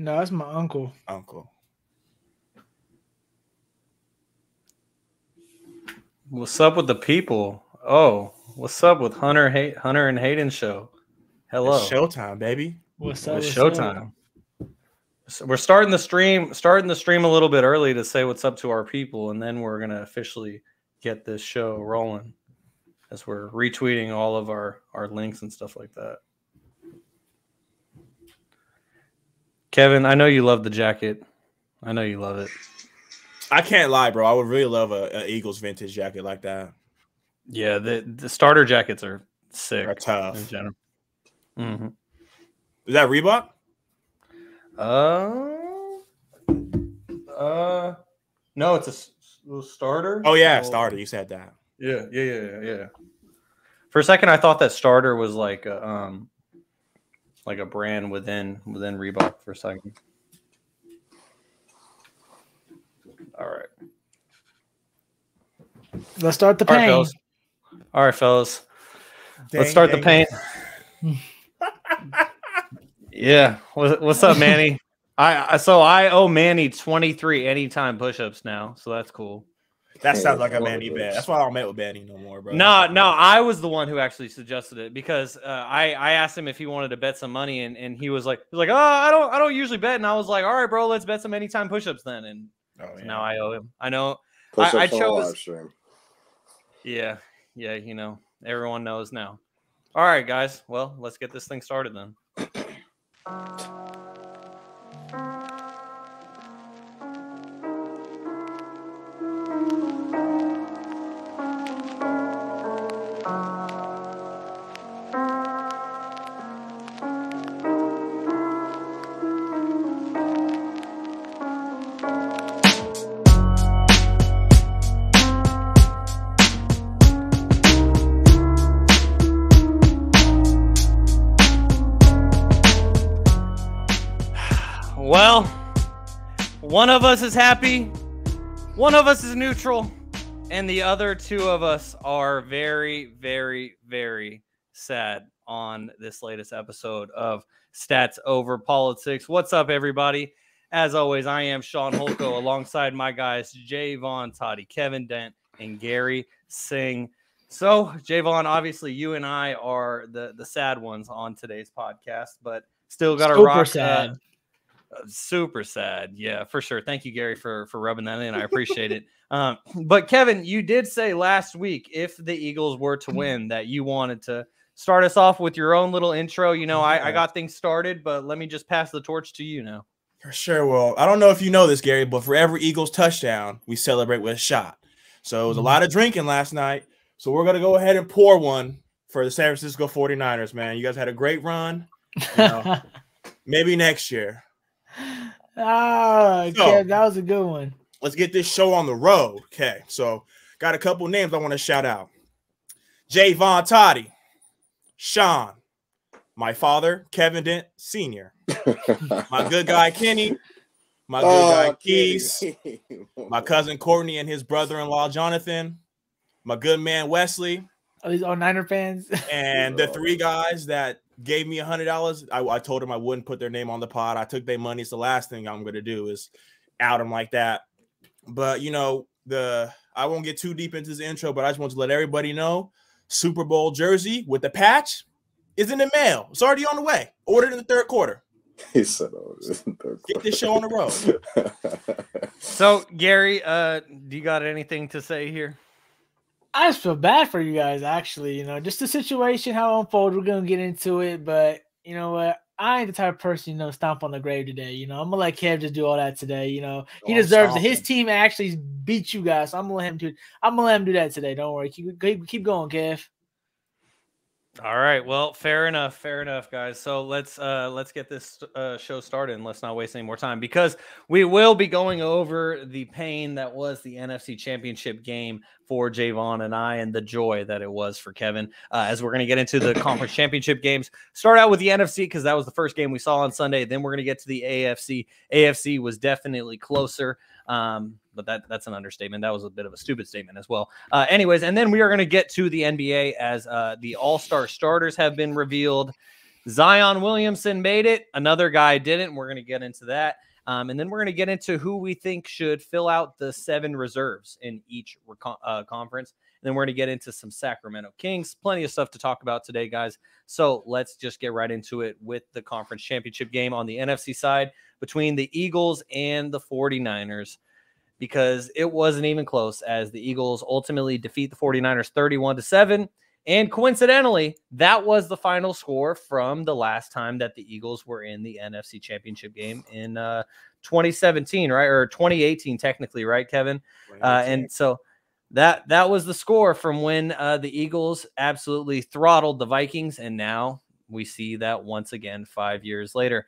No, that's my uncle. Uncle. What's up with the people? Oh, what's up with Hunter and Hayden show? Hello. It's showtime, baby. What's up? It's showtime. So we're starting the stream a little bit early to say what's up to our people, and then we're gonna officially get this show rolling as we're retweeting all of our links and stuff like that. Kevin, I know you love the jacket. I know you love it. I can't lie, bro. I would really love a Eagles vintage jacket like that. Yeah, the starter jackets are sick. They're tough. In general. Mm-hmm. Is that Reebok? No, it's a starter. Oh yeah, starter. You said that. Yeah. For a second, I thought that starter was like a brand within Reebok. For a second. All right. Let's start the pain. All right, fellas. Let's start the pain. Yeah. What's up, Manny? I owe Manny 23 anytime push-ups now, so that's cool. That sounds like a Manny bet. That's why I don't met with Manny no more, bro. No, I was the one who actually suggested it because I asked him if he wanted to bet some money, and he was like, oh, I don't usually bet, and I was like, all right, bro, let's bet some anytime push-ups then, and now I owe him. I know. I chose. Yeah, you know, everyone knows now. All right, guys. Well, let's get this thing started then. Well, one of us is happy, one of us is neutral, and the other two of us are very, very, very sad on this latest episode of Stats Over Politics. What's up, everybody? As always, I am Shaun Holko alongside my guys Jaevon, Toddy, Kevin Dent, and Gary Singh. So, Jaevon, obviously you and I are the sad ones on today's podcast, but still got to rock. Sad. Super sad. Yeah, for sure. Thank you, Gary, for rubbing that in. I appreciate it. But Kevin, you did say last week, if the Eagles were to win, that you wanted to start us off with your own little intro. You know, I got things started, but let me just pass the torch to you now. For sure. Well, I don't know if you know this, Gary, but for every Eagles touchdown, we celebrate with a shot. So it was a lot of drinking last night. So we're going to go ahead and pour one for the San Francisco 49ers, man. You guys had a great run. You know, maybe next year. Okay, that was a good one. Let's get this show on the road. Okay, so got a couple names I want to shout out. Jaevon, Toddy, Shaun, my father, Kevin Dent Sr., my good guy, Kenny, my good guy, Keys, my cousin, Courtney, and his brother-in-law, Jonathan, my good man, Wesley. Oh, these all Niner fans? And the three guys that gave me $100. I told them I wouldn't put their name on the pod. I took their money. It's the last thing I'm going to do is out them like that. But, you know, I won't get too deep into this intro, but I just want to let everybody know Super Bowl jersey with the patch is in the mail. It's already on the way. Ordered in the third quarter. He said, get this show on the road. So, Gary, do you got anything to say here? I just feel bad for you guys, actually. You know, just the situation, how it unfolded. We're going to get into it. But, you know what? I ain't the type of person, you know, stomp on the grave today. You know, I'm going to let Kev just do all that today. You know, he deserves it. His team actually beat you guys. So I'm going to let him do that today. Don't worry. Keep going, Kev. All right. Well, fair enough, guys. So let's get this show started and let's not waste any more time because we will be going over the pain that was the NFC Championship game for Jaevon and I and the joy that it was for Kevin as we're going to get into the conference championship games. Start out with the NFC because that was the first game we saw on Sunday. Then we're going to get to the AFC. AFC was definitely closer. But that's an understatement. That was a bit of a stupid statement as well. Anyways, and then we are going to get to the NBA as the All-Star starters have been revealed. Zion Williamson made it. Another guy didn't. We're going to get into that. And then we're going to get into who we think should fill out the 7 reserves in each conference. And then we're going to get into some Sacramento Kings. Plenty of stuff to talk about today, guys. So let's just get right into it with the conference championship game on the NFC side between the Eagles and the 49ers, because it wasn't even close as the Eagles ultimately defeat the 49ers 31-7. And coincidentally, that was the final score from the last time that the Eagles were in the NFC Championship game in 2017, right? Or 2018, technically, right, Kevin? And so that was the score from when the Eagles absolutely throttled the Vikings. And now we see that once again 5 years later.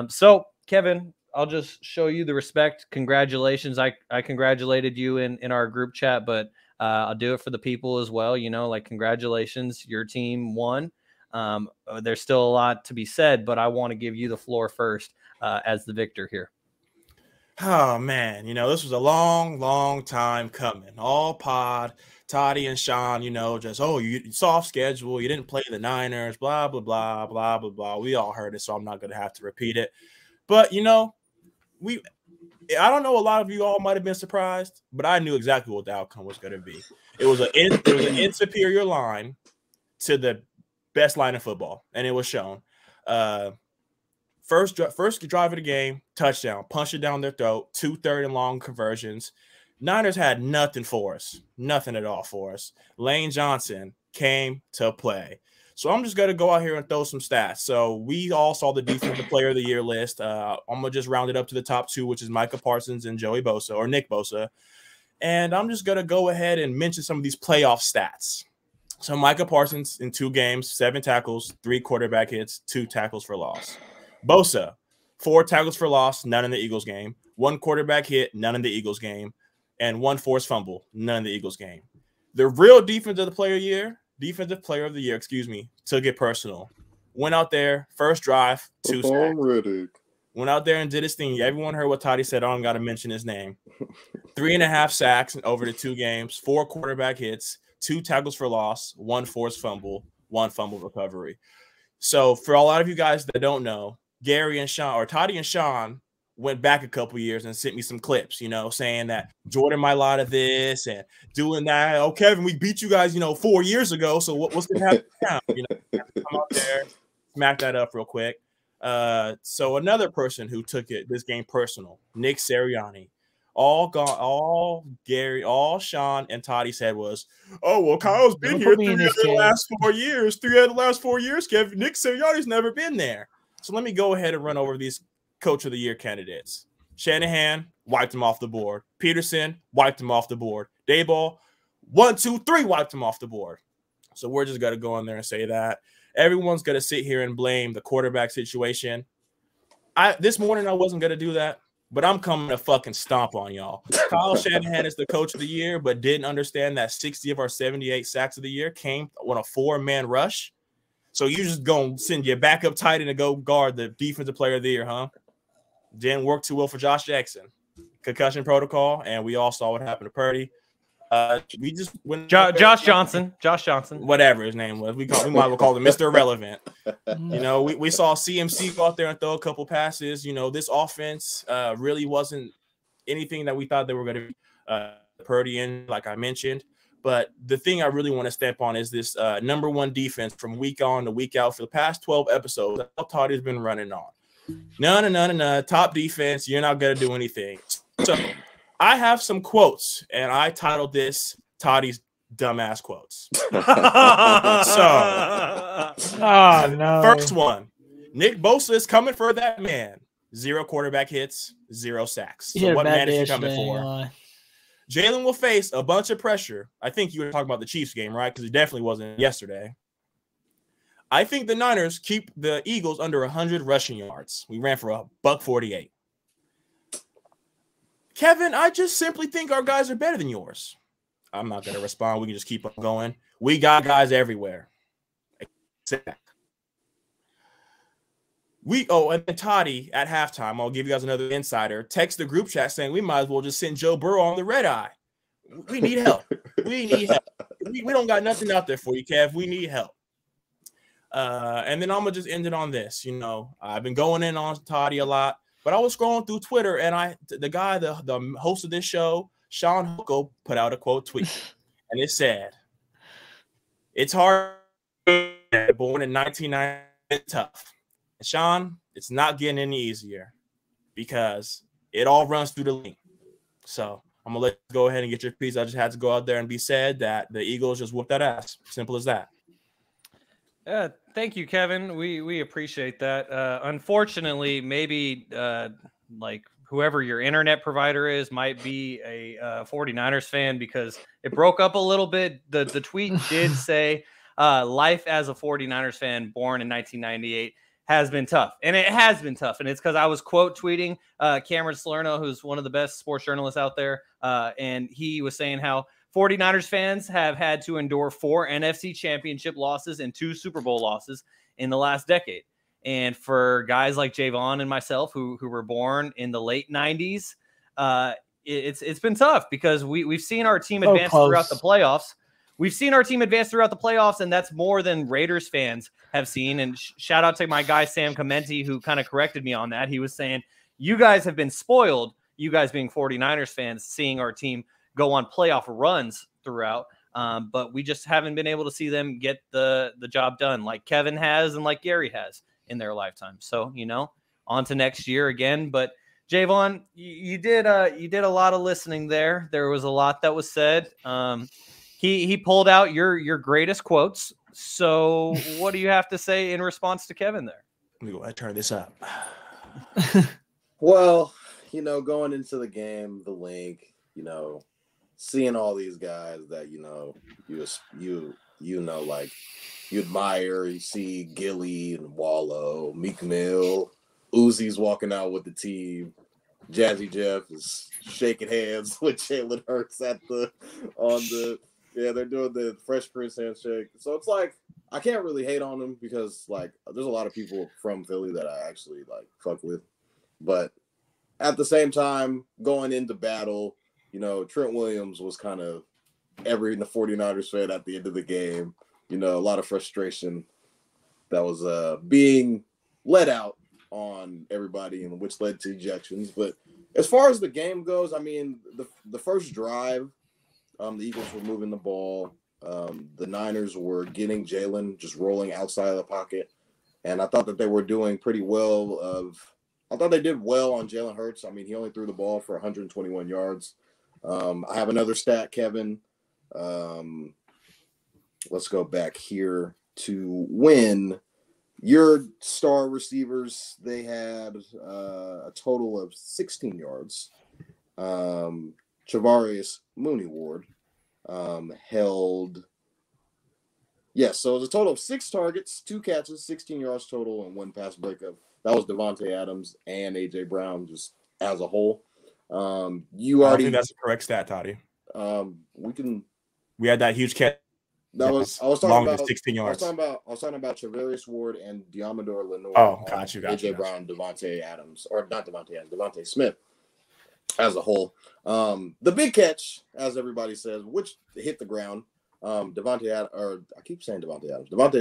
So, Kevin, I'll just show you the respect. Congratulations. I congratulated you in our group chat, but I'll do it for the people as well. You know, like, congratulations, your team won. There's still a lot to be said, but I want to give you the floor first as the victor here. Oh, man, you know, this was a long, long time coming. All pod, Toddy and Shaun, you know, just, you soft schedule. You didn't play the Niners, blah, blah, blah, blah, blah, blah. We all heard it, so I'm not going to have to repeat it. But, you know, I don't know, a lot of you all might have been surprised, but I knew exactly what the outcome was going to be. It was an insuperior line to the best line in football, and it was shown. First drive of the game, touchdown, punch it down their throat, 2 third-and-long conversions. Niners had nothing for us, nothing at all for us. Lane Johnson came to play. So I'm just going to go out here and throw some stats. So we all saw the Defensive Player of the Year list. I'm going to just round it up to the top 2, which is Micah Parsons and Joey Bosa, or Nick Bosa. And I'm just going to go ahead and mention some of these playoff stats. So Micah Parsons in 2 games, 7 tackles, 3 quarterback hits, 2 tackles for loss. Bosa, 4 tackles for loss, none in the Eagles game. 1 quarterback hit, none in the Eagles game. And 1 forced fumble, none in the Eagles game. The real Defensive Player of the Year, took it personal. Went out there, first drive, 2 sacks. Went out there and did his thing. Everyone heard what Toddy said. I don't got to mention his name. 3.5 sacks over the 2 games, 4 quarterback hits, 2 tackles for loss, 1 forced fumble, 1 fumble recovery. So for a lot of you guys that don't know, Toddy and Shaun went back a couple years and sent me some clips, you know, saying that Jordan might lie to this and doing that. Oh, Kevin, we beat you guys, 4 years ago. So what's going to happen now? Come out there, smack that up real quick. So another person who took this game personal, Nick Sirianni. All Shaun and Toddy said was, Kyle's been here 3 out of the last 4 years. 3 out of the last 4 years, Kevin. Nick Sirianni's never been there. So let me go ahead and run over these Coach of the Year candidates. Shanahan wiped him off the board. Peterson wiped him off the board. Daboll, 1, 2, 3 wiped him off the board. So we're just going to go in there and say that. Everyone's going to sit here and blame the quarterback situation. This morning I wasn't going to do that, but I'm coming to fucking stomp on y'all. Kyle Shanahan is the Coach of the Year, but didn't understand that 60 of our 78 sacks of the year came on a 4-man rush. So you just going to send your backup tight end to go guard the Defensive Player of the Year, huh? Didn't work too well for Josh Jackson. Concussion protocol, and we all saw what happened to Purdy. We just went Josh Johnson, whatever his name was. We might as well call him Mr. Irrelevant. We saw CMC go out there and throw a couple passes. This offense really wasn't anything that we thought they were going to be Purdy in, like I mentioned. But the thing I really want to step on is this number 1 defense from week on to week out for the past 12 episodes that Toddy's been running on. No. Top defense, you're not going to do anything. So I have some quotes, and I titled this Toddy's dumbass quotes. First one, Nick Bosa is coming for that man. 0 quarterback hits, 0 sacks. So what man is he coming for? Jalen will face a bunch of pressure. I think you were talking about the Chiefs game, right? Because it definitely wasn't yesterday. I think the Niners keep the Eagles under 100 rushing yards. We ran for $148. Kevin, I just simply think our guys are better than yours. I'm not going to respond. We can just keep on going. We got guys everywhere. And then Toddy at halftime, I'll give you guys another insider, text the group chat saying we might as well just send Joe Burrow on the red eye. We need help. We don't got nothing out there for you, Kev. We need help. And then I'm gonna just end it on this. You know, I've been going in on Toddy a lot, but I was scrolling through Twitter, and the host of this show, Shaun, put out a quote tweet, and it said, "It's hard, born in 1990, it's tough. And Shaun, it's not getting any easier because it all runs through the link." So I'm gonna let you go ahead and get your piece. I just had to go out there and be said that the Eagles just whooped that ass. Simple as that. Thank you, Kevin. We appreciate that. Unfortunately, maybe like whoever your internet provider is might be a 49ers fan, because it broke up a little bit. The tweet did say life as a 49ers fan born in 1998 has been tough. And it has been tough. And it's because I was quote tweeting Cameron Salerno, who's one of the best sports journalists out there. And he was saying how 49ers fans have had to endure 4 NFC championship losses and 2 Super Bowl losses in the last decade. And for guys like Jaevon and myself, who were born in the late 90s, it's been tough because we've seen our team advance throughout the playoffs. We've seen our team advance throughout the playoffs, and that's more than Raiders fans have seen. And shout out to my guy, Sam Commenti, who kind of corrected me on that. He was saying, you guys have been spoiled, you guys being 49ers fans, seeing our team go on playoff runs throughout. But we just haven't been able to see them get the job done like Kevin has and like Gary has in their lifetime. So, you know, on to next year again. But Jaevon, you did a lot of listening there. There was a lot that was said. He pulled out your greatest quotes. So what do you have to say in response to Kevin there? Let me go ahead and turn this up. Well, you know, going into the game, the link, you know, seeing all these guys that, you know, like you admire, you see Gilly and Wallow, Meek Mill, Uzi's walking out with the team. Jazzy Jeff is shaking hands with Jalen Hurts they're doing the Fresh Prince handshake. So it's like, I can't really hate on them because like there's a lot of people from Philly that I actually like fuck with. But at the same time, going into battle, you know, Trent Williams was kind of every 49ers fan at the end of the game. You know, a lot of frustration that was being let out on everybody, and which led to ejections. But as far as the game goes, I mean, the first drive, the Eagles were moving the ball. The Niners were getting Jalen just rolling outside of the pocket. And I thought that they were doing pretty well. I thought they did well on Jalen Hurts. I mean, he only threw the ball for 121 yards. I have another stat, Kevin. Let's go back here to win. Your star receivers, they had a total of 16 yards. Travarius Mooney-Ward held, so it was a total of 6 targets, 2 catches, 16 yards total, and 1 pass breakup. That was Devontae Adams and A.J. Brown just as a whole. I think that's the correct stat, Toddy. We had that huge catch. I was talking about 16 yards. I was talking about Travarius Ward and Diamador Lenore. Oh, got you. A.J. Brown, Devontae Adams, or not Devontae Adams, Devontae Smith as a whole. The big catch, as everybody says, which hit the ground, Devontae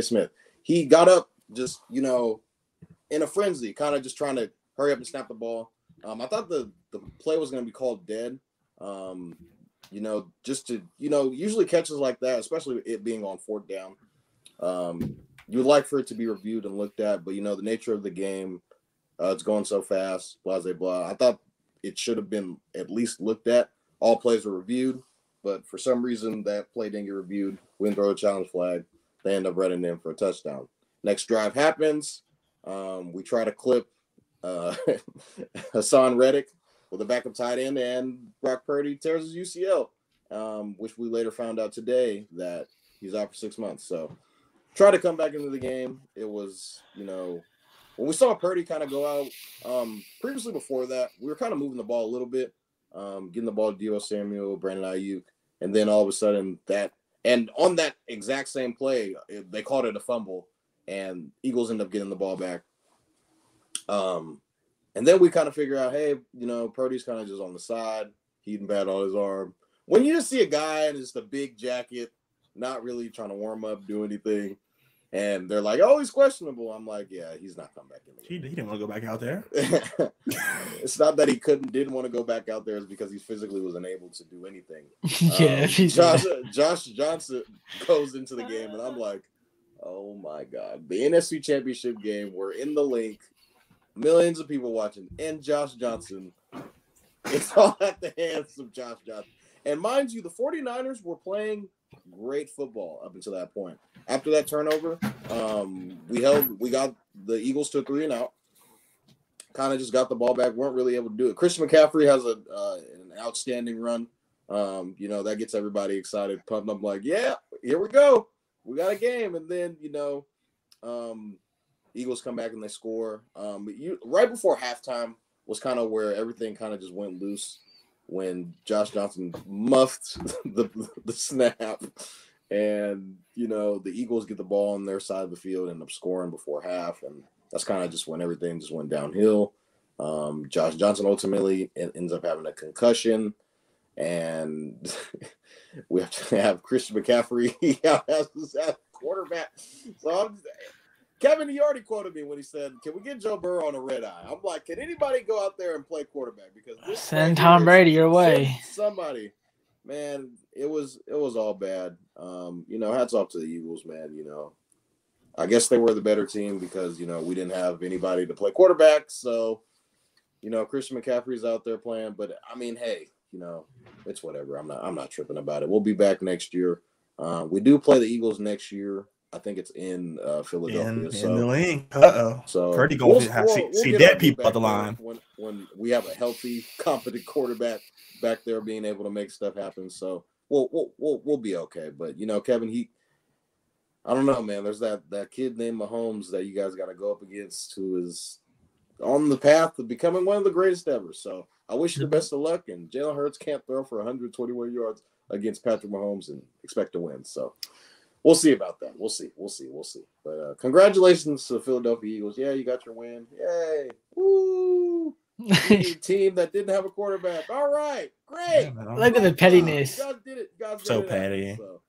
Smith. He got up just, you know, in a frenzy, kind of just trying to hurry up and snap the ball. I thought the play was going to be called dead. You know, just to, you know, usually catches like that, especially it being on 4th down, you would like for it to be reviewed and looked at, but, you know, the nature of the game, it's going so fast, blah, blah, blah. I thought it should have been at least looked at. All plays were reviewed, but for some reason that play didn't get reviewed. We didn't throw a challenge flag. They end up running in for a touchdown. Next drive happens. We try to clip Hassan Reddick with a backup tight end, and Brock Purdy tears his UCL, which we later found out today that he's out for 6 months. So try to come back into the game. It was, you know, when we saw Purdy kind of go out, previously before that, we were kind of moving the ball a little bit, getting the ball to Deebo Samuel, Brandon Ayuk, and then all of a sudden and on that exact same play, they called it a fumble, and Eagles end up getting the ball back. And then we kind of figure out, hey, you know, Purdy's kind of just on the side, heating bad on his arm. When you just see a guy in just a big jacket, not really trying to warm up, do anything, And they're like, oh, he's questionable. I'm like, yeah, he's not coming back in the game. He didn't want to go back out there. It's not that he didn't want to go back out there. It's because he physically was unable to do anything. Yeah, Josh Johnson goes into the game, and I'm like, oh, my God. The NFC Championship game, we're in the link. Millions of people watching. And Josh Johnson. It's all at the hands of Josh Johnson. And mind you, the 49ers were playing great football up until that point. After that turnover, we got the Eagles to 3-and-out. Kind of just got the ball back. Weren't really able to do it. Christian McCaffrey has an outstanding run. That gets everybody excited, pumped. I'm like, yeah, here we go. We got a game. And then, Eagles come back and they score. Right before halftime was kind of where everything kind of just went loose when Josh Johnson muffed the snap. And, the Eagles get the ball on their side of the field and end up scoring before half. And that's kind of just when everything just went downhill. Josh Johnson ultimately ends up having a concussion. And we have to have Christian McCaffrey as quarterback. So Kevin, he already quoted me when he said, can we get Joe Burrow on a red eye? I'm like, can anybody go out there and play quarterback? Because send Tom Brady your way. Somebody. Man, it was all bad. Hats off to the Eagles, man. I guess they were the better team because, we didn't have anybody to play quarterback. So, Christian McCaffrey's out there playing. But, I mean, hey, it's whatever. I'm not tripping about it. We'll be back next year. We do play the Eagles next year. I think it's in Philadelphia. In the link. Uh-oh. So Purdy going to see dead people at the line. When we have a healthy, competent quarterback back there being able to make stuff happen. So we'll be okay. But, Kevin, I don't know, man. There's that kid named Mahomes that you guys got to go up against who is on the path to becoming one of the greatest ever. So I wish you the best of luck. And Jalen Hurts can't throw for 121 yards against Patrick Mahomes and expect to win. So we'll see about that. We'll see. But congratulations to the Philadelphia Eagles. Yeah, you got your win. Yay. Woo. Team that didn't have a quarterback. All right. Great. Yeah, look at the pettiness. You guys did it. So petty. So,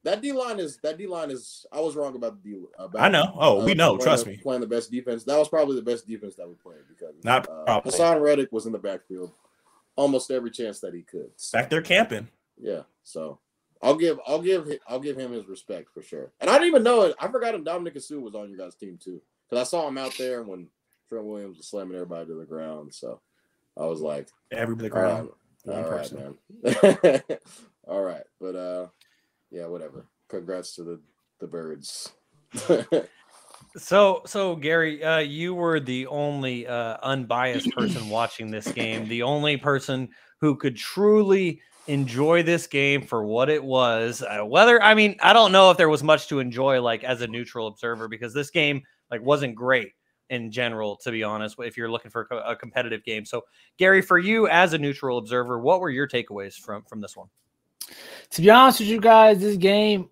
that D-line is I was wrong about the D. I know. Oh, we know. Trust me. Playing the best defense. That was probably the best defense that we played because not probably. Hassan Reddick was in the backfield almost every chance that he could. So, back there camping. Yeah. So I'll give him his respect for sure. And I didn't even know it. I forgot Dominic Sue was on your guys' team too. Because I saw him out there when Trent Williams was slamming everybody to the ground. So I was like, everybody ground. All right, man. All right. But yeah, whatever. Congrats to the birds. So Gary, you were the only unbiased person watching this game, the only person who could truly enjoy this game for what it was. I don't know if there was much to enjoy, like as a neutral observer, because this game wasn't great in general, to be honest, if you're looking for a competitive game. So Gary, for you as a neutral observer, what were your takeaways from this one? To be honest with you guys, this game,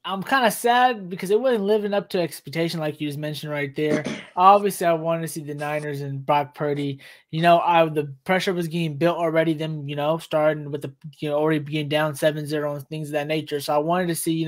I'm kind of sad because it wasn't living up to expectation, like you just mentioned right there. Obviously, I wanted to see the Niners and Brock Purdy. The pressure was getting built already. Them, starting with already being down 7-0 and things of that nature. So I wanted to see,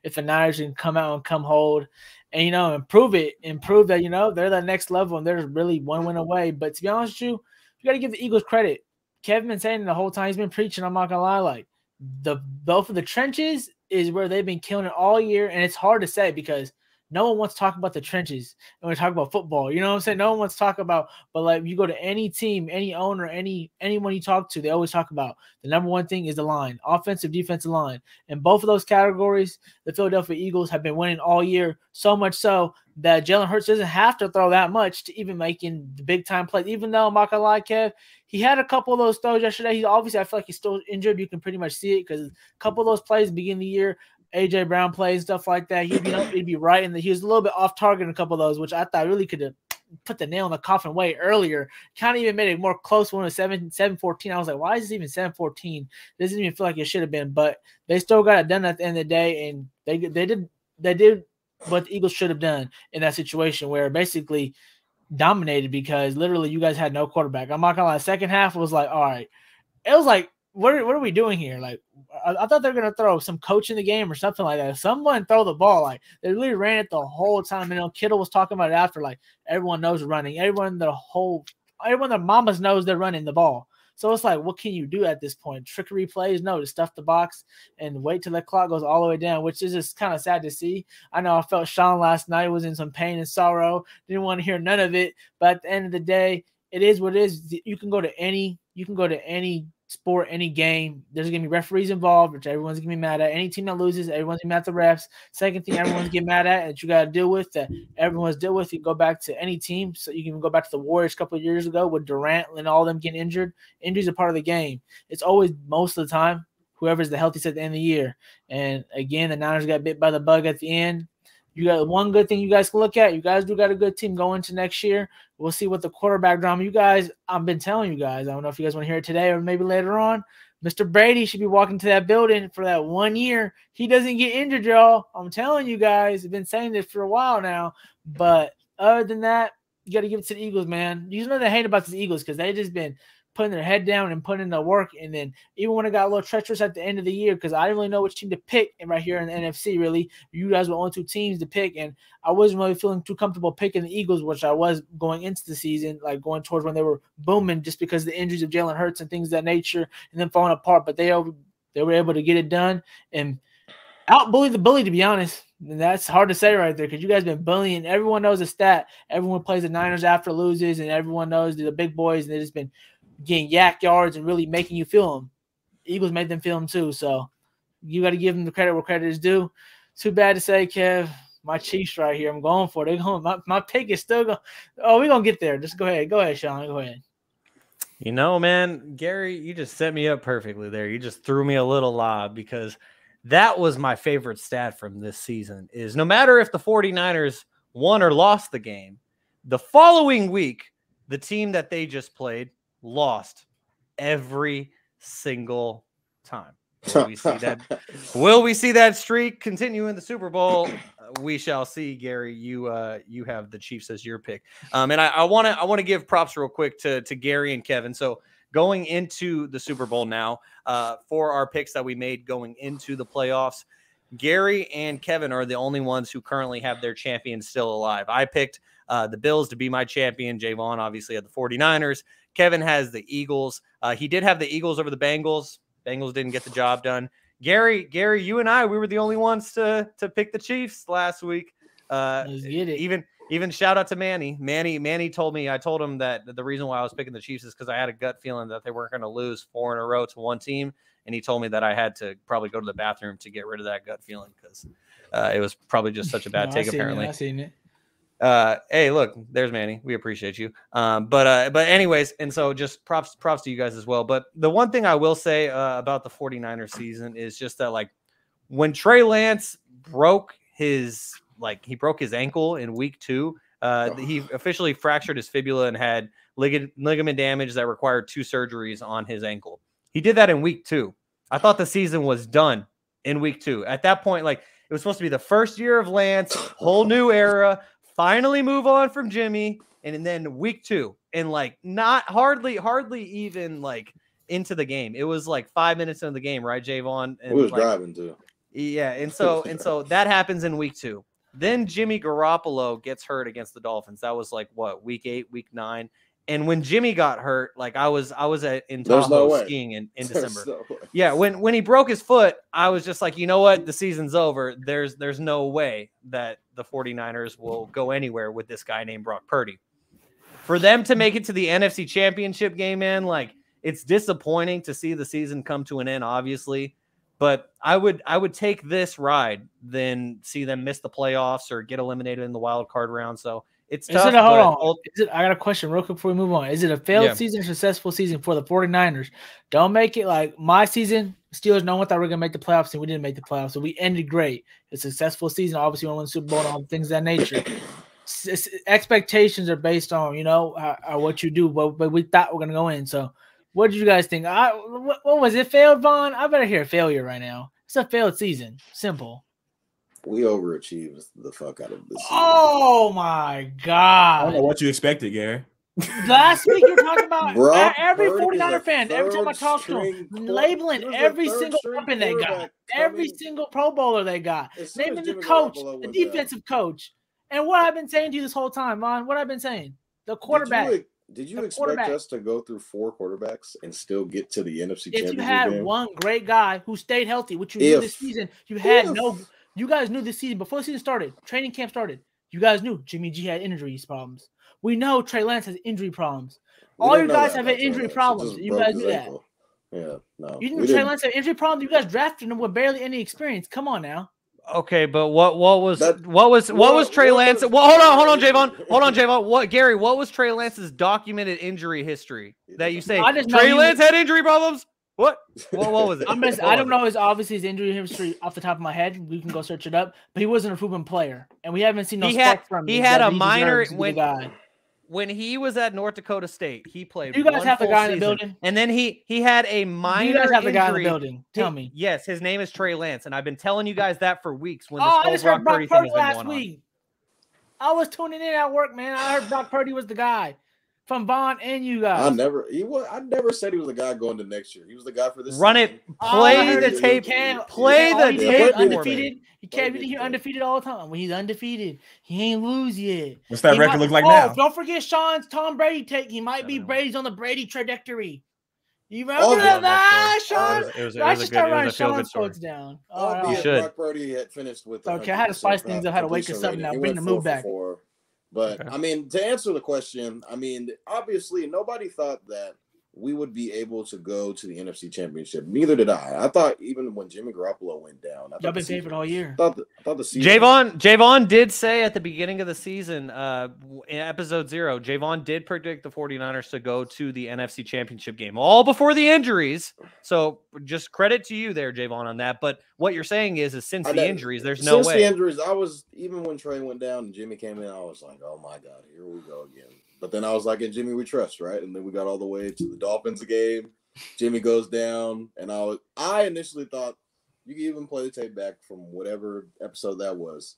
if the Niners can come out and come hold and improve that they're the next level and they're really one win away. But to be honest with you got to give the Eagles credit. Kevin been saying the whole time, he's been preaching. I'm not gonna lie, both of the trenches is where they've been killing it all year, and it's hard to say because no one wants to talk about the trenches and we talk about football. You know what I'm saying? No one wants to talk about, but you go to any team, any owner, anyone you talk to, they always talk about the number one thing is the line, offensive, defensive line. And both of those categories, the Philadelphia Eagles have been winning all year, so much so that Jalen Hurts doesn't have to throw that much to even making the big time plays. Even though I'm not gonna lie, Kev, he had a couple of those throws yesterday. I feel like he's still injured. You can pretty much see it because a couple of those plays at the beginning of the year, AJ Brown plays, stuff like that. He'd be right in he was a little bit off target in a couple of those, which I thought really could have put the nail in the coffin way earlier. Kind of even made it more close one of 7-14. I was like, why is this even 7-14? It doesn't even feel like it should have been, but they still got it done at the end of the day, and they did what the Eagles should have done in that situation where basically dominated because literally you guys had no quarterback. I'm not gonna lie, second half was like, all right. It was like what are we doing here? Like, I thought they were gonna throw some coach in the game or something like that. Someone throw the ball. Like, they literally ran it the whole time. You know, Kittle was talking about it after. Like, everyone knows running. Everyone the mamas knows they're running the ball. So it's like, what can you do at this point? Trickery plays? No, to stuff the box and wait till the clock goes all the way down, which is just kind of sad to see. I know I felt Shaun last night was in some pain and sorrow. Didn't want to hear none of it. But at the end of the day, it is what it is. You can go to any sport, any game. There's going to be referees involved, which everyone's going to be mad at. Any team that loses, everyone's going to be mad at the refs. Second thing everyone's getting mad at that you got to deal with, that everyone's dealt with, you go back to any team. So you can go back to the Warriors a couple of years ago with Durant and all of them getting injured. Injuries are part of the game. It's always, most of the time, whoever's the healthiest at the end of the year. And again, the Niners got bit by the bug at the end. You got one good thing you guys can look at. You guys do got a good team going into next year. We'll see what the quarterback drama. You guys, I've been telling you guys, I don't know if you guys want to hear it today or maybe later on. Mr. Brady should be walking to that building for that 1 year. He doesn't get injured, y'all. I'm telling you guys, I've been saying this for a while now. But other than that, you got to give it to the Eagles, man. You know they hate about the Eagles because they just been putting their head down and putting in the work. And then even when it got a little treacherous at the end of the year, because I didn't really know which team to pick and right here in the NFC, really. You guys were only 2 teams to pick, and I wasn't really feeling too comfortable picking the Eagles, which I was going into the season, like going towards when they were booming just because of the injuries of Jalen Hurts and things of that nature and then falling apart. But they were able to get it done and out-bully the bully, to be honest. And that's hard to say right there because you guys been bullying. Everyone knows the stat. Everyone plays the Niners after loses, and everyone knows the big boys, and they've just been getting yak yards and really making you feel them. Eagles made them feel them too. So you got to give them the credit where credit is due. Too bad to say, Kev, my Chiefs right here. I'm going for it. They're going. My pick is still going. Oh, we're going to get there. Just go ahead. Go ahead, Shaun. Go ahead. You know, man, Gary, you just set me up perfectly there. You just threw me a little lob because that was my favorite stat from this season is no matter if the 49ers won or lost the game, the following week, the team that they just played lost every single time. Will we see that streak continue in the Super Bowl? We shall see. Gary, you have the Chiefs as your pick. And I want to give props real quick to Gary and Kevin. So going into the Super Bowl now, for our picks that we made going into the playoffs, Gary and Kevin are the only ones who currently have their champion still alive. I picked the Bills to be my champion. Jaevon obviously had the 49ers. Kevin has the Eagles. He did have the Eagles over the Bengals. Bengals didn't get the job done. Gary, you and I, we were the only ones to pick the Chiefs last week. Let's get it. Even shout out to Manny. Manny told me, I told him that the reason why I was picking the Chiefs is because I had a gut feeling that they weren't going to lose 4 in a row to one team. And he told me that I had to probably go to the bathroom to get rid of that gut feeling because it was probably just such a bad take, apparently. I seen it. Hey, look, there's Manny. We appreciate you. But anyways, and so just props to you guys as well. But the one thing I will say about the 49ers season is just that, like, when Trey Lance broke his ankle in week 2, he officially fractured his fibula and had ligament damage that required 2 surgeries on his ankle. He did that in week 2. I thought the season was done in week 2. At that point, like, it was supposed to be the first year of Lance, whole new era. Finally move on from Jimmy, and then week 2, and like not hardly even like into the game. It was like 5 minutes into the game, right, Jaevon? And we was driving too. Yeah, and so that happens in week 2. Then Jimmy Garoppolo gets hurt against the Dolphins. That was like what, week 8, week 9. And when Jimmy got hurt, like I was in Tahoe skiing in December. Yeah, when he broke his foot, I was just like, you know what? The season's over. There's no way that the 49ers will go anywhere with this guy named Brock Purdy. For them to make it to the NFC Championship game, man, like it's disappointing to see the season come to an end, obviously. But I would take this ride than see them miss the playoffs or get eliminated in the wild card round. So it's tough. I got a question real quick before we move on. Is it a failed season or successful season for the 49ers? Don't make it like my season. Steelers, no one thought we were going to make the playoffs, and we didn't make the playoffs. So we ended great. It's a successful season. Obviously, we won the Super Bowl and all things of that nature. Expectations are based on, what you do, but we thought we're going to go in. So what did you guys think? What was it? Failed, Vaughn? I better hear failure right now. It's a failed season. Simple. We overachieved the fuck out of this season. Oh my God. I don't know what you expected, Gary. Last week you were talking about Brock every Purdy's 49er a fan. Every time I talk to him, labeling every single weapon they got, every single Pro Bowler they got, naming the coach, the defensive coach. And what I've been saying to you this whole time, Mon, what I've been saying, the quarterback. Did you expect us to go through 4 quarterbacks and still get to the NFC Championship game? If you had one great guy who stayed healthy, which you knew this season, you guys knew this season before the season started, training camp started. You guys knew Jimmy G had injuries problems. We know Trey Lance has injury problems. All you guys have injury problems. You guys knew that. Yeah, no. You knew Trey Lance had injury problems. You guys drafted him with barely any experience. Come on now. Okay, but what was Trey Lance? Well, hold on, Jaevon. What was Trey Lance's documented injury history that you say Trey Lance had injury problems? What was it? I don't know his injury history off the top of my head. We can go search it up. But he wasn't a proven player, and we haven't seen no spark from him. He had a minor when he was at North Dakota State. He played. You guys have the guy in the building, and then he had a minor. You guys have the guy in the injury. building. Tell me. Yes, his name is Trey Lance, and I've been telling you guys that for weeks. When I just heard Brock Purdy last week. I was tuning in at work, man. I heard Brock Purdy was the guy from Vaughn and you guys. I never said he was the guy going to next year. He was the guy for this. Run season. it. Play the tape. Play the tape. Undefeated. He can't be undefeated all the time. When he's undefeated, he ain't lose yet. What's that record look like now? Don't forget Shaun's Tom Brady take. He might be Brady's on the Brady trajectory. You remember that, Shaun? I should start writing Shaun's quotes down. You should. Brock Purdy had finished with. Okay, I had to spice things up. I had to wake us up now. Bring the mood back. But I mean, to answer the question, I mean, obviously nobody thought that we would be able to go to the NFC Championship. Neither did I. I thought even when Jimmy Garoppolo went down, I y'all been favored all year. I thought the season. Jaevon did say at the beginning of the season, in episode 0, Jaevon did predict the 49ers to go to the NFC Championship game, all before the injuries. So just credit to you there, Jaevon, on that. But what you're saying is since the injuries, there's no way. Since the injuries, even when Trey went down and Jimmy came in, I was like, oh my God, here we go again. But then I was like, in Jimmy we trust, right? And then we got all the way to the Dolphins game. Jimmy goes down, and I initially thought you could even play the tape back from whatever episode that was.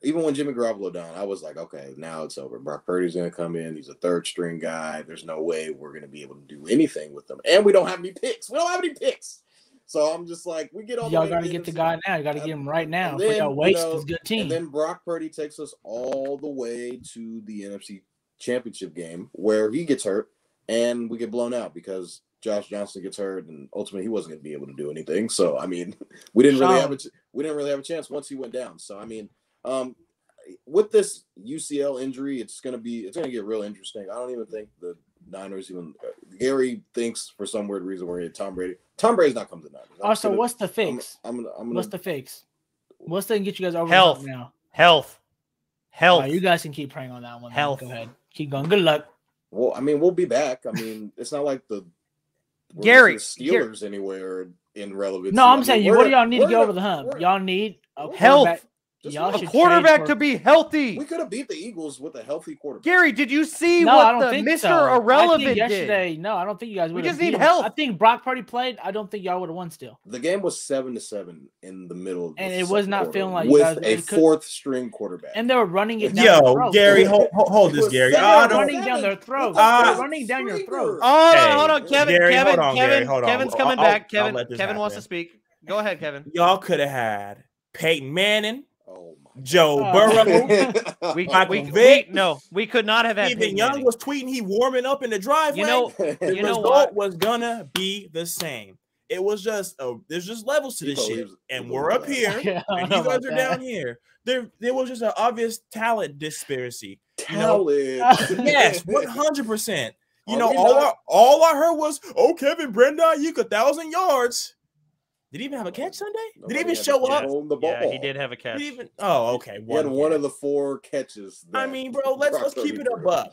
Even when Jimmy Garoppolo down, I was like, okay, now it's over. Brock Purdy's going to come in. He's a third-string guy. There's no way we're going to be able to do anything with them. And we don't have any picks. So I'm just like, we get all the way. Y'all got to get the guy now. You got to get him right now. Then, y'all waste this good team. And then Brock Purdy takes us all the way to the NFC Championship game where he gets hurt and we get blown out because Josh Johnson gets hurt and ultimately he wasn't going to be able to do anything. So I mean, we didn't really have a chance once he went down. So I mean, with this UCL injury, it's going to get real interesting. I don't even think the Niners Gary thinks for some weird reason we're going to get Tom Brady. Tom Brady's not coming to the Niners. Also, what's the fix? What's the fix? What's the get you guys over now? Health. Right, you guys can keep praying on that one. Health. Go ahead. Keep going. Good luck. Well, I mean, we'll be back. I mean, it's not like the Steelers anywhere in relevance. No, I'm saying what do y'all need to get over the hump? Y'all need health. A quarterback to be healthy. We could have beat the Eagles with a healthy quarterback. Gary, did you see what the Mr. Irrelevant yesterday did? No, I don't think you guys would. We just need health. I think Brock Purdy played. I don't think y'all would have won still. The game was 7-7 in the middle. And it was not feeling like with a fourth-string quarterback. And they were running it down their throats. Gary, hold this, Gary. They were running down their throats. Running down your throat. Hold on, Kevin. Hold on. Kevin's coming back. Kevin wants to speak. Go ahead, Kevin. Y'all could have had Peyton Manning. Joe Burrow. We could not have had Stephen Young was tweeting he warming up in the driveway. The result was gonna be the same. It was just there's just levels to this shit. And we're up here and you guys are down here. There was just an obvious talent disparity. Yes, 100%. All I heard was, Kevin Brenda, you 1,000 yards. Did he even have a catch Sunday? Did he even show up? Yeah, he did have a catch. Okay. He had one of the 4 catches. I mean, bro, let's keep it up.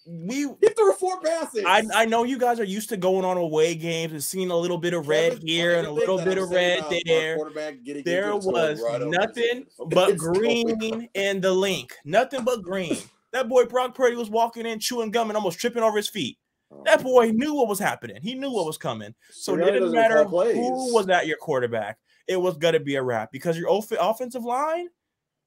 He threw 4 passes. I know you guys are used to going on away games and seeing a little bit of red here and a little bit of red there. There was nothing but green in the link. Nothing but green. That boy Brock Purdy was walking in, chewing gum, and almost tripping over his feet. That boy knew what was happening. He knew what was coming. So it didn't matter who was at your quarterback. It was going to be a wrap because your offensive line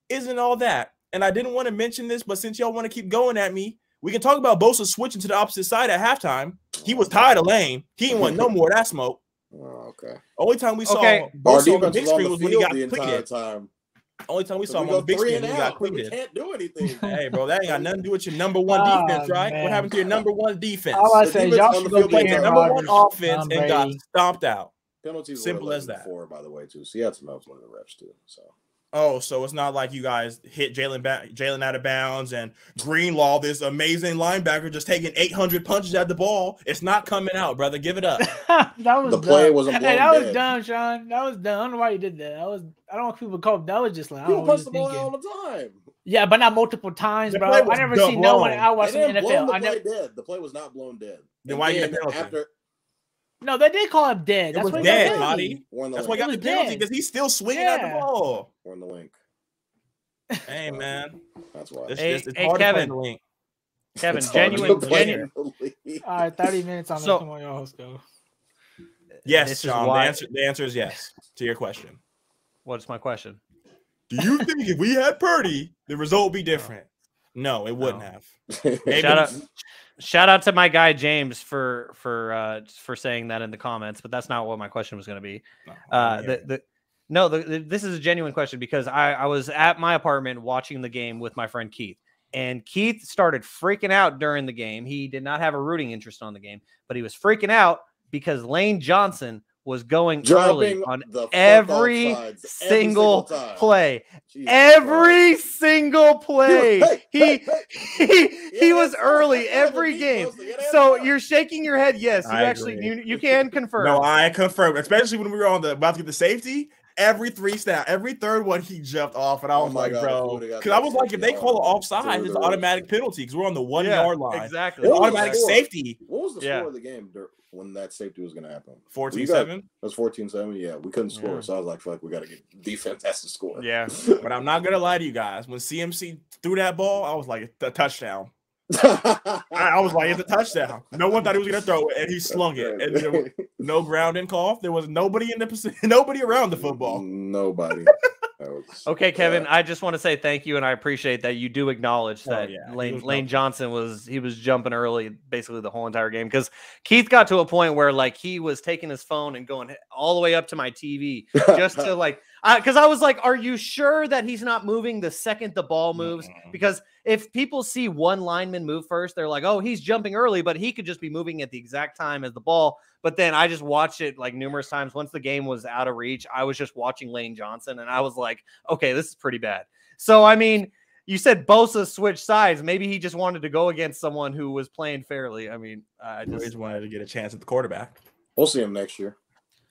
isn't all that. And I didn't want to mention this, but since y'all want to keep going at me, We can talk about Bosa switching to the opposite side at halftime. He was tired of Lane. He didn't want no more of that smoke. Oh, okay. Only time we saw Our Bosa on the defense big was on screen the was when he field got the entire quick. time. Only time we So saw we him on go the big 3 screen and when he got out, but we quick. can't do anything. Hey, bro, that ain't got nothing to do with your number one defense, right? Man. What happened to your number one defense? All I The say, defense y'all on should the go field play the Aaron Number one Rodgers, offense Tom and got Brady. stomped out. Penalties Simple were as that. 11-4, by the way, too. So he had some help from the refs, too. So. Oh, so it's not like you guys hit Jalen out of bounds and Greenlaw, this amazing linebacker, just taking 800 punches at the ball. It's not coming out, brother. Give it up. That was The dumb. play wasn't blown Hey, that was dead. dumb, Shaun. That was dumb. I don't know why you did that. I don't want people to call. That was just like I People don't know what punch the you're ball out thinking. all the time. Yeah, but not multiple times, The bro. play was I never dumb, seen no one blown. out They watching the didn't blow NFL. the I play never. dead. The play was not blown dead. Then why you get a Again, penalty? after No, they did call him dead. It That's was why he dead, got the penalty. Toddy. Warn the That's why link. I got It the was penalty dead. because he's still swinging at the Yeah. ball. Warn the link. Hey, man. That's why. It's Hey, just, it's hey, hard Kevin. to play the link. Kevin, It's hard to genuine. play genuine in the league. All right, 30 minutes on So- this. Come on, y'all, let's go. Yes, This is Shaun. why- The answer is yes to your question. What's my question? Do you think if we had Purdy, the result would be different? No, it wouldn't have. Maybe- Shout out to my guy James for saying that in the comments, but that's not what my question was going to be. This is a genuine question because I was at my apartment watching the game with my friend Keith, and Keith started freaking out during the game. He did not have a rooting interest on the game, but he was freaking out because Lane Johnson was going early Dropping on the fuck every off sides single time. play. Jesus Every single play. Christ. Hey, He Yeah, was that's early right. every Beat game. mostly. Yeah, that's So right. you're shaking your head. Yes, you I actually agree. you can confirm. No, I confirm. Especially when we were about to get the safety. Every third one he jumped off, and I Oh was my like, God, bro, if we would've got because I that was like, if they safety call it on offside, through it's the an roof. automatic penalty because we're on the 1 Yeah, yard line. exactly. It's What was the automatic score? safety. What was the Yeah. score of the game when that safety was going to happen? 14-7. It was 14-7. Yeah, we couldn't score, Yeah. so I was like, fuck, we got to get defense has to score. Yeah. But I'm not gonna lie to you guys. When CMC threw that ball, I was like, it's a touchdown. I was like, it's a touchdown. No one thought he was gonna throw it, and he slung it. And there was no grounding call. There was nobody in the position, nobody around the football. Nobody. Okay, Kevin, I just want to say thank you, and I appreciate that you do acknowledge that yeah, he Lane was Lane jumping. Johnson was jumping early basically the whole entire game because Keith got to a point where like he was taking his phone and going all the way up to my TV just to like because I was like, are you sure that he's not moving the second the ball moves? Because if people see one lineman move first, they're like, oh, he's jumping early, but he could just be moving at the exact time as the ball. But then I just watched it like numerous times. Once the game was out of reach, I was just watching Lane Johnson, and I was like, okay, this is pretty bad. So, I mean, you said Bosa switched sides. Maybe he just wanted to go against someone who was playing fairly. I mean, I just wanted to get a chance at the quarterback. We'll see him next year.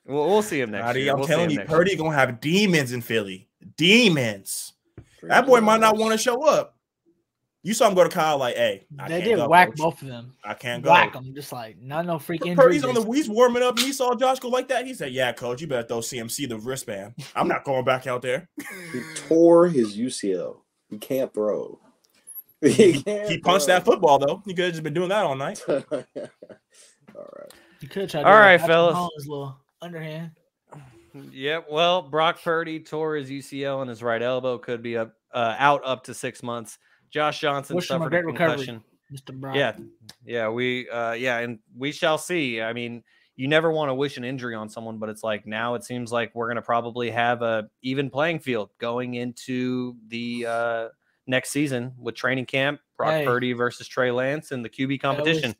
We'll see him next year. I'm We'll telling see you, him Purdy gonna have demons in Philly. Demons. That boy might not want to show up. You saw him go to Kyle like, hey, They did whack coach. both of them. I can't go. Whack them, just like not no freaking. Purdy's he's warming up, and he saw Josh go like that. He said, "Yeah, coach, you better throw CMC the wristband. I'm not going back out there." He tore his UCL. He can't throw. He punched that football though. He could have just been doing that all night. All right. You could try. All right, fellas. Mahomes, little underhand. Yep. Well, Brock Purdy tore his UCL and his right elbow, could be out up to 6 months. Josh Johnson Wish him a suffered a great concussion. recovery, Mr. Brown. And we shall see. I mean, you never want to wish an injury on someone, but it's like now it seems like we're going to probably have a even playing field going into the next season with training camp. Brock Purdy versus Trey Lance in the QB competition.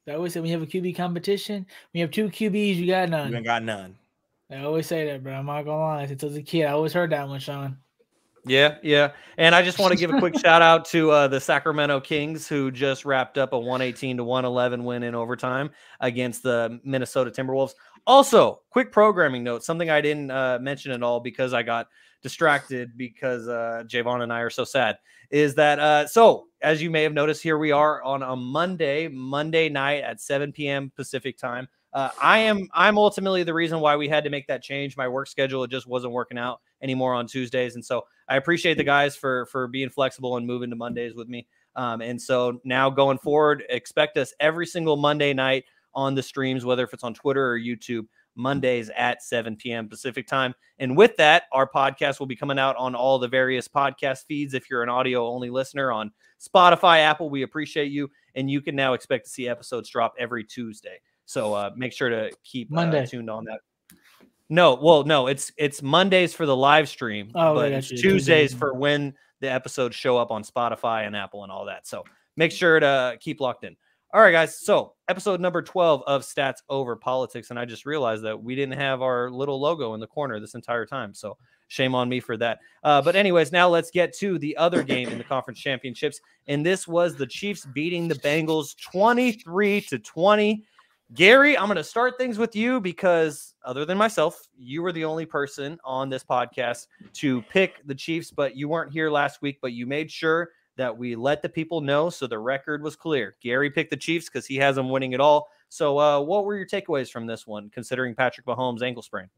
I always say when you have a QB competition, when you have two QBs, you got none. You ain't got none. I always say that, bro. I'm not gonna lie. Since I was a kid, I always heard that one, Shaun. Yeah. And I just want to give a quick shout out to the Sacramento Kings, who just wrapped up a 118-111 win in overtime against the Minnesota Timberwolves. Also, quick programming note, something I didn't mention at all because I got distracted because Jaevon and I are so sad, is that so as you may have noticed, here we are on a Monday night at 7 p.m. Pacific time. I'm ultimately the reason why we had to make that change. My work schedule, it just wasn't working out anymore on Tuesdays. And so I appreciate the guys for being flexible and moving to Mondays with me. And so now going forward, expect us every single Monday night on the streams, whether if it's on Twitter or YouTube, Mondays at 7 p.m. Pacific time. And with that, our podcast will be coming out on all the various podcast feeds. If you're an audio-only listener on Spotify, Apple, we appreciate you. And you can now expect to see episodes drop every Tuesday. So make sure to keep tuned on that. No, it's Mondays for the live stream, but it's Tuesdays for when the episodes show up on Spotify and Apple and all that. So make sure to keep locked in. All right, guys. So episode number 12 of Stats Over Politics. And I just realized that we didn't have our little logo in the corner this entire time. So shame on me for that. But anyways, now let's get to the other game in the conference championships. And this was the Chiefs beating the Bengals 23-20. Gary, I'm going to start things with you because other than myself, you were the only person on this podcast to pick the Chiefs, but you weren't here last week, but you made sure that we let the people know so the record was clear. Gary picked the Chiefs because he has them winning it all. So what were your takeaways from this one, considering Patrick Mahomes' ankle sprain?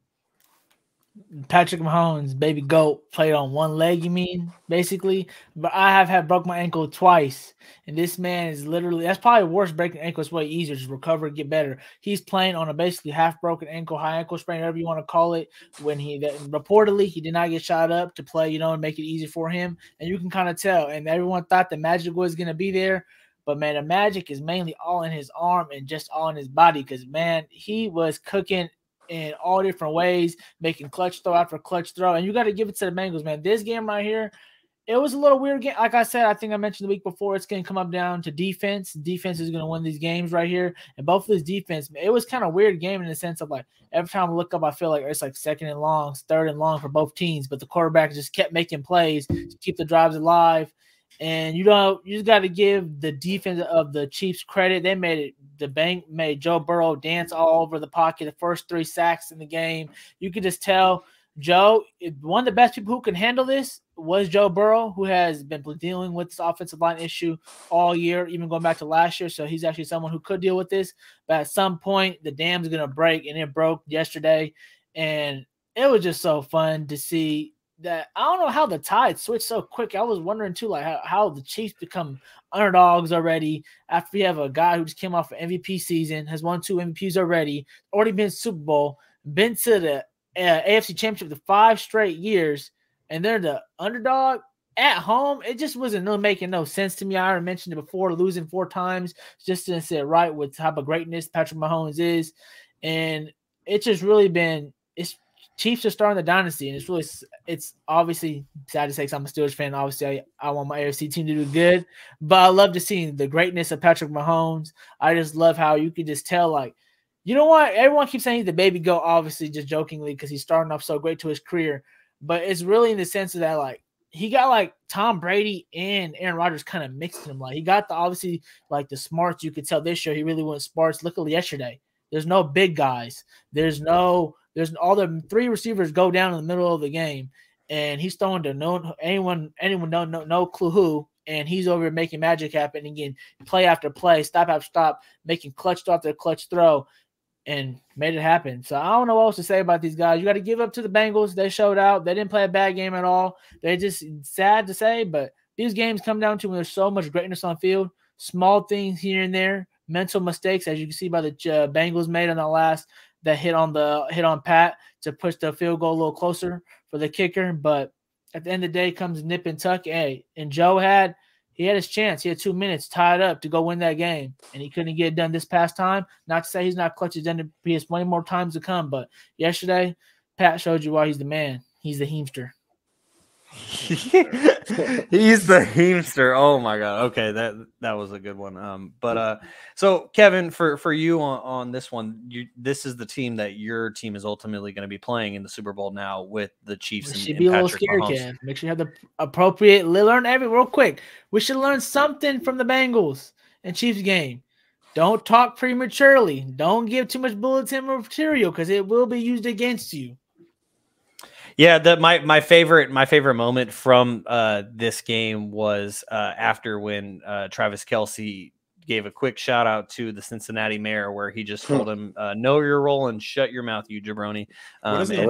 Patrick Mahomes, baby goat, played on one leg, you mean, basically. But I have had broke my ankle twice. And this man is literally, that's probably worse breaking ankle. It's way easier to recover, get better. He's playing on a basically half broken ankle, high ankle sprain, whatever you want to call it. When reportedly, he did not get shot up to play, and make it easy for him. And you can kind of tell. And everyone thought the magic was going to be there. But, man, the magic is mainly all in his arm and just all in his body because, man, he was cooking in all different ways, making clutch throw after clutch throw. And you got to give it to the Bengals, man. This game right here, it was a little weird game. Like I said, I think I mentioned the week before, it's going to come up down to defense. Defense is going to win these games right here. And both of this defense, it was kind of a weird game in the sense of, like, every time I look up, I feel like it's like second and long, third and long for both teams. But the quarterback just kept making plays to keep the drives alive. And you just got to give the defense of the Chiefs credit. They made it. The bank made Joe Burrow dance all over the pocket. The first 3 sacks in the game, you could just tell Joe. One of the best people who can handle this was Joe Burrow, who has been dealing with this offensive line issue all year, even going back to last year. So he's actually someone who could deal with this. But at some point, the dam's gonna break, and it broke yesterday. And it was just so fun to see that. I don't know how the tide switched so quick. I was wondering too, like how the Chiefs become underdogs already after we have a guy who just came off an MVP season, has won 2 MVPs already been to Super Bowl, been to the AFC Championship the 5 straight years, and they're the underdog at home. It just wasn't making no sense to me. I already mentioned it before, losing 4 times just didn't sit right with the type of greatness Patrick Mahomes is, and it's just really been Chiefs are starting the dynasty, and it's obviously sad to say because I'm a Steelers fan. Obviously, I want my AFC team to do good, but I love to see the greatness of Patrick Mahomes. I just love how you can just tell, like, you know what? Everyone keeps saying he's the baby goat, obviously, just jokingly because he's starting off so great to his career, but it's really in the sense of that, like, he got like Tom Brady and Aaron Rodgers kind of mixed him. Like, he got obviously like the smarts. You could tell this year he really went smarts. Look at yesterday. There's no big guys. There's all the 3 receivers go down in the middle of the game, and he's throwing to no clue who, and he's over here making magic happen again, play after play, stop after stop, making clutch throw after clutch throw, and made it happen. So I don't know what else to say about these guys. You got to give up to the Bengals. They showed out. They didn't play a bad game at all. They're just sad to say, but these games come down to when there's so much greatness on field, small things here and there, mental mistakes, as you can see by the Bengals made on the last that hit on Pat to push the field goal a little closer for the kicker. But at the end of the day comes nip and tuck. Hey, and Joe had his chance. He had 2 minutes tied up to go win that game, and he couldn't get it done this past time. Not to say he's not clutch. He's done it. He has plenty more times to come. But yesterday, Pat showed you why he's the man. He's the Heemster. He's the Heemster. Oh my god. Okay, that was a good one. So Kevin, for you on this one, this is the team that your team is ultimately going to be playing in the Super Bowl now with the Chiefs. Should be a little scared, Kev. Make sure you have the appropriate real quick. We should learn something from the Bengals and Chiefs game. Don't talk prematurely. Don't give too much bulletin material because it will be used against you. Yeah, my favorite moment from this game was after when Travis Kelce gave a quick shout out to the Cincinnati mayor, where he just told him, "Know your role and shut your mouth, you jabroni." What is it?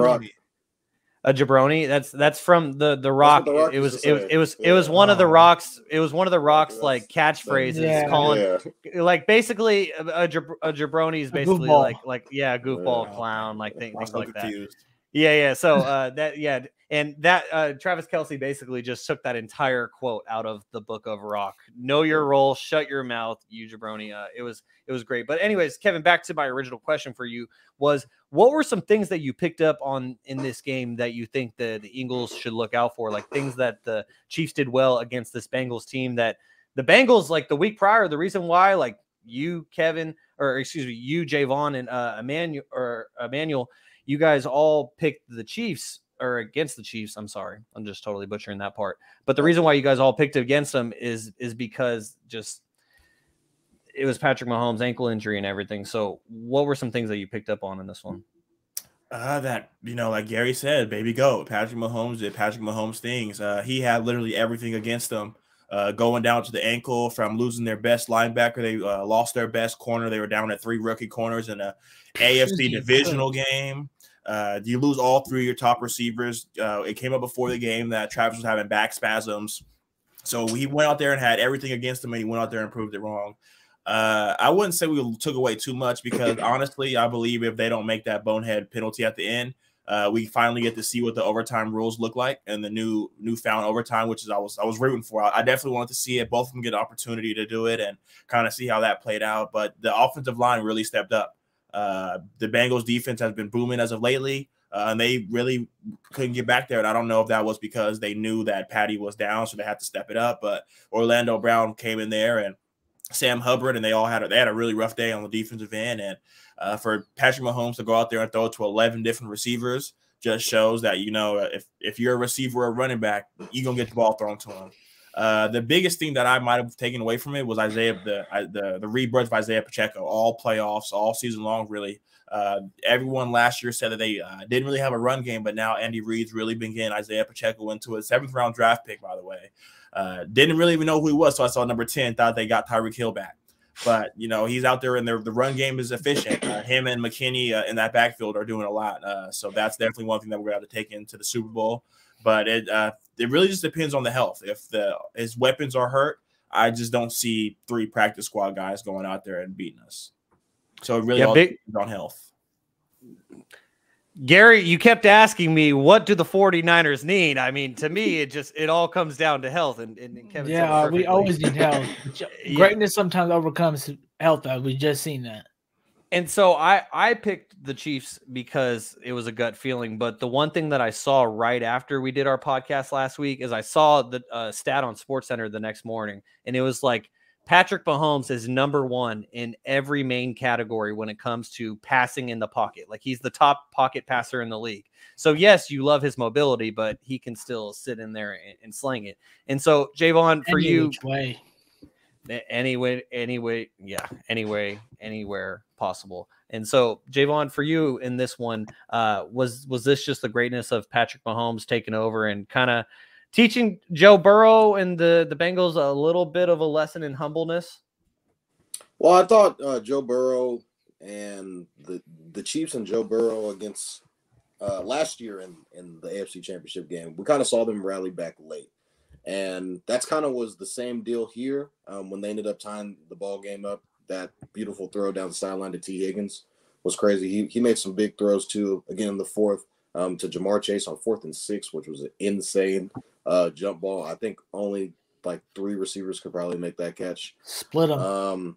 A jabroni. That's from the Rock. The Rock It was used to say. it was one of the Rocks. It was one of the Rock's like catchphrases Yeah. calling like basically a jabroni is basically goofball. like goofball clown like things like confused. that. Yeah. So and that Travis Kelce basically just took that entire quote out of the Book of Rock. Know your role, shut your mouth, you jabroni. It was great. But anyways, Kevin, back to my original question for you was, what were some things that you picked up on in this game that you think the Eagles should look out for? Like things that the Chiefs did well against this Bengals team that the Bengals, like the week prior, the reason why, like you, Kevin, or excuse me, you, Jaevon, and Emmanuel, you guys all picked the Chiefs or against the Chiefs. I'm sorry. I'm just totally butchering that part. But the reason why you guys all picked against them is because just it was Patrick Mahomes' ankle injury and everything. So what were some things that you picked up on in this one? That, like Gary said, baby goat. Patrick Mahomes did Patrick Mahomes things. He had literally everything against him. Going down to the ankle from losing their best linebacker. They lost their best corner. They were down at 3 rookie corners in a AFC divisional game. You lose all 3 of your top receivers. It came up before the game that Travis was having back spasms. So he went out there and had everything against him, and he went out there and proved it wrong. I wouldn't say we took away too much because, honestly, I believe if they don't make that bonehead penalty at the end, we finally get to see what the overtime rules look like and the newfound overtime, which is I was rooting for. I definitely wanted to see it. Both of them get an opportunity to do it and kind of see how that played out. But the offensive line really stepped up. The Bengals defense has been booming as of lately, and they really couldn't get back there. And I don't know if that was because they knew that Patty was down, so they had to step it up. But Orlando Brown came in there and Sam Hubbard, and they had a really rough day on the defensive end. And for Patrick Mahomes to go out there and throw it to 11 different receivers just shows that, if you're a receiver or a running back, you're going to get the ball thrown to him. The biggest thing that I might have taken away from it was the rebirth of Isaiah Pacheco, all playoffs, all season long, really. Everyone last year said that they didn't really have a run game, but now Andy Reid's really been getting Isaiah Pacheco into a 7th-round draft pick, by the way. Didn't really even know who he was, so I saw number 10, thought they got Tyreek Hill back. But, he's out there, and the run game is efficient. Him and McKinney in that backfield are doing a lot. So that's definitely one thing that we're going to have to take into the Super Bowl. But it really just depends on the health. If his weapons are hurt, I just don't see 3 practice squad guys going out there and beating us. So it really all depends on health. Gary, you kept asking me, what do the 49ers need? I mean, to me, it all comes down to health. And Kevin, we always need health. Greatness sometimes overcomes health. We just seen that. And so I picked the Chiefs because it was a gut feeling. But the one thing that I saw right after we did our podcast last week is I saw the stat on SportsCenter the next morning, and it was like Patrick Mahomes is number 1 in every main category when it comes to passing in the pocket. Like, he's the top pocket passer in the league. So yes, you love his mobility, but he can still sit in there and sling it. And so, Jaevon, for you, anywhere possible. And so, Jaevon, for you in this one, was this just the greatness of Patrick Mahomes taking over and kind of teaching Joe Burrow and the Bengals a little bit of a lesson in humbleness? Well, I thought Joe Burrow and the Chiefs and Joe Burrow against last year in the AFC Championship game, we kind of saw them rally back late. And that's kind of was the same deal here when they ended up tying the ball game up. That beautiful throw down the sideline to T. Higgins was crazy. He made some big throws, too, again, in the 4th to Jamar Chase on 4th and 6, which was an insane jump ball. I think only like 3 receivers could probably make that catch. Split them.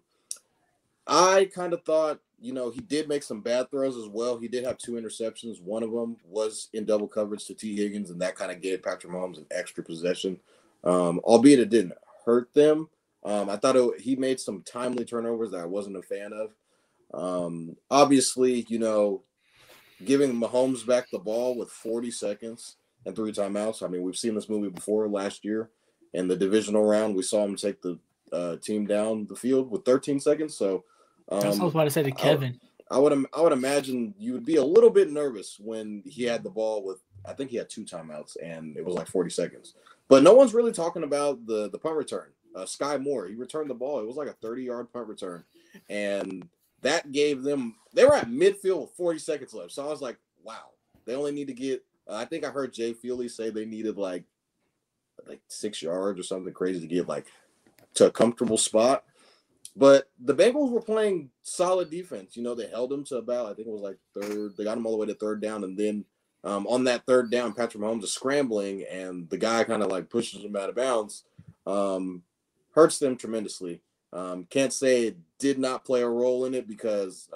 I kind of thought, he did make some bad throws as well. He did have 2 interceptions. One of them was in double coverage to T. Higgins, and that kind of gave Patrick Mahomes an extra possession, albeit it didn't hurt them. I thought he made some timely turnovers that I wasn't a fan of. Obviously, giving Mahomes back the ball with 40 seconds and 3 timeouts. I mean, we've seen this movie before last year. In the divisional round, we saw him take the team down the field with 13 seconds. So that's what I was about to say to Kevin. I would imagine you would be a little bit nervous when he had the ball with, I think he had 2 timeouts and it was like 40 seconds. But no one's really talking about the punt return. Sky Moore, he returned the ball. It was like a 30-yard punt return. And that gave them – they were at midfield with 40 seconds left. So I was like, wow, they only need to get I think I heard Jay Feely say they needed like 6 yards or something crazy to get like to a comfortable spot. But the Bengals were playing solid defense. They held them to about, I think it was like third. They got them all the way to third down. And then on that third down, Patrick Mahomes is scrambling, and the guy kind of like pushes him out of bounds. Hurts them tremendously. Can't say it did not play a role in it because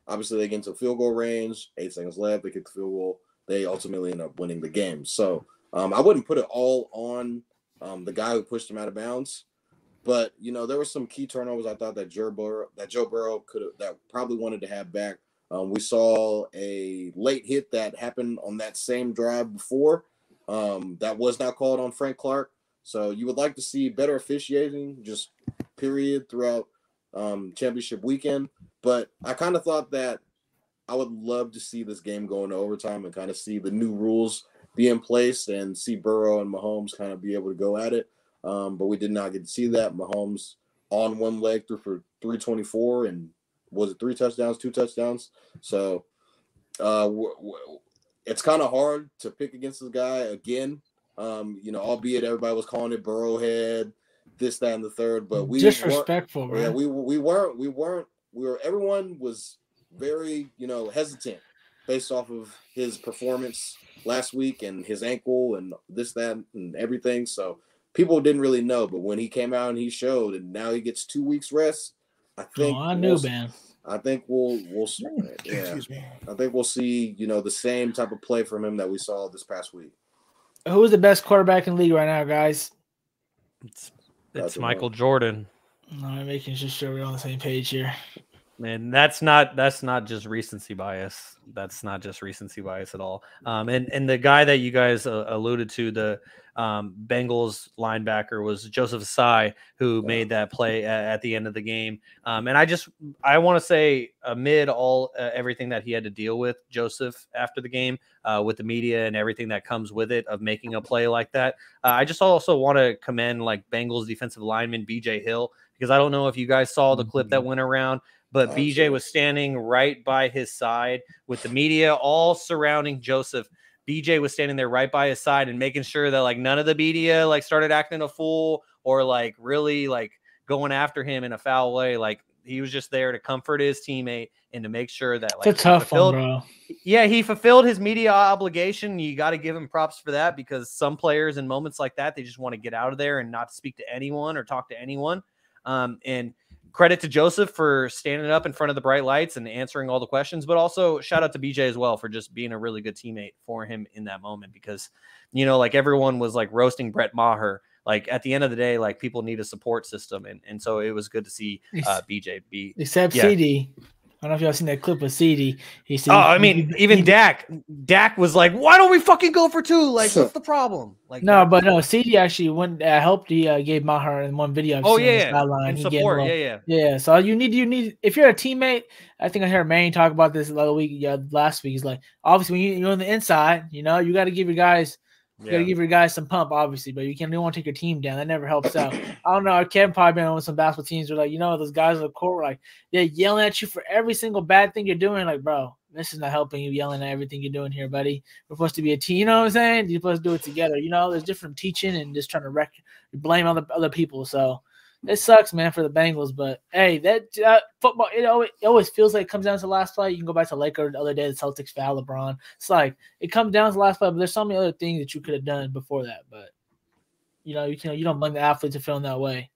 obviously they get into field goal range, 8 seconds left, they kick the field goal. They ultimately end up winning the game. So I wouldn't put it all on the guy who pushed him out of bounds. But, there were some key turnovers I thought that Joe Burrow that probably wanted to have back. We saw a late hit that happened on that same drive before that was not called on Frank Clark. So you would like to see better officiating, just period, throughout championship weekend. But I kind of thought that I would love to see this game go into overtime and kind of see the new rules be in place and see Burrow and Mahomes kind of be able to go at it. But we did not get to see that. Mahomes on one leg threw for 324 and was it 3 touchdowns, 2 touchdowns? So it's kind of hard to pick against this guy again. Albeit everybody was calling it Burrowhead, this, that, and the third, but we disrespectful, weren't, man. Yeah, everyone was very, hesitant based off of his performance last week and his ankle and this, that, and everything. So people didn't really know, but when he came out and he showed, and now he gets 2 weeks rest, I think man. I think we'll yeah. Excuse me. I think we'll see, the same type of play from him that we saw this past week. Who is the best quarterback in the league right now, guys? It's Michael Jordan. I'm making sure we're on the same page here. Man, that's not just recency bias. That's not just recency bias at all. And the guy that you guys alluded to, the Bengals linebacker, was Joseph Asai, who made that play at the end of the game. And I want to say, amid all everything that he had to deal with, Joseph, after the game, with the media and everything that comes with it of making a play like that, I just also want to commend like Bengals defensive lineman BJ Hill, because I don't know if you guys saw the clip that went around, but BJ was standing right by his side with the media all surrounding Joseph. BJ was standing there right by his side and making sure that like none of the media like started acting a fool or like really like going after him in a foul way. Like he was just there to comfort his teammate and to make sure that like it's a tough one, bro. Yeah, he fulfilled his media obligation. You got to give him props for that, because some players in moments like that, they just want to get out of there and not speak to anyone or talk to anyone. And credit to Joseph for standing up in front of the bright lights and answering all the questions, but also shout out to BJ as well for just being a really good teammate for him in that moment, because, like everyone was like roasting Brett Maher. Like at the end of the day, like people need a support system. And so it was good to see BJ be. Except CD. I don't know if y'all seen that clip of CD. He said, Dak was like, "Why don't we fucking go for 2? Like, what's the problem?" Like, no, CD actually went. helped. He gave Maher in one video. In support. Yeah. So you need if you're a teammate. I think I heard Manny talk about this last week. He's like, obviously when you're on the inside, you got to give your guys. You got to give your guys some pump, obviously, but you don't want to take your team down. That never helps out. I don't know. Kevin probably been on some basketball teams where, like, those guys on the court, like, they're yelling at you for every single bad thing you're doing. Like, bro, this is not helping you yelling at everything you're doing here, buddy. We're supposed to be a team. You know what I'm saying? You're supposed to do it together. There's different teaching and just trying to blame other people. So it sucks, man, for the Bengals. But, hey, that football, it always feels like it comes down to the last play. You can go back to Lakers the other day, the Celtics foul LeBron. It's like it comes down to the last play, but there's so many other things that you could have done before that. But, you don't blame the athletes for feeling that way.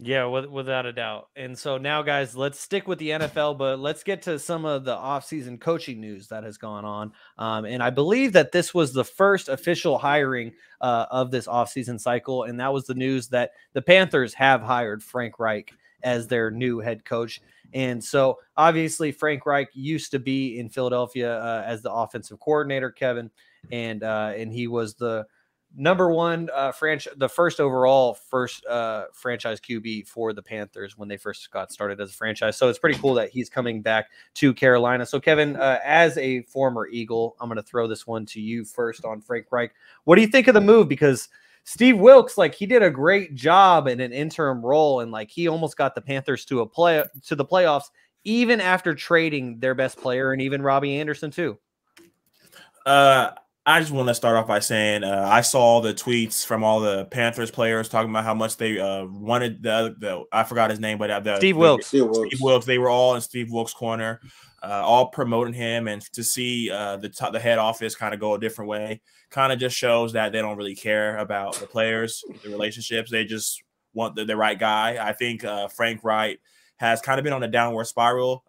Yeah, without a doubt. And so now, guys, let's stick with the NFL, but let's get to some of the offseason coaching news that has gone on. And I believe that this was the first official hiring of this offseason cycle, and that was the news that the Panthers have hired Frank Reich as their new head coach. And so, obviously, Frank Reich used to be in Philadelphia as the offensive coordinator, Kevin, and he was the number one the first overall franchise QB for the Panthers when they first got started as a franchise. So it's pretty cool that he's coming back to Carolina. So Kevin, as a former Eagle, I'm going to throw this one to you first on Frank Reich. What do you think of the move? Because Steve Wilkes, like, he did a great job in an interim role, and like he almost got the Panthers to the playoffs even after trading their best player and even Robbie Anderson too. I just want to start off by saying I saw the tweets from all the Panthers players talking about how much they wanted the I forgot his name, but Steve Wilkes. Steve Wilkes. They were all in Steve Wilkes' corner, all promoting him, and to see the head office kind of go a different way kind of just shows that they don't really care about the players, the relationships. They just want the right guy. I think Frank Reich has kind of been on a downward spiral.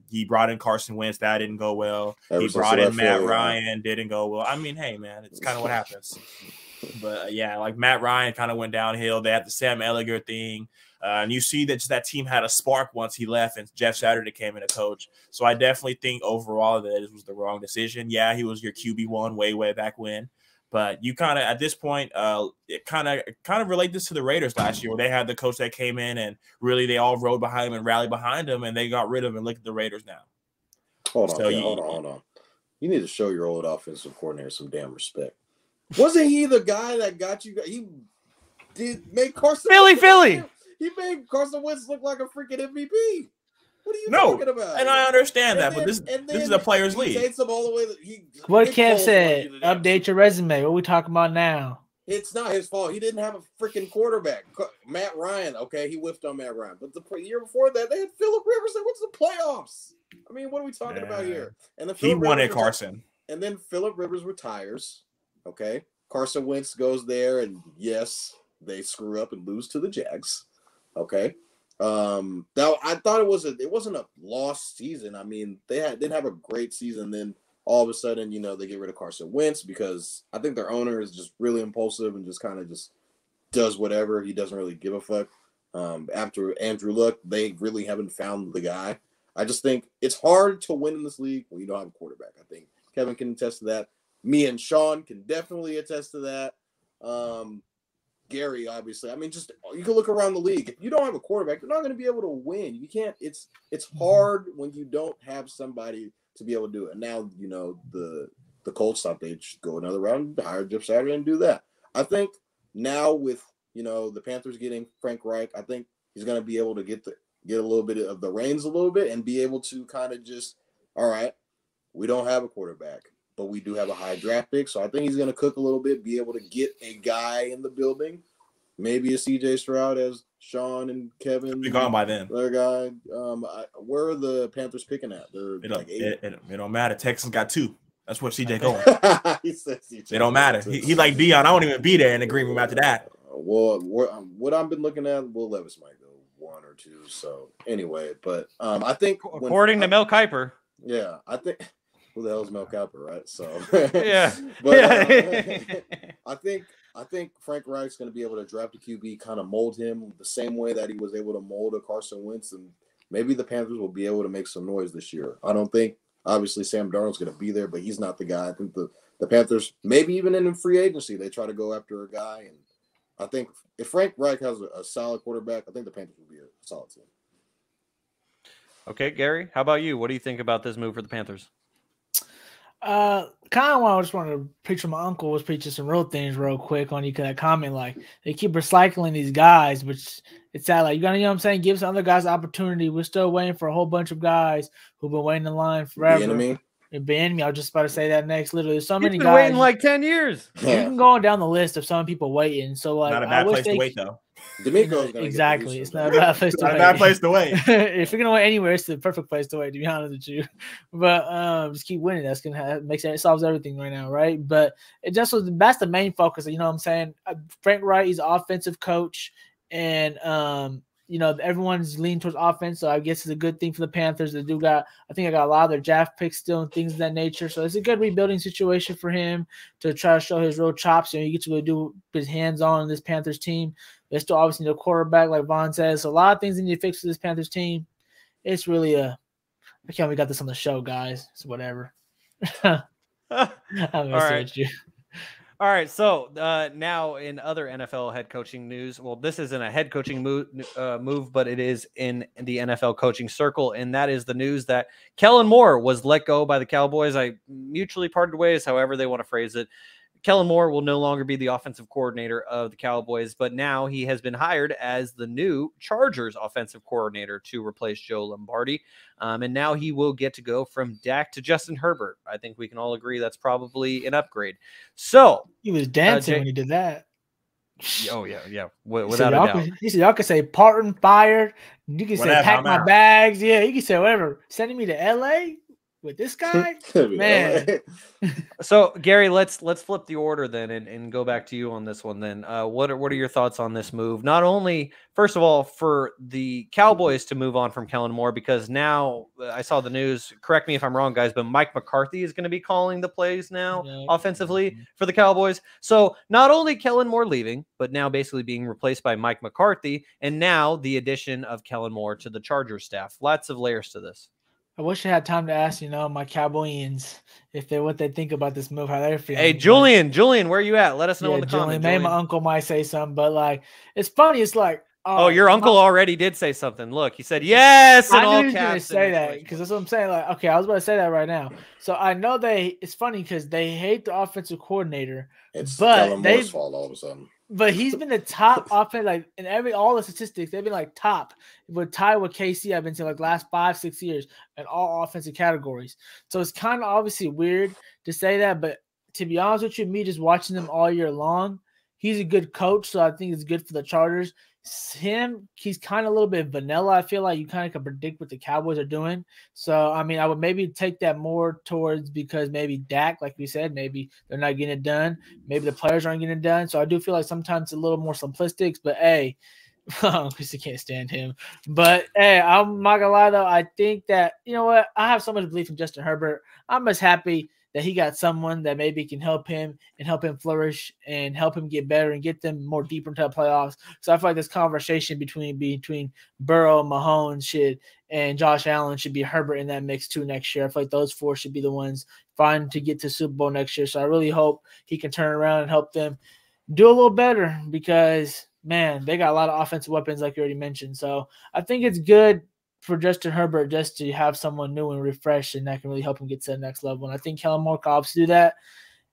He brought in Carson Wentz. That didn't go well. He brought in Matt Ryan. Didn't go well. I mean, hey, man, it's kind of what happens. But, yeah, like Matt Ryan kind of went downhill. They had the Sam Ehlinger thing. And you see that team had a spark once he left and Jeff Saturday came in a coach. So I definitely think overall that it was the wrong decision. Yeah, he was your QB1 way back when. But you kind of, at this point, it kind of relate this to the Raiders last year, where they had the coach that came in and really they all rode behind him and rallied behind him, and they got rid of him. Look at the Raiders now. Hold on. You need to show your old offensive coordinator some damn respect. Wasn't he the guy that got you? He did make Carson Philly. He made Carson Wentz look like a freaking MVP. What are you talking about? And I understand that, but this is a player's league. Takes him all the way. What Kev said, update your resume. What are we talking about now? It's not his fault. He didn't have a freaking quarterback. Matt Ryan, okay, he whiffed on Matt Ryan. But the year before that, they had Phillip Rivers. They went to the playoffs. I mean, what are we talking about here? And then he wanted Carson. And then Phillip Rivers retires, okay? Carson Wentz goes there, and yes, they screw up and lose to the Jags, okay? Now I thought it wasn't a lost season. I mean, they didn't have a great season. Then all of a sudden, they get rid of Carson Wentz because I think their owner is just really impulsive and just kind of just does whatever. He doesn't really give a fuck. After Andrew Luck, they really haven't found the guy. I just think it's hard to win in this league when you don't have a quarterback. I think Kevin can attest to that. Me and Shaun can definitely attest to that. Gary, obviously. I mean, just you can look around the league. If you don't have a quarterback, you're not going to be able to win. You can't. It's hard when you don't have somebody to be able to do it. And now, the Colts thought they'd go another round, hire Jeff Saturday and do that. I think now with the Panthers getting Frank Reich, I think he's going to be able to get a little bit of the reins a little bit and be able to kind of just, all right, we don't have a quarterback, but we do have a high draft pick. So I think he's going to cook a little bit, be able to get a guy in the building, maybe a CJ Stroud as Shaun and Kevin. Be gone by then. Their guy. Where are the Panthers picking at? They're it don't matter. Texans got 2. That's where CJ going. He said CJ. It don't matter. He like Dion. I won't even be there in the green room after that. Well, what I've been looking at, Will Levis might go 1 or 2. So anyway, but I think according to Mel Kiper. Yeah, I think. Who the hell is Mel Kiper, right? So yeah, but I think Frank Reich's going to be able to draft a QB, kind of mold him the same way that he was able to mold a Carson Wentz, and maybe the Panthers will be able to make some noise this year. I don't think, obviously, Sam Darnold's going to be there, but he's not the guy. I think the Panthers, maybe even in free agency, they try to go after a guy, and I think if Frank Reich has a solid quarterback, I think the Panthers will be a solid team. Okay, Gary, how about you? What do you think about this move for the Panthers? Kind of what I just wanted to preach. My uncle was preaching some real things real quick on you. That comment, like they keep recycling these guys, which it's sad. Like you gotta, what I'm saying, give some other guys the opportunity. We're still waiting for a whole bunch of guys who've been waiting in line forever. I was just about to say that next. Literally, there's so many guys waiting like 10 years. You can go on down the list of some people waiting. So like, not a bad place to wait though. DeMeco's exactly. It's not a bad place to wait. Not a bad place to wait. If you're gonna wait anywhere, it's the perfect place to wait. To be honest with you, but just keep winning. That's gonna it solves everything right now, right? But that's the main focus. You know what I'm saying? Frank Reich, he's an offensive coach, and everyone's leaning towards offense, so I guess it's a good thing for the Panthers. I think I got a lot of their draft picks still and things of that nature. So it's a good rebuilding situation for him to try to show his real chops. You get to really do his hands-on in this Panthers team. They still obviously need a quarterback, like Vaughn says. So a lot of things they need to fix for this Panthers team. It's really I can't believe we got this on the show, guys. It's whatever. I'm right. You. All right, so now in other NFL head coaching news, well, this isn't a head coaching move, but it is in the NFL coaching circle, and that is the news that Kellen Moore was let go by the Cowboys. I mutually parted ways, however they want to phrase it. Kellen Moore will no longer be the offensive coordinator of the Cowboys, but now he has been hired as the new Chargers offensive coordinator to replace Joe Lombardi. And now he will get to go from Dak to Justin Herbert. I think we can all agree that's probably an upgrade. So he was dancing when he did that. Oh, yeah. Without a doubt. He said, y'all can say Parton fired. You can say pack my bags. Yeah, you can say whatever. Sending me to LA with this guy? Man. So, Gary, let's flip the order then and go back to you on this one then. What are your thoughts on this move? Not only, first of all, for the Cowboys to move on from Kellen Moore, because now I saw the news, correct me if I'm wrong, guys, but Mike McCarthy is going to be calling the plays now offensively for the Cowboys. So not only Kellen Moore leaving, but now basically being replaced by Mike McCarthy, and now the addition of Kellen Moore to the Chargers staff. Lots of layers to this. I wish I had time to ask, my Cowboyans what they think about this move, how they're feeling. Hey, Julian, where are you at? Let us know in the comments. Maybe my uncle might say something, but it's funny. It's like, oh, your uncle already did say something. Look, he said yes in all caps. I was going to say that because that's what I'm saying. Okay, I was about to say that right now. So I know it's funny because they hate the offensive coordinator. It's Kellen Moore's fault all of a sudden. But he's been the top offense, in all the statistics, they've been top. With tie with KC, I've been saying last 5-6 years in all offensive categories. So it's kind of obviously weird to say that, but to be honest with you, me just watching them all year long, he's a good coach, so I think it's good for the Chargers. He's kind of a little bit vanilla. I feel like you kind of can predict what the Cowboys are doing. So, I mean, I would maybe take that more towards because maybe Dak, like we said, maybe they're not getting it done. Maybe the players aren't getting it done. So I do feel like sometimes it's a little more simplistic, but hey, because I can't stand him. But hey, I'm not gonna lie though. I think that, I have so much belief in Justin Herbert. I'm just happy that he got someone that maybe can help him and help him flourish and help him get better and get them more deeper into the playoffs. So I feel like this conversation between Burrow, Mahomes and Josh Allen should be Herbert in that mix too next year. I feel like those four should be the ones fighting to get to Super Bowl next year. So I really hope he can turn around and help them do a little better because, man, they got a lot of offensive weapons like you already mentioned. So I think it's good for Justin Herbert just to have someone new and refreshed, and that can really help him get to the next level. And I think Kellen Moore can obviously do that.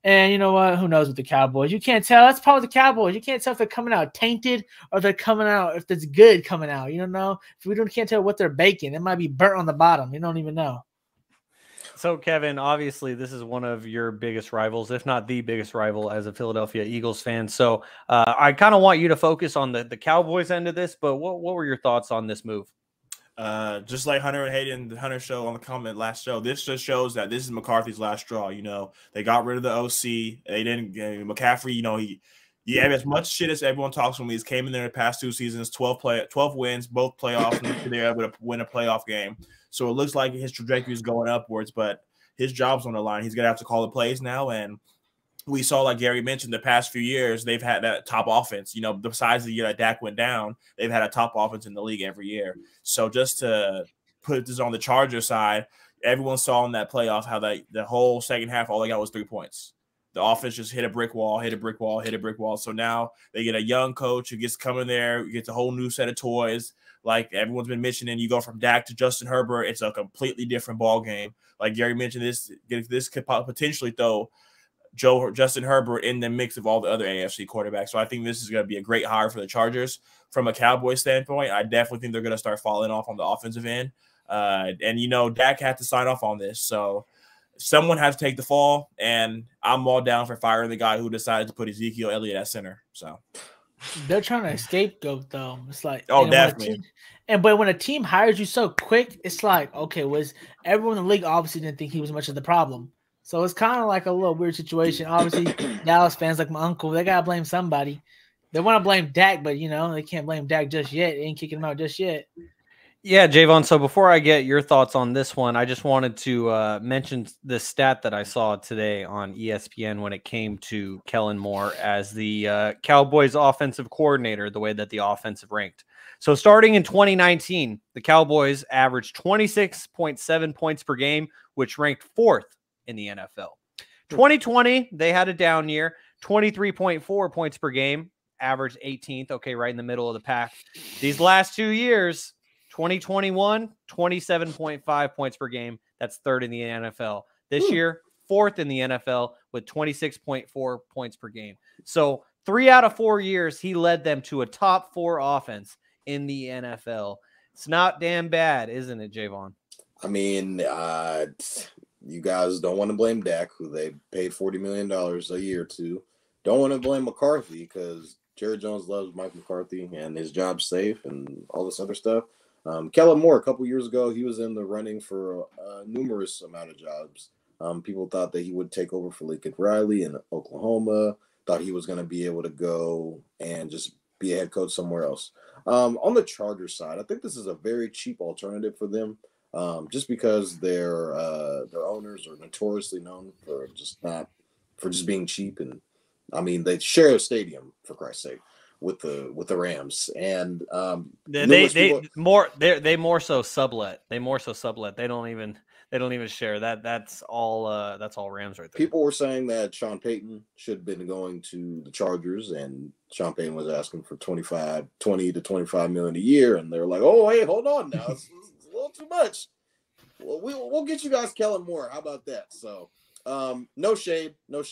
And you know what? Who knows with the Cowboys? You can't tell. That's probably the Cowboys. You can't tell if they're coming out tainted or if they're coming out if it's good coming out. You don't know. If can't tell what they're baking, it might be burnt on the bottom. You don't even know. So, Kevin, obviously, this is one of your biggest rivals, if not the biggest rival as a Philadelphia Eagles fan. So I kind of want you to focus on the Cowboys end of this, but what were your thoughts on this move? Just like Hunter and Hayden, the Hunter show on the comment last show, this just shows that this is McCarthy's last straw. They got rid of the OC. They didn't McCaffrey. He had as much shit as everyone talks from. He's came in there the past 2 seasons, 12 wins, both playoffs, and they're able to win a playoff game. So it looks like his trajectory is going upwards, but his job's on the line. He's gonna have to call the plays now, and we saw, like Gary mentioned, the past few years, they've had that top offense. Besides the year that Dak went down, they've had a top offense in the league every year. So just to put this on the Chargers side, everyone saw in that playoff how the whole second half, all they got was 3 points. The offense just hit a brick wall. So now they get a young coach who gets coming there, gets a whole new set of toys. Like everyone's been mentioning, you go from Dak to Justin Herbert, it's a completely different ball game. Like Gary mentioned, this could potentially throw Justin Herbert in the mix of all the other AFC quarterbacks. So I think this is going to be a great hire for the Chargers. From a Cowboys standpoint, I definitely think they're going to start falling off on the offensive end. And Dak had to sign off on this. So someone has to take the fall, and I'm all down for firing the guy who decided to put Ezekiel Elliott at center. So they're trying to scapegoat though. It's like, definitely. But when a team hires you so quick, it's like, okay, was everyone in the league obviously didn't think he was much of the problem. So it's kind of like a little weird situation. Obviously, Dallas fans like my uncle, they gotta blame somebody. They want to blame Dak, but they can't blame Dak just yet. They ain't kicking him out just yet. Yeah, Jaevon. So before I get your thoughts on this one, I just wanted to mention the stat that I saw today on ESPN when it came to Kellen Moore as the Cowboys offensive coordinator, the way that the offensive ranked. So starting in 2019, the Cowboys averaged 26.7 points per game, which ranked 4th in the NFL. 2020, they had a down year, 23.4 points per game, averaged 18th. Okay, right in the middle of the pack. These last 2 years, 2021, 27.5 points per game. That's 3rd in the NFL. This year, 4th in the NFL with 26.4 points per game. So 3 out of 4 years, he led them to a top 4 offense in the NFL. It's not damn bad, isn't it, Jaevon? I mean, you guys don't want to blame Dak, who they paid $40 million a year to. Don't want to blame McCarthy because Jerry Jones loves Mike McCarthy and his job's safe and all this other stuff. Kellen Moore, a couple years ago, he was in the running for a numerous amount of jobs. People thought that he would take over for Lincoln Riley in Oklahoma, thought he was going to be able to go and just be a head coach somewhere else. On the Chargers side, I think this is a very cheap alternative for them. Just because their owners are notoriously known for just being cheap, and I mean they share a stadium for Christ's sake with the Rams, and they more so sublet. They more so sublet. They don't even share that. That's all Rams right there. People were saying that Sean Payton should have been going to the Chargers, and Sean Payton was asking for 20 to 25 million a year, and they're like, "Oh, hey, hold on now, it's a little too much. Well, we'll get you guys Kellen Moore. How about that?" So, no shade on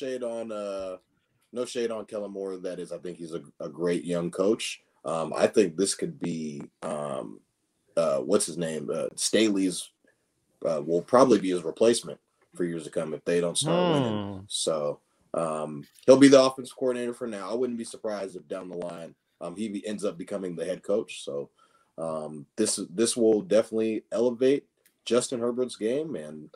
Kellen Moore. That is, I think he's a great young coach. I think this could be what's his name? Staley's will probably be his replacement for years to come if they don't start winning. So he'll be the offensive coordinator for now. I wouldn't be surprised if down the line he ends up becoming the head coach. So this will definitely elevate Justin Herbert's game, and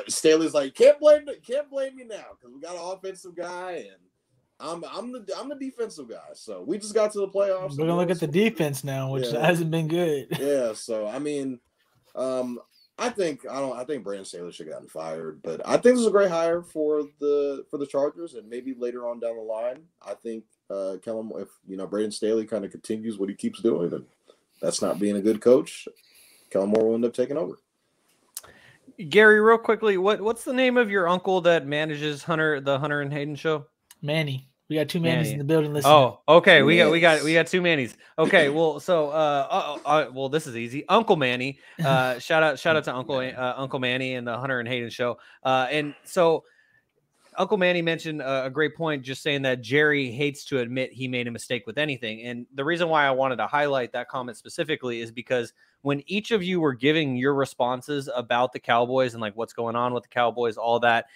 Staley's like, can't blame me now because we got an offensive guy and I'm the defensive guy. So we just got to the playoffs. We're gonna look at the defense now, which hasn't been good. Yeah. So I mean, I think Brandon Staley should have gotten fired, but I think this is a great hire for the Chargers, and maybe later on down the line, I think Kellen, if Brandon Staley kind of continues what he keeps doing, and that's not being a good coach, Kellen Moore will end up taking over. Gary, real quickly, what's the name of your uncle that manages the Hunter and Hayden show? Manny. We got 2 Mannys in the building listening. Oh, okay. We got 2 Mannys. Okay, well, so well, this is easy. Uncle Manny. Shout out to Uncle Manny and the Hunter and Hayden show. And so Uncle Manny mentioned a great point, just saying that Jerry hates to admit he made a mistake with anything. And the reason why I wanted to highlight that comment specifically is because when each of you were giving your responses about the Cowboys and like what's going on with the Cowboys, all that,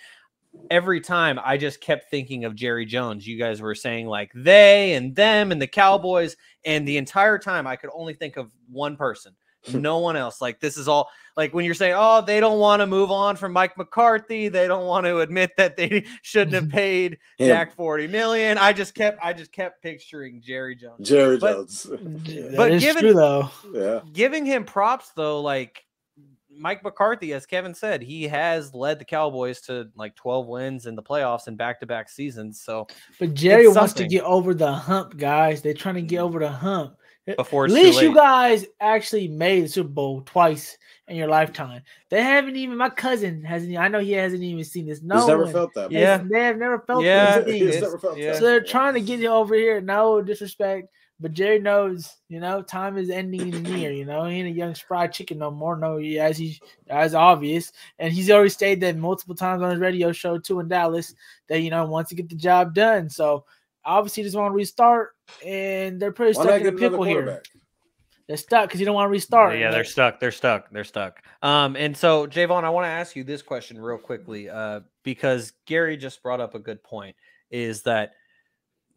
every time I just kept thinking of Jerry Jones. You guys were saying like they and them and the Cowboys, and the entire time I could only think of one person, no one else. Like this is all like when you're saying, oh, they don't want to move on from Mike McCarthy. They don't want to admit that they shouldn't have paid Dak $40 million. I just kept picturing Jerry Jones. But giving him props though, like Mike McCarthy, as Kevin said, he has led the Cowboys to like 12 wins in the playoffs in back-to-back seasons. So, but Jerry wants to get over the hump, guys. They're trying to get over the hump. Before at least you guys actually made the Super Bowl twice in your lifetime. They haven't even. My cousin hasn't. I know he hasn't even seen this. No, he's never felt that. Yeah, they have never felt that. He's never felt that. So they're trying to get you over here. No disrespect. But Jerry knows, time is ending near. He ain't a young spry chicken no more. No, as obvious, and he's already stated that multiple times on his radio show too in Dallas that wants to get the job done. So obviously, he just want to restart, and they're pretty stuck in the pickle here. They're stuck because you don't want to restart. Yeah, they're stuck. They're stuck. And so, Jaevon, I want to ask you this question real quickly, because Gary just brought up a good point. Is that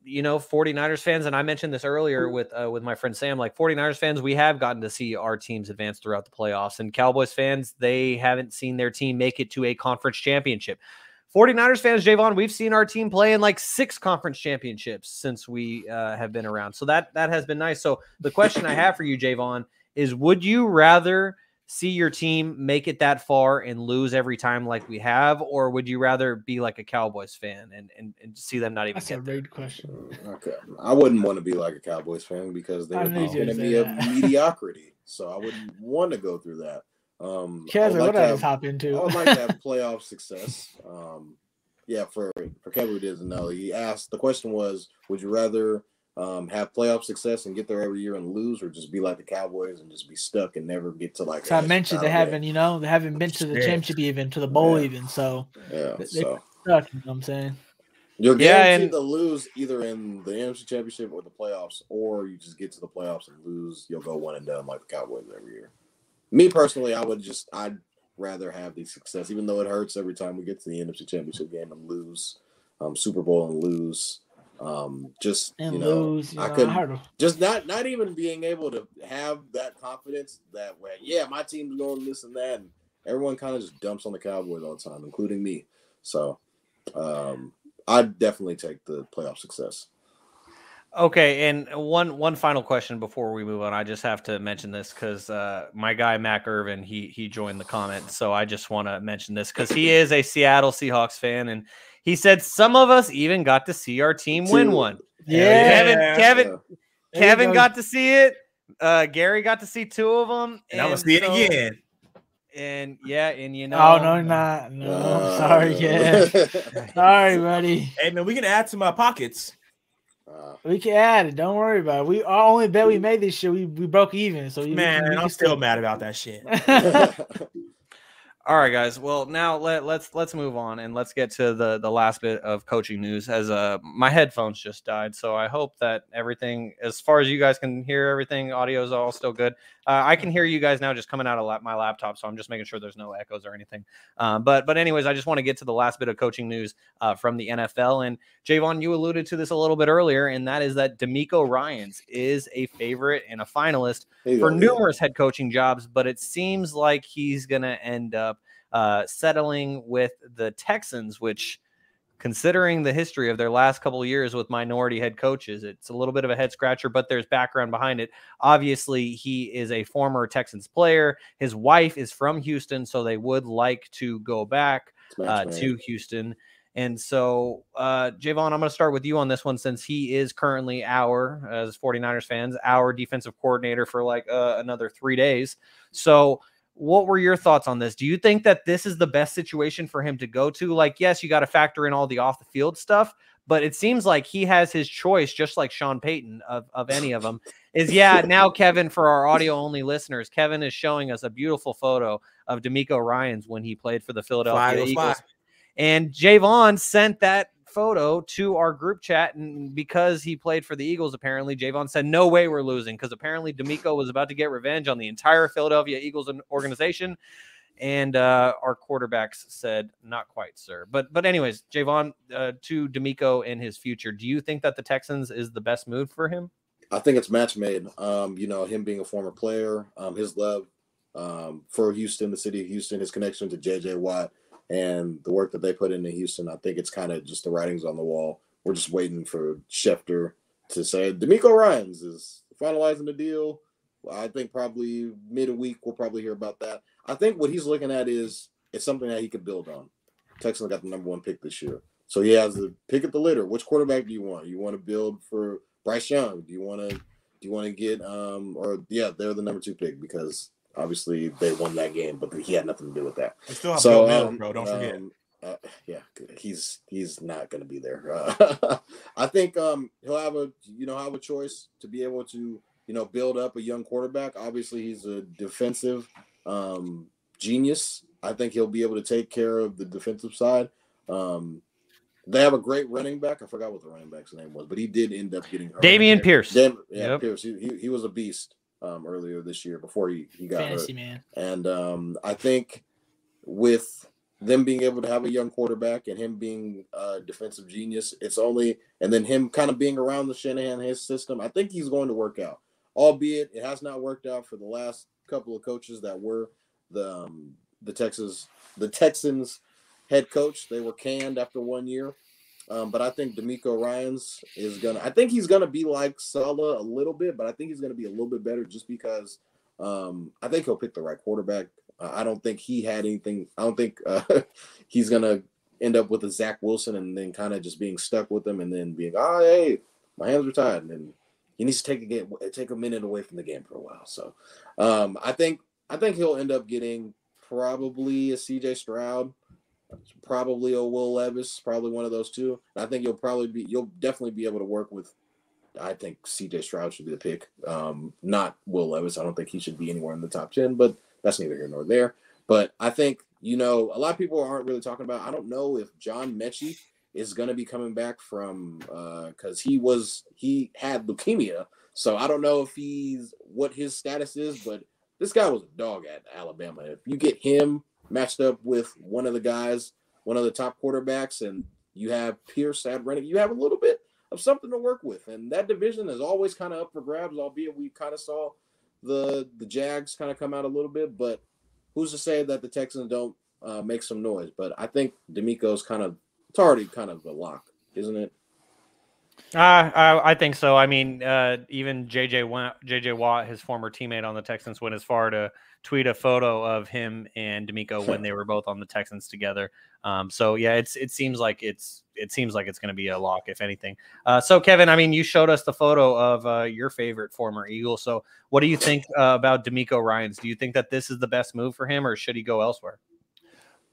49ers fans, and I mentioned this earlier with my friend Sam, like 49ers fans, we have gotten to see our teams advance throughout the playoffs, and Cowboys fans, they haven't seen their team make it to a conference championship. 49ers fans, Jaevon, we've seen our team play in like 6 conference championships since we have been around. So that has been nice. So the question I have for you, Jaevon, is would you rather see your team make it that far and lose every time like we have, or would you rather be like a Cowboys fan and see them not even That's a great question. Okay. I wouldn't want to be like a Cowboys fan because they're going to be a mediocrity. So I wouldn't want to go through that. Kevin, what I just hop into? I would like to have playoff success. For Kevin who doesn't know, he asked, the question was, would you rather have playoff success and get there every year and lose, or just be like the Cowboys and just be stuck and never get to like. So I mentioned they haven't been to the championship even, to the bowl even. So they're stuck. You know what I'm saying? You're guaranteed to lose either in the NFC Championship or the playoffs, or you just get to the playoffs and lose. You'll go one and done like the Cowboys every year. Me personally, I'd rather have the success, even though it hurts every time we get to the NFC Championship game and lose, Super Bowl and lose. I couldn't just not even being able to have that confidence that way. Yeah, my team's going this and that, and everyone kind of just dumps on the Cowboys all the time, including me. So, I'd definitely take the playoff success. Okay, and one final question before we move on. I just have to mention this because my guy Mac Irvin he joined the comment, so I just want to mention this because he is a Seattle Seahawks fan, and he said some of us even got to see our team win one. Yeah, Kevin got to see it. Gary got to see 2 of them, and I'm gonna see it again. And you know, oh no, not no. Sorry, sorry, buddy. Hey man, we can add to my pockets. We can add it. Don't worry about it. Our only bet we made this year, we broke even. So I'm still mad about that shit. All right, guys. Well, now let's move on and let's get to the last bit of coaching news. As my headphones just died, so I hope that everything, as far as you guys can hear, everything audio is all still good. I can hear you guys now just coming out of my laptop, so I'm just making sure there's no echoes or anything. But anyways, I just want to get to the last bit of coaching news from the NFL. And Jaevon, you alluded to this a little bit earlier, and that is that DeMeco Ryans is a favorite and a finalist for numerous head coaching jobs, but it seems like he's going to end up settling with the Texans, which, considering the history of their last couple of years with minority head coaches, it's a little bit of a head scratcher, but there's background behind it. Obviously, he is a former Texans player. His wife is from Houston, so they would like to go back to Houston. And so, Jaevon, I'm going to start with you on this one, since he is currently as 49ers fans, our defensive coordinator for like another 3 days. So what were your thoughts on this? Do you think that this is the best situation for him to go to? Like, yes, you got to factor in all the off the field stuff, but it seems like he has his choice, just like Sean Payton of any of them. Now Kevin, for our audio only listeners, Kevin is showing us a beautiful photo of DeMeco Ryans when he played for the Philadelphia Eagles. And Jaevon sent that photo to our group chat, and because he played for the Eagles, apparently Jaevon said, no way we're losing, because apparently DeMeco was about to get revenge on the entire Philadelphia Eagles organization, and our quarterbacks said, not quite, sir. But anyways, Jaevon, to DeMeco and his future, do you think that the Texans is the best move for him? I think it's match made. Him being a former player, his love for Houston, the city of Houston, his connection to J.J. Watt, and the work that they put into Houston. I think it's kind of just the writings on the wall. We're just waiting for Schefter to say DeMeco Ryans is finalizing the deal. I think probably mid-week we'll probably hear about that. I think what he's looking at is it's something that he could build on. Texans got the number 1 pick this year, so he has the pick at the litter. Which quarterback do you want? You want to build for Bryce Young? Do you want to get they're the number 2 pick because obviously they won that game, but he had nothing to do with that. They still have Bill Miller, bro. Don't forget. He's not going to be there. I think he'll have a choice to be able to build up a young quarterback. Obviously, he's a defensive genius. I think he'll be able to take care of the defensive side. They have a great running back. I forgot what the running back's name was, but he did end up getting hurt. Dameon Pierce. Pierce. He was a beast earlier this year before he got fantasy hurt. Man. And I think with them being able to have a young quarterback and him being a defensive genius, and then him kind of being around the Shanahan, his system, I think he's going to work out. Albeit it has not worked out for the last couple of coaches that were the Texans head coach. They were canned after 1 year. But I think DeMeco Ryans I think he's gonna be like Saleh a little bit, but I think he's gonna be a little bit better just because I think he'll pick the right quarterback. I don't think he had anything. I don't think he's gonna end up with a Zach Wilson and then kind of just being stuck with him and then being, hey, my hands are tied, and then he needs to take a minute away from the game for a while. So I think he'll end up getting probably a CJ Stroud, probably a Will Levis, probably one of those two. And I think you'll definitely be able to work with I think CJ Stroud should be the pick, not Will Levis. I don't think he should be anywhere in the top 10, but that's neither here nor there. But I think, a lot of people aren't really talking about, I don't know if John Mechie is going to be coming back from, because he had leukemia. So I don't know what his status is, but this guy was a dog at Alabama. If you get him matched up with one of the guys, one of the top quarterbacks, and you have Pierce at running, you have a little bit of something to work with. And that division is always kind of up for grabs, albeit we kind of saw the Jags kind of come out a little bit. But who's to say that the Texans don't make some noise? But I think DeMeco's it's already kind of a lock, isn't it? I think so. I mean, even JJ Watt, his former teammate on the Texans, went as far to tweet a photo of him and DeMeco when they were both on the Texans together. So yeah, it seems like it's going to be a lock, if anything. So Kevin, I mean, you showed us the photo of your favorite former Eagle. So what do you think about DeMeco Ryans? Do you think that this is the best move for him, or should he go elsewhere?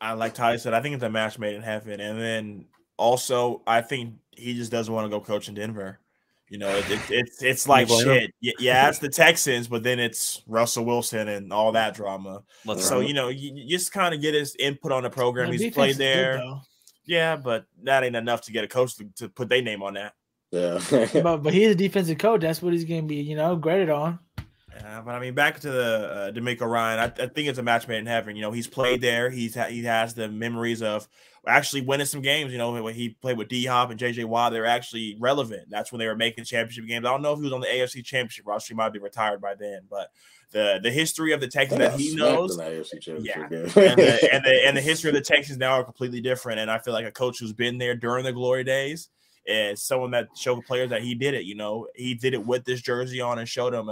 Like Ty said, I think it's a match made in heaven. And then also, I think he just doesn't want to go coach in Denver. It's like shit. Yeah, it's the Texans, but then it's Russell Wilson and all that drama. You just kind of get his input on the program. He's played there. Yeah, but that ain't enough to get a coach to put their name on that. Yeah. but he's a defensive coach. That's what he's going to be, graded on. But I mean, back to the DeMeco Ryan, I think it's a match made in heaven. He's played there. He has the memories of actually winning some games. When he played with D-Hop and JJ Watt, they were actually relevant. That's when they were making championship games. I don't know if he was on the AFC Championship roster. He might be retired by then. But the history of the Texans that he knows, yeah, and the history of the Texans now are completely different. And I feel like a coach who's been there during the glory days is someone that showed the players that he did it. He did it with this jersey on and showed them.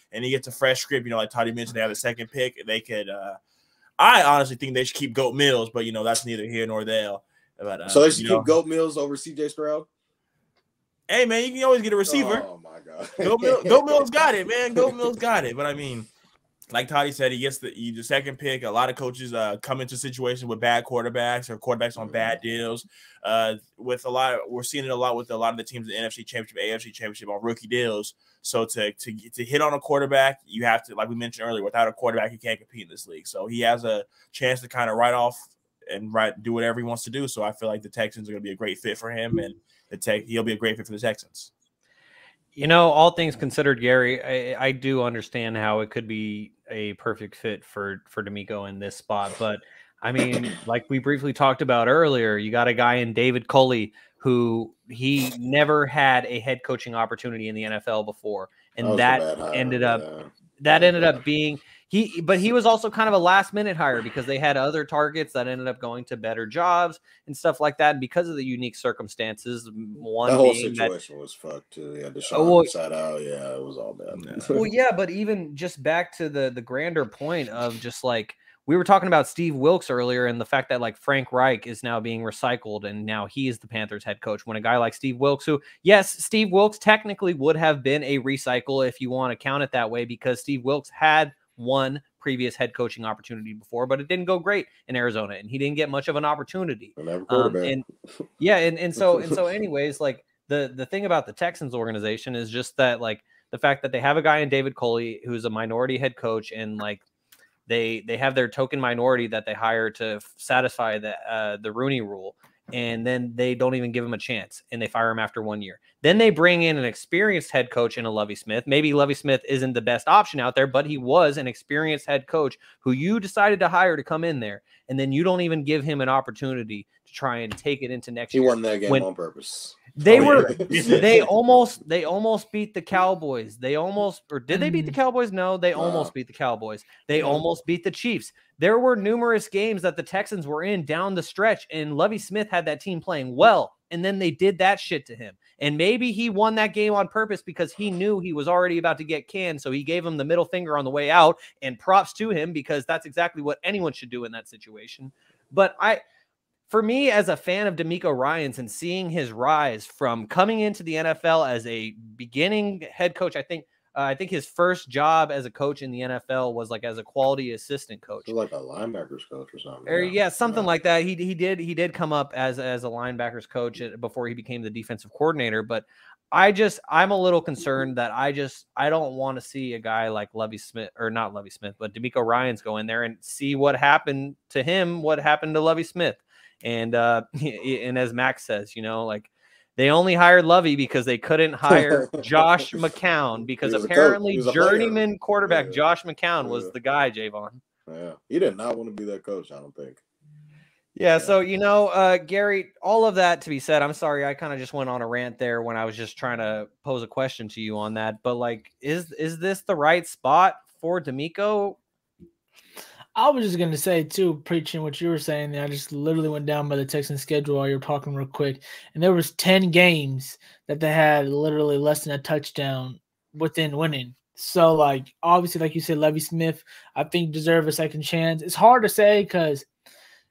And he gets a fresh script, like Toddy mentioned, they have the second pick. They could, I honestly think they should keep Goat Mills, but that's neither here nor there. But, so they should keep Goat Mills over CJ Stroud? Hey man, you can always get a receiver. Oh my god, Goat Mills got it, man. Goat Mills got it. But I mean, like Toddy said, he gets the second pick. A lot of coaches come into situations with bad quarterbacks or quarterbacks on bad deals. We're seeing it a lot with a lot of the teams in the NFC Championship, AFC Championship on rookie deals. So to hit on a quarterback, you have to, like we mentioned earlier, without a quarterback, you can't compete in this league. So he has a chance to kind of write off and do whatever he wants to do. So I feel like the Texans are going to be a great fit for him, and he'll be a great fit for the Texans. All things considered, Gary, I do understand how it could be a perfect fit for DeMeco in this spot. But, I mean, like we briefly talked about earlier, you got a guy in David Culley who he never had a head coaching opportunity in the NFL before. And that ended up being but he was also kind of a last minute hire because they had other targets that ended up going to better jobs and stuff like that. And because of the unique circumstances, the whole situation was fucked too. Yeah, the Shaun side out. Yeah, it was all bad. Well, yeah, but even just back to the grander point of just like, we were talking about Steve Wilks earlier and the fact that like Frank Reich is now being recycled and now he is the Panthers head coach, when a guy like Steve Wilks, who, yes, Steve Wilks technically would have been a recycle if you want to count it that way, because Steve Wilks had one previous head coaching opportunity before, but it didn't go great in Arizona and he didn't get much of an opportunity. And so anyways, like the thing about the Texans organization is just that, like, the fact that they have a guy in David Culley who's a minority head coach, and like they have their token minority that they hire to satisfy the Rooney Rule, and then they don't even give him a chance and they fire him after 1 year. Then they bring in an experienced head coach in a Lovie Smith. Maybe Lovie Smith isn't the best option out there, but he was an experienced head coach who you decided to hire to come in there. And then you don't even give him an opportunity to try and take it into next year. He won that game on purpose. They almost beat the Cowboys. Did they beat the Cowboys? No, they almost beat the Cowboys. They almost beat the Chiefs. There were numerous games that the Texans were in down the stretch, and Lovie Smith had that team playing well, and then they did that shit to him. And maybe he won that game on purpose because he knew he was already about to get canned, so he gave him the middle finger on the way out, and props to him because that's exactly what anyone should do in that situation. But for me, as a fan of DeMeco Ryans and seeing his rise from coming into the NFL as a beginning head coach, I think his first job as a coach in the NFL was like as a quality assistant coach, like a linebackers coach or something. Yeah, something like that. He did come up as a linebackers coach before he became the defensive coordinator. But I'm a little concerned that I don't want to see a guy like not Lovie Smith, but DeMeco Ryans go in there and see what happened to him, what happened to Lovie Smith. And as Max says, like they only hired Lovie because they couldn't hire Josh McCown, because apparently journeyman quarterback Josh McCown was the guy, Jaevon. Yeah, he did not want to be that coach, I don't think. Yeah, so, Gary, all of that to be said, I'm sorry, I kind of just went on a rant there when I was just trying to pose a question to you on that. But, like, is this the right spot for DeMeco? I was just going to say, too, preaching what you were saying there, I just literally went down by the Texans schedule while you were talking real quick, and there was 10 games that they had literally less than a touchdown within winning. So, like, obviously, like you said, Lovie Smith, I think, deserve a second chance. It's hard to say because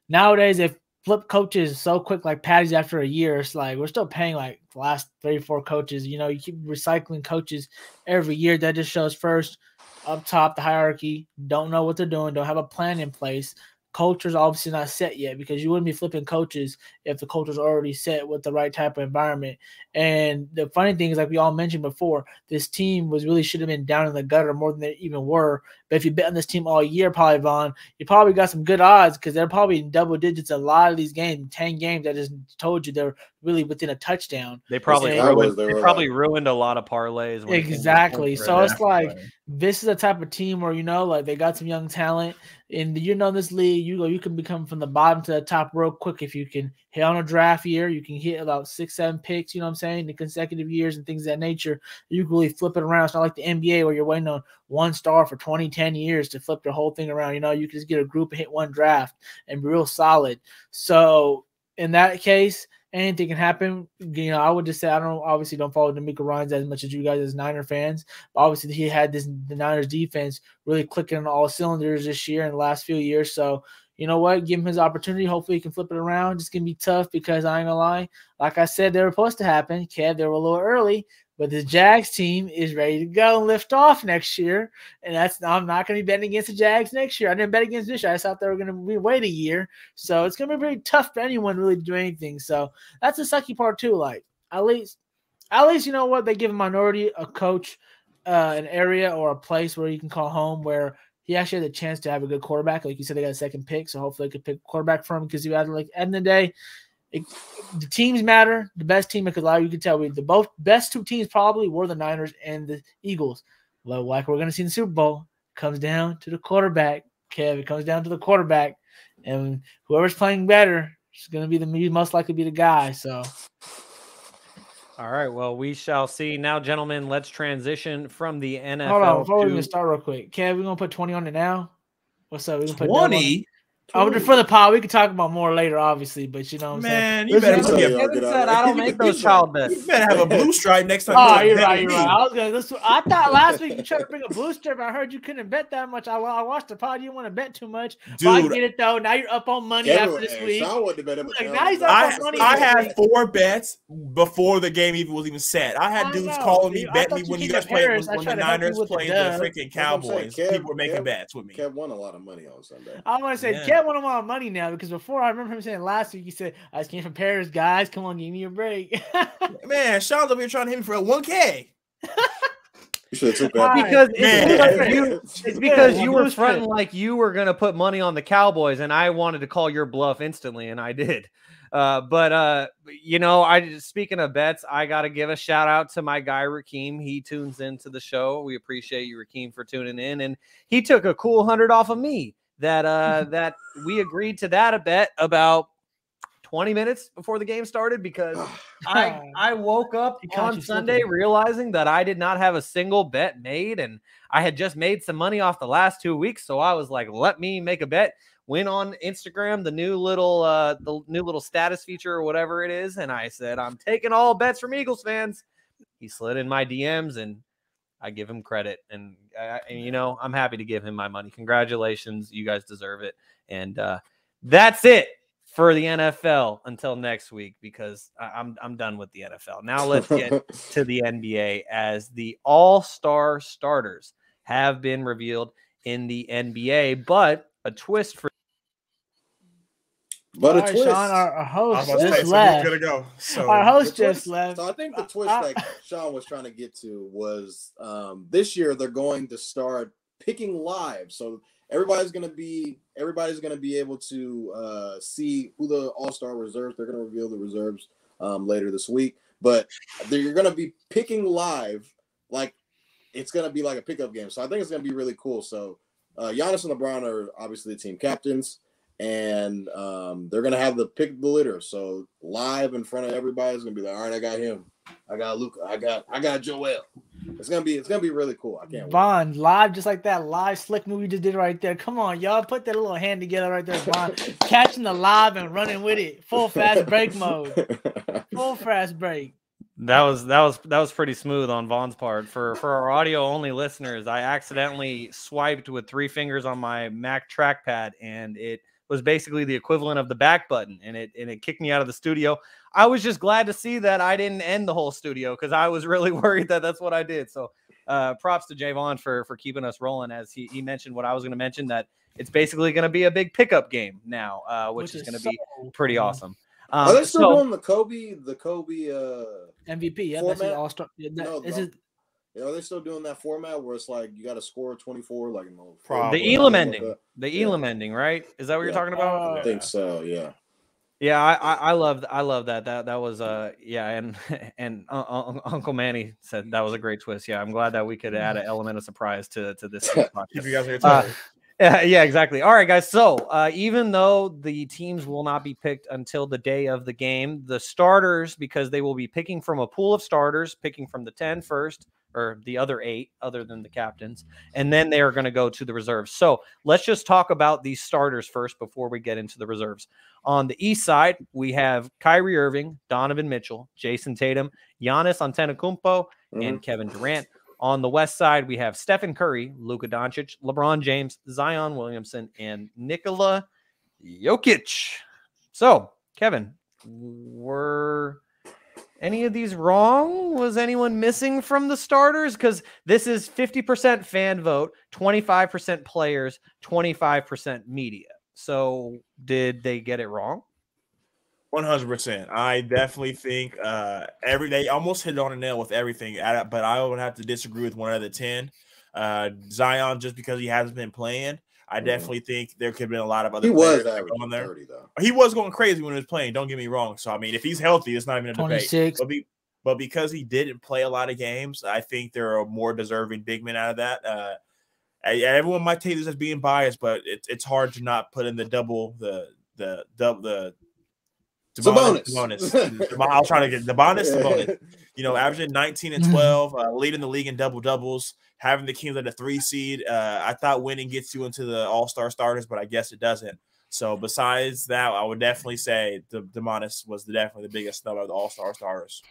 nowadays, if flip coaches so quick like patties after a year, it's like we're still paying like the last 3 or 4 coaches. You keep recycling coaches every year. That just shows first up top the hierarchy don't know what they're doing, don't have a plan in place. Culture's obviously not set yet because you wouldn't be flipping coaches if the culture's already set with the right type of environment. And the funny thing is, like we all mentioned before, this team really should have been down in the gutter more than they even were. But if you bet on this team all year, probably, Vaughn, you probably got some good odds because they're probably in double digits a lot of these games, 10 games. I just told you they're really within a touchdown. They probably ruined a lot of parlays. Exactly. So it's like this is a type of team where, like they got some young talent. And in this league, you can become from the bottom to the top real quick if you can hit on a draft year. You can hit about 6-7 picks, you know what I'm saying, in consecutive years and things of that nature. You can really flip it around. It's not like the NBA where you're waiting on one star for 10 years to flip the whole thing around. You can just get a group and hit one draft and be real solid. So in that case, anything can happen. I would just say obviously don't follow DeMeco Ryans as much as you guys as Niner fans. But obviously he had the Niners defense really clicking on all cylinders this year and the last few years. So you know what? Give him his opportunity. Hopefully he can flip it around. It's going to be tough because I ain't going to lie. Like I said, they were supposed to happen. Kev, they were a little early. But the Jags team is ready to go and lift off next year. And I'm not going to be betting against the Jags next year. I didn't bet against this year. I thought they were going to wait a year. So it's going to be very tough for anyone really to do anything. So that's the sucky part too. Like at least you know what? They give a minority a coach, an area or a place where you can call home where he actually had a chance to have a good quarterback. Like you said, they got a second pick. So hopefully they could pick a quarterback for him because you had like at the end of the day, the teams matter. The best team, because a lot of you can tell the best 2 teams probably were the Niners and the Eagles. Well, like we're going to see in the Super Bowl, it comes down to the quarterback. Kev, it comes down to the quarterback, and whoever's playing better is going to be most likely be the guy. So, all right. Well, we shall see. Now, gentlemen, let's transition from the NFL. Hold on, before we even start real quick, Kev, we're going to put 20 on it now. What's up? We gonna put 20. For the pod, we can talk about more later, obviously, but you know what I'm saying? You better said I don't make those child bets. You better have a blue stripe next time. Oh, you're right. I thought last week you tried to bring a blue stripe. I heard you couldn't bet that much. I watched the pod. You want to bet too much. Dude, I get it though. Now you're up on money after this week. I had 4 bets before the game was even set. I had dudes calling me, bet me when you guys played when the Niners played the freaking Cowboys. People were making bets with me. Kev won a lot of money on Sunday. I want to say Kev won a lot of money now because before I remember him saying last week he said I just came from Paris, guys. Come on, give me a break. Man, Shaun's over here trying to hit me for a 1K. You should have took that. It's because you were fronting like you were gonna put money on the Cowboys, and I wanted to call your bluff instantly, and I did. Speaking of bets, I got to give a shout out to my guy, Rakeem. He tunes into the show. We appreciate you, Rakeem, for tuning in. And he took a cool 100 off of me that we agreed to that a bet about 20 minutes before the game started because I woke up on Sunday realizing that I did not have a single bet made, and I had just made some money off the last 2 weeks. So I was like, let me make a bet. Went on Instagram, the new little status feature or whatever it is, and I said, I'm taking all bets from Eagles fans. He slid in my DMs, and I give him credit. And I'm happy to give him my money. Congratulations. You guys deserve it. And that's it for the NFL until next week because I'm done with the NFL. Now let's get to the NBA as the all-star starters have been revealed in the NBA, but a twist for But All a right, twist. Shaun, our I host was about to say, just so who's left. gonna go? So Our host The just twist- left. So I think the twist that Shaun was trying to get to was this year they're going to start picking live. So everybody's gonna be able to see who the All-Star reserves. They're gonna reveal the reserves later this week. But you're gonna be picking live, like it's gonna be like a pickup game. So I think it's gonna be really cool. So Giannis and LeBron are obviously the team captains. And they're gonna have the pick the litter. So live in front of everybody is gonna be like, all right, I got him, I got Luka, I got Joel. It's gonna be really cool. I can't wait. Vaughn, live just like that live slick move we just did right there. Come on, y'all, put that little hand together right there, Vaughn. Catching the live and running with it. Full fast break mode. Full fast break. That was pretty smooth on Vaughn's part. For our audio only listeners, I accidentally swiped with 3 fingers on my Mac trackpad, and it was basically the equivalent of the back button, and it kicked me out of the studio. I was just glad to see that I didn't end the whole studio because I was really worried that that's what I did. So props to Jaevon for keeping us rolling, as he mentioned what I was going to mention, that it's basically going to be a big pickup game now, which is going to be pretty awesome. Are they still doing the Kobe MVP? Yeah, format? that's All-Star. Are they still doing that format where it's like you got to score 24, like the Elam ending, ending, right? Is that what you're talking about? I think so. Yeah. Yeah, I love that. That was and Uncle Manny said that was a great twist. Yeah, I'm glad that we could add an element of surprise to this podcast. Keep you guys here. Yeah, exactly. All right, guys. So even though the teams will not be picked until the day of the game, the starters, because they will be picking from a pool of starters, picking from the 10 first, or the other 8 other than the captains, and then they are going to go to the reserves. So let's just talk about these starters first before we get into the reserves. On the east side, we have Kyrie Irving, Donovan Mitchell, Jason Tatum, Giannis Antetokounmpo, and Kevin Durant. On the west side, we have Stephen Curry, Luka Doncic, LeBron James, Zion Williamson, and Nikola Jokic. So, Kevin, were any of these wrong? Was anyone missing from the starters? Because this is 50% fan vote, 25% players, 25% media. So did they get it wrong? 100%. I definitely think they almost hit on a nail with everything, but I would have to disagree with 1 out of the 10. Zion, just because he hasn't been playing, I definitely think there could have been a lot of other players that were on there. 30, though. He was going crazy when he was playing. Don't get me wrong. So I mean, if he's healthy, it's not even a 26. debate. But because he didn't play a lot of games, I think there are more deserving big men out of that. Everyone might take this as being biased, but it's hard to not put in the Sabonis. I was trying to get Sabonis. Averaging 19 and 12, leading the league in double doubles, having the Kings at a 3 seed. I thought winning gets you into the All-Star starters, but I guess it doesn't. So besides that, I would definitely say Sabonis was definitely the biggest snub of the All-Star starters.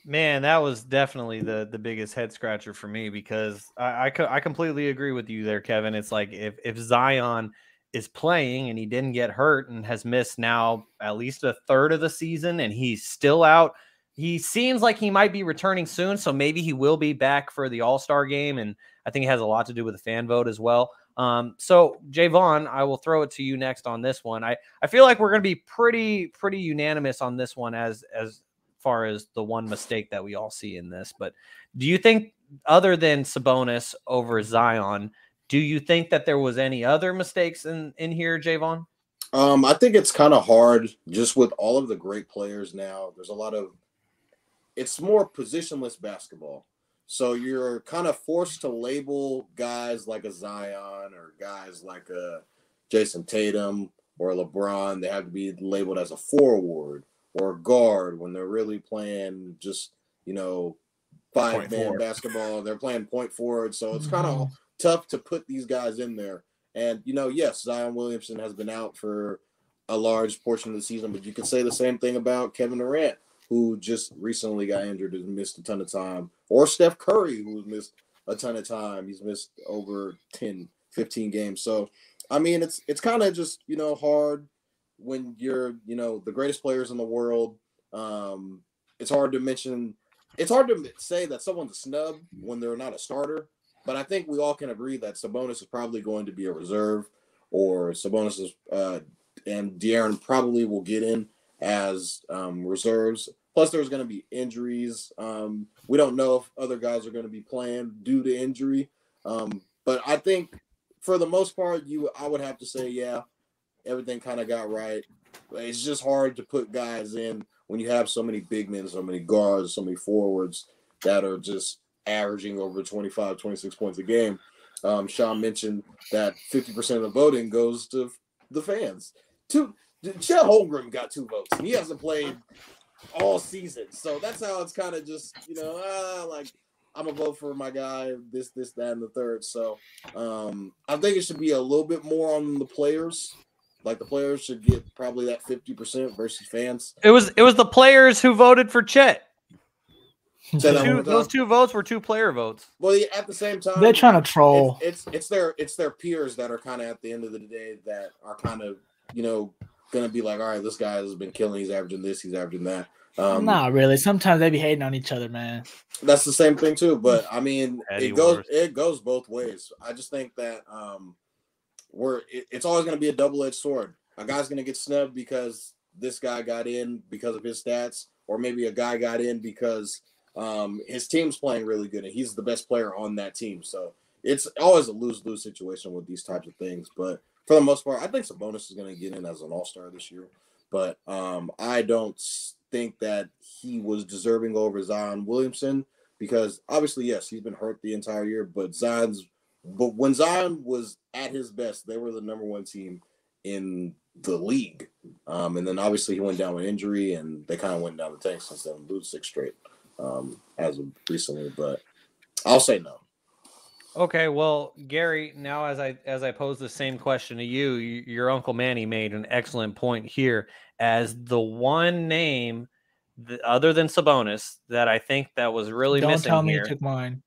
Man, that was definitely the biggest head scratcher for me, because I completely agree with you there, Kevin. It's like if Zion is playing and he didn't get hurt and has missed now at least a third of the season and he's still out, he seems like he might be returning soon. So maybe he will be back for the All-Star game. And I think it has a lot to do with the fan vote as well. So Jaevon, I will throw it to you next on this one. I feel like we're going to be pretty unanimous on this one as far as the one mistake that we all see in this. But do you think, other than Sabonis over Zion, do you think that there was any other mistakes in here, Jaevon? I think it's kind of hard just with all of the great players now. There's a lot of – it's more positionless basketball. So you're kind of forced to label guys like a Zion or guys like a Jason Tatum or LeBron. They have to be labeled as a forward or a guard when they're really playing just, 5-man basketball. They're playing point forward. So it's kind of tough to put these guys in there. And, yes, Zion Williamson has been out for a large portion of the season, but you could say the same thing about Kevin Durant, who just recently got injured and missed a ton of time, or Steph Curry, who's missed a ton of time. He's missed over 10, 15 games. So, I mean, it's kind of just, hard when you're, the greatest players in the world. It's hard to say that someone's a snub when they're not a starter. But I think we all can agree that Sabonis is probably going to be a reserve, or Sabonis is De'Aaron probably will get in as reserves. Plus, there's going to be injuries. We don't know if other guys are going to be playing due to injury. But I think for the most part, I would have to say, yeah, everything kind of got right. But it's just hard to put guys in when you have so many big men, so many guards, so many forwards that are just averaging over 25, 26 points a game. Shaun mentioned that 50% of the voting goes to the fans. Chet Holmgren got 2 votes, and he hasn't played all season. So that's how it's kind of just, like, I'm going to vote for my guy, this, that, and the third. So I think it should be a little bit more on the players. Like, the players should get probably that 50% versus fans. It was the players who voted for Chet. Those 2 votes were 2 player votes. Well, at the same time, they're trying to troll. It's their peers that are kind of at the end of the day that are kind of going to be like, all right, this guy has been killing. He's averaging this. He's averaging that. Not really. Sometimes they be hating on each other, man. That's the same thing too. But I mean, it goes both ways. I just think that it's always going to be a double-edged sword. A guy's going to get snubbed because this guy got in because of his stats, or maybe a guy got in because his team's playing really good and he's the best player on that team. So it's always a lose-lose situation with these types of things. But for the most part, I think Sabonis is going to get in as an all-star this year. But I don't think that he was deserving over Zion Williamson because obviously, yes, he's been hurt the entire year. But when Zion was at his best, they were the number 1 team in the league. And then obviously he went down with injury and they kind of went down the tank since then, lose 6 straight as of recently. But I'll say no. Okay, well, Gary, now as I pose the same question to you, your Uncle Manny made an excellent point here as the one name other than Sabonis that I think that was really missing here. Don't tell me you took mine.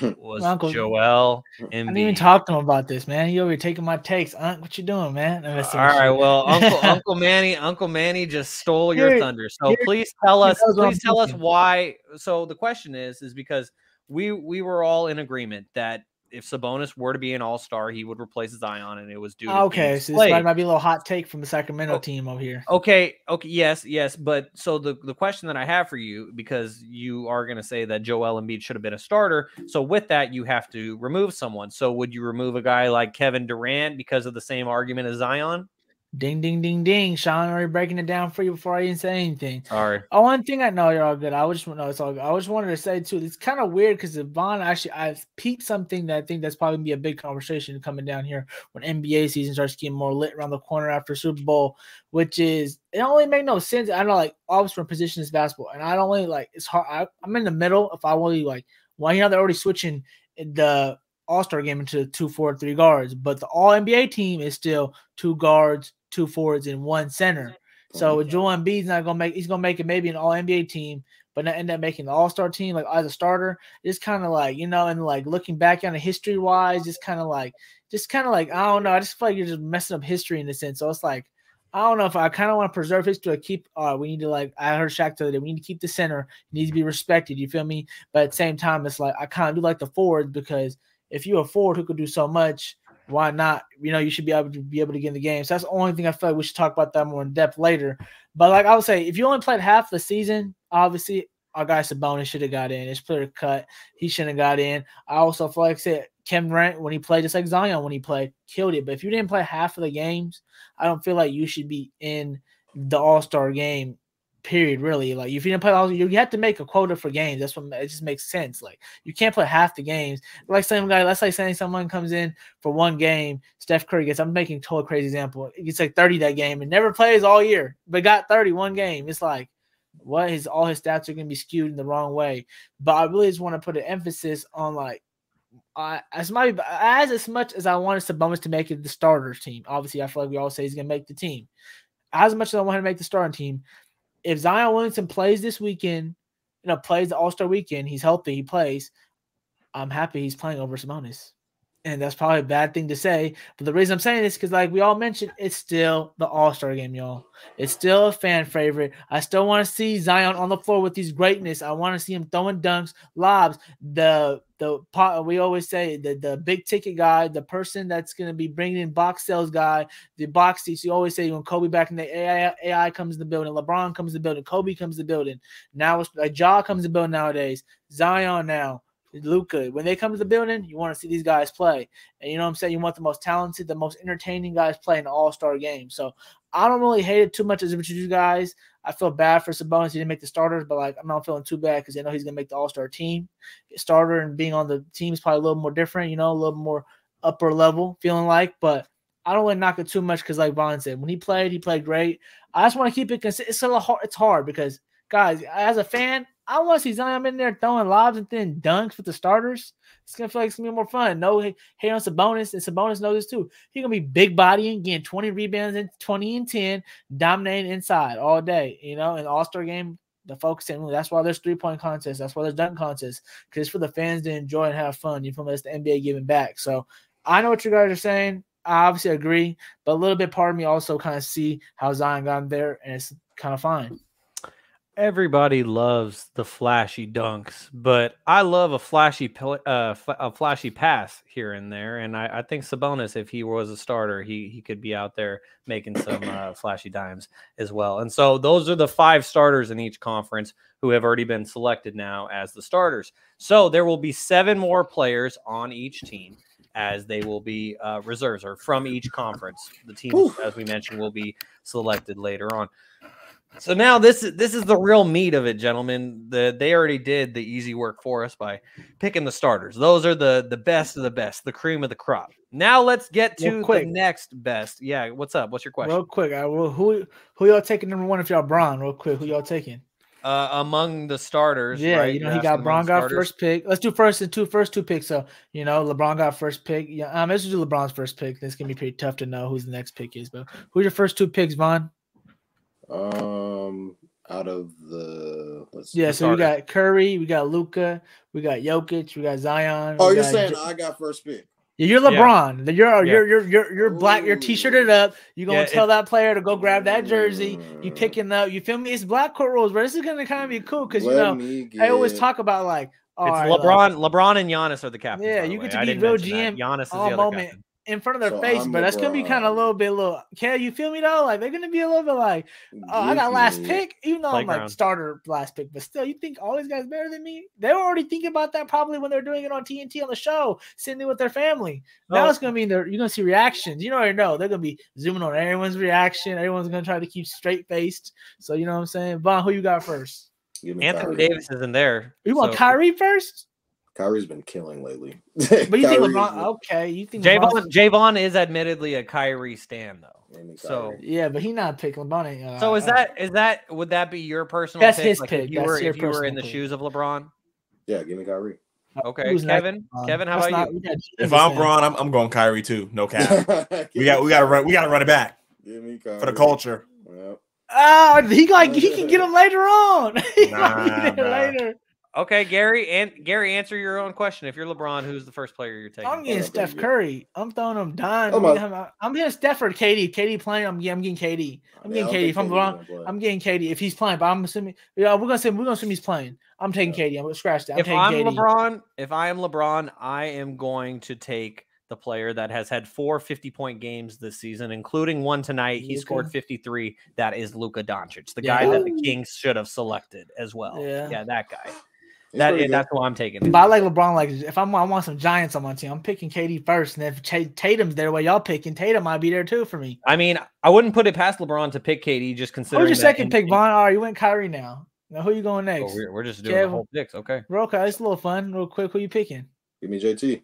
Was Joel Embiid. I didn't even talk to him about this, man. You over here taking my takes. What you doing, man? All right, well, Uncle Manny just stole your thunder. So please tell us why. So the question is because we were all in agreement that if Sabonis were to be an all-star, he would replace Zion, and it was due to okay, so this might be a little hot take from the Sacramento team over here. Okay, yes, but so the question that I have for you, because you are going to say that Joel Embiid should have been a starter, so with that, you have to remove someone. So would you remove a guy like Kevin Durant because of the same argument as Zion? Ding, ding, ding, ding. Shaun already breaking it down for you before I even say anything. Sorry. One thing I know you're all good. I just wanted to say too, it's kind of weird because Vaughn I peeped something that I think that's probably gonna be a big conversation coming down here when NBA season starts getting more lit around the corner after Super Bowl, which is it don't really make no sense. I know like always from position is basketball, and I don't really like it's hard. I'm in the middle if I really like they're already switching the All-Star game into 2 forward, 3 guards, but the All NBA team is still 2 guards, 2 forwards, and 1 center. So Joel Embiid's he's gonna make it maybe an All NBA team, but not end up making the All-Star team like as a starter. It's kind of like and like looking back on it history wise, just kind of like I don't know. I just feel like you're just messing up history in a sense. So it's like I don't know if I kind of want to preserve history. Keep we need to I heard Shaq tell you that we need to keep the center. He needs to be respected. You feel me? But at the same time, it's like I kind of do like the forwards because if you're a forward who could do so much, why not? You should be able to get in the game. So that's the only thing I feel like we should talk about that more in depth later. But like I would say, if you only played half the season, obviously our guy Sabonis should have got in. It's clear cut. He shouldn't have got in. I also feel like I said Kevin Durant when he played, just like Zion when he played, killed it. But if you didn't play half of the games, I don't feel like you should be in the All-Star game. Period. Really, like if you didn't play all, you have to make a quota for games. That's what it just makes sense. Like you can't play half the games. Like let's say saying someone comes in for 1 game, Steph Curry gets. I'm making a total crazy example. He gets like 30 that game and never plays all year, but got 31 game. It's like all his stats are gonna be skewed in the wrong way. But I really just want to put an emphasis on like as much as I wanted Sabonis to make it the starters team. Obviously, I feel like we all say he's gonna make the team. As much as I want him to make the starting team. If Zion Williamson plays this weekend, plays the All-Star weekend, he's healthy, he plays, I'm happy he's playing over Sabonis. And that's probably a bad thing to say. But the reason I'm saying this is because, like we all mentioned, it's still the All-Star game, y'all. It's still a fan favorite. I still want to see Zion on the floor with his greatness. I want to see him throwing dunks, lobs. We always say the big ticket guy, the person that's going to be bringing in box sales guy, the box seats. You always say when Kobe back in the AI comes in the building, LeBron comes in the building, Kobe comes in the building. Now it's like Ja comes in the building nowadays. Zion now. Luka, when they come to the building, you want to see these guys play. And you know what I'm saying? You want the most talented, the most entertaining guys play in the All-Star game. So I don't really hate it too much as much as you guys. I feel bad for Sabonis. He didn't make the starters, but like I'm not feeling too bad because I know he's going to make the All-Star team. Starter and being on the team is probably a little more different, you know, a little more upper level feeling like. But I don't really knock it too much because like Vaughn said, when he played great. I just want to keep it consistent. It's hard because, guys, as a fan, I want to see Zion in there throwing lobs and then dunks with the starters. It's going to feel like it's going to be more fun. No hate on Sabonis, and Sabonis knows this too. He's going to be big bodying, getting 20 rebounds and 20 and 10, dominating inside all day, you know, in the All-Star game, the focus. That's why there's three-point contests. That's why there's dunk contests, because it's for the fans to enjoy and have fun. You feel me? It's the NBA giving back. So I know what you guys are saying. I obviously agree, but a little bit part of me also kind of see how Zion got in there, and it's kind of fine. Everybody loves the flashy dunks, but I love a flashy pass here and there. And I think Sabonis, if he was a starter, he could be out there making some flashy dimes as well. And so those are the 5 starters in each conference who have already been selected now as the starters. So there will be 7 more players on each team, as they will be reserves or from each conference. The teams, as we mentioned, will be selected later on. So now this is the real meat of it, gentlemen. They already did the easy work for us by picking the starters. Those are the best of the best, the cream of the crop. Now let's get to the next best. Yeah, what's up? What's your question? Real quick, who y'all taking number 1 if y'all Bron? Real quick, who y'all taking? Among the starters, yeah, right? You know, he got Bron got first pick. Let's do first two picks. So you know, LeBron got first pick. Yeah, let's do LeBron's first pick. This gonna be pretty tough to know who's the next pick is. But who's your first 2 picks, Vaughn? Out of the so we got Curry, we got Luka, we got Jokic, we got Zion. Oh, you're saying I got first pick? Yeah, you're LeBron. You're black. You're t-shirted up. You're gonna tell that player to go grab that jersey. You picking up. You feel me? It's black court rules, but this is gonna kind of be cool because you know I always talk about like it's LeBron. LeBron and Giannis are the captains. Yeah, you get to be real GM. Giannis is all the moment. Captain. In front of their face, but that's gonna be kind of a little. Okay, you feel me though? Like they're gonna be a little bit like, oh, I got last pick, even though I'm like starter last pick, but still, you think all these guys better than me? They were already thinking about that probably when they're doing it on TNT on the show, sitting there with their family. Now it's gonna be you're gonna see reactions. You already know they're gonna be zooming on everyone's reaction. Everyone's gonna try to keep straight faced. So you know what I'm saying, Vaughn, who you got first? Anthony Davis isn't there. You want Kyrie first? Kyrie's been killing lately. But you think LeBron? Okay, you think Jaevon is admittedly a Kyrie stan though. So yeah, but he not picking LeBron. So would that be your personal? That's pick? His like pick. If you were in the shoes of LeBron. Yeah, give me Kyrie. Okay, Kevin. Kevin, how about you? If I'm Bron, I'm going Kyrie too. No cap. we gotta run it back. Give me Kyrie for the culture. Yep. Oh, he can get him later on. Later. Okay, Gary, answer your own question. If you're LeBron, who's the first player you're taking? I'm getting Steph Curry. I'm throwing him down. I'm getting Steph or KD. KD playing. I'm getting KD. I'm getting KD. If I'm LeBron, I'm getting KD. If he's playing, but I'm assuming, we're gonna assume he's playing. I'm taking KD. I'm gonna scratch that. If I am LeBron, I am going to take the player that has had 4 50-point games this season, including one tonight. He scored 53. That is Luka Doncic, the guy that the Kings should have selected as well. Yeah, that guy. That's who I'm taking. But I like LeBron. Like, if I want some giants on my team, I'm picking KD first. And if Tatum's there, y'all picking, Tatum might be there too for me. I mean, I wouldn't put it past LeBron to pick KD, just considering. Who's your second pick, Vaughn? All right, you went Kyrie now. Now who you going next? Oh, we're just doing the whole picks. Okay. Okay, it's a little fun. Real quick, who you picking? Give me JT.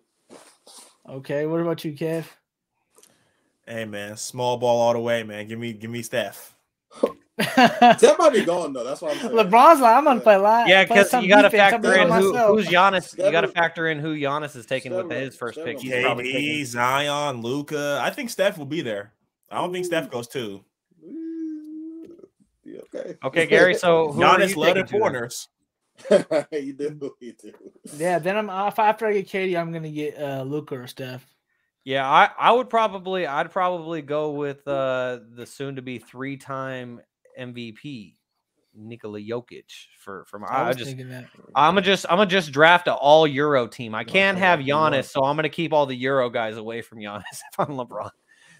Okay, what about you, Kev? Hey man, small ball all the way, man. Give me Steph. Steph might be gone though. That's what I'm saying. LeBron's like, I'm gonna play live. Yeah, because you got to factor in who's Giannis. You got to factor in who Giannis is taking with his first pick. He's probably taking Zion, Luka. I think Steph will be there. I don't think Steph goes too. Okay. Okay, Gary. So Giannis led in corners. You do. Yeah, then after I get Katie, I'm gonna get Luka or Steph. Yeah, I'd probably go with the soon to be 3-time MVP Nikola Jokic I was thinking that. I'm gonna just draft an all Euro team. I can't have Giannis, so I'm gonna keep all the Euro guys away from Giannis if I'm LeBron.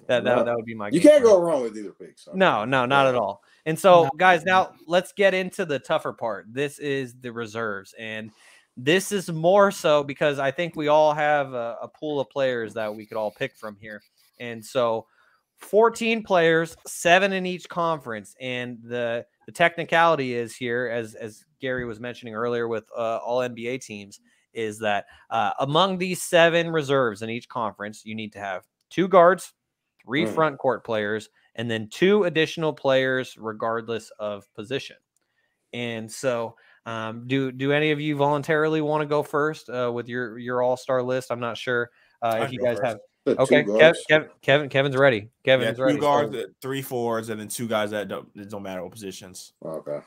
That would be my. You can't go wrong with either pick. So. No, not at all. And so, guys, now let's get into the tougher part. This is the reserves, and this is more so because I think we all have a pool of players that we could all pick from here. And so 14 players, 7 in each conference. And the technicality is here, as Gary was mentioning earlier with all NBA teams, is that among these 7 reserves in each conference, you need to have 2 guards, 3 front court players, and then 2 additional players regardless of position. And so do any of you voluntarily want to go first with your all-star list? I'm not sure if you guys have. Okay, Kevin's ready. Kevin's ready. 2 guards, 3 forwards, and then 2 guys that don't matter what positions. Okay.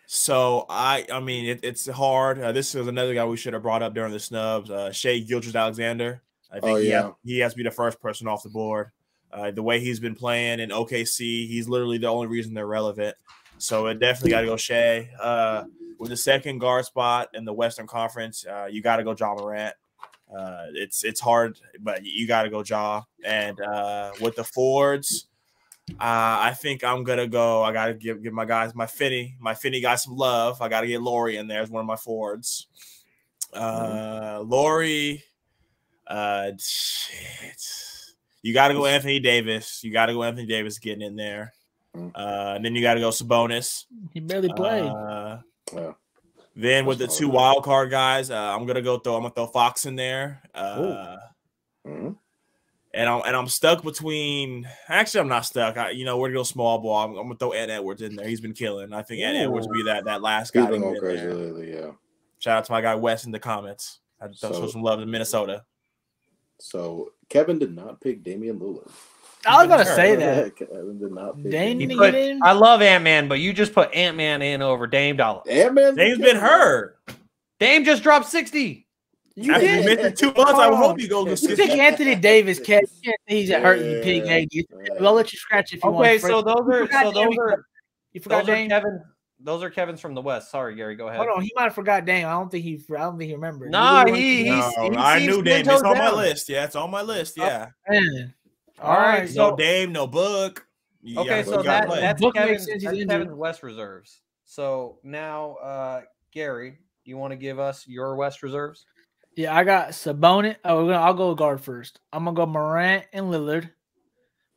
So I mean it's hard. This is another guy we should have brought up during the snubs. Shai Gilgeous-Alexander. I think he has to be the first person off the board. The way he's been playing in OKC, he's literally the only reason they're relevant. So it definitely got to go Shai. With the second guard spot in the Western Conference, you got to go Ja Morant. It's hard, but you got to go Ja. And with the forwards, I think I'm gonna go. I got to give my guys my Finney guys some love. I got to get Laurie in there as one of my forwards. Laurie, shit. You got to go Anthony Davis. You got to go Anthony Davis getting in there. And then you got to go Sabonis. He barely played. Then with the 2 wild card guys, I'm gonna throw Fox in there. And I'm stuck between. Actually, I'm not stuck. We're gonna go small ball. I'm gonna throw Ant Edwards in there. He's been killing. I think Ant Edwards will be that last guy. He's been going crazy lately. Yeah. Shout out to my guy Wes in the comments. I just show some love to Minnesota. So Kevin did not pick Damian Lillard. I was gonna say that. Kevin did not pick Damian. I love Ant-Man, but you just put Ant-Man in over Dame Dollar. Dame's been hurt. Dame just dropped 60. You did. Missed in 2 months. I hope he goes. You pick Anthony Davis, Kev. He's hurt. You pick AD. I'll let you scratch if you want. Okay, so you forgot Dame. Those are Kevin's from the West. Sorry, Gary. Go ahead. Hold on, he might have forgot Dame. I don't think he remembered. Nah, I knew Dame. It's on my list. Yeah, it's on my list. Yeah. All right. So no Dame, no Book. Okay, so that's Kevin's West reserves. So now, Gary, you want to give us your West reserves? Yeah, I got Sabonis. I'll go guard first. I'm gonna go Morant and Lillard.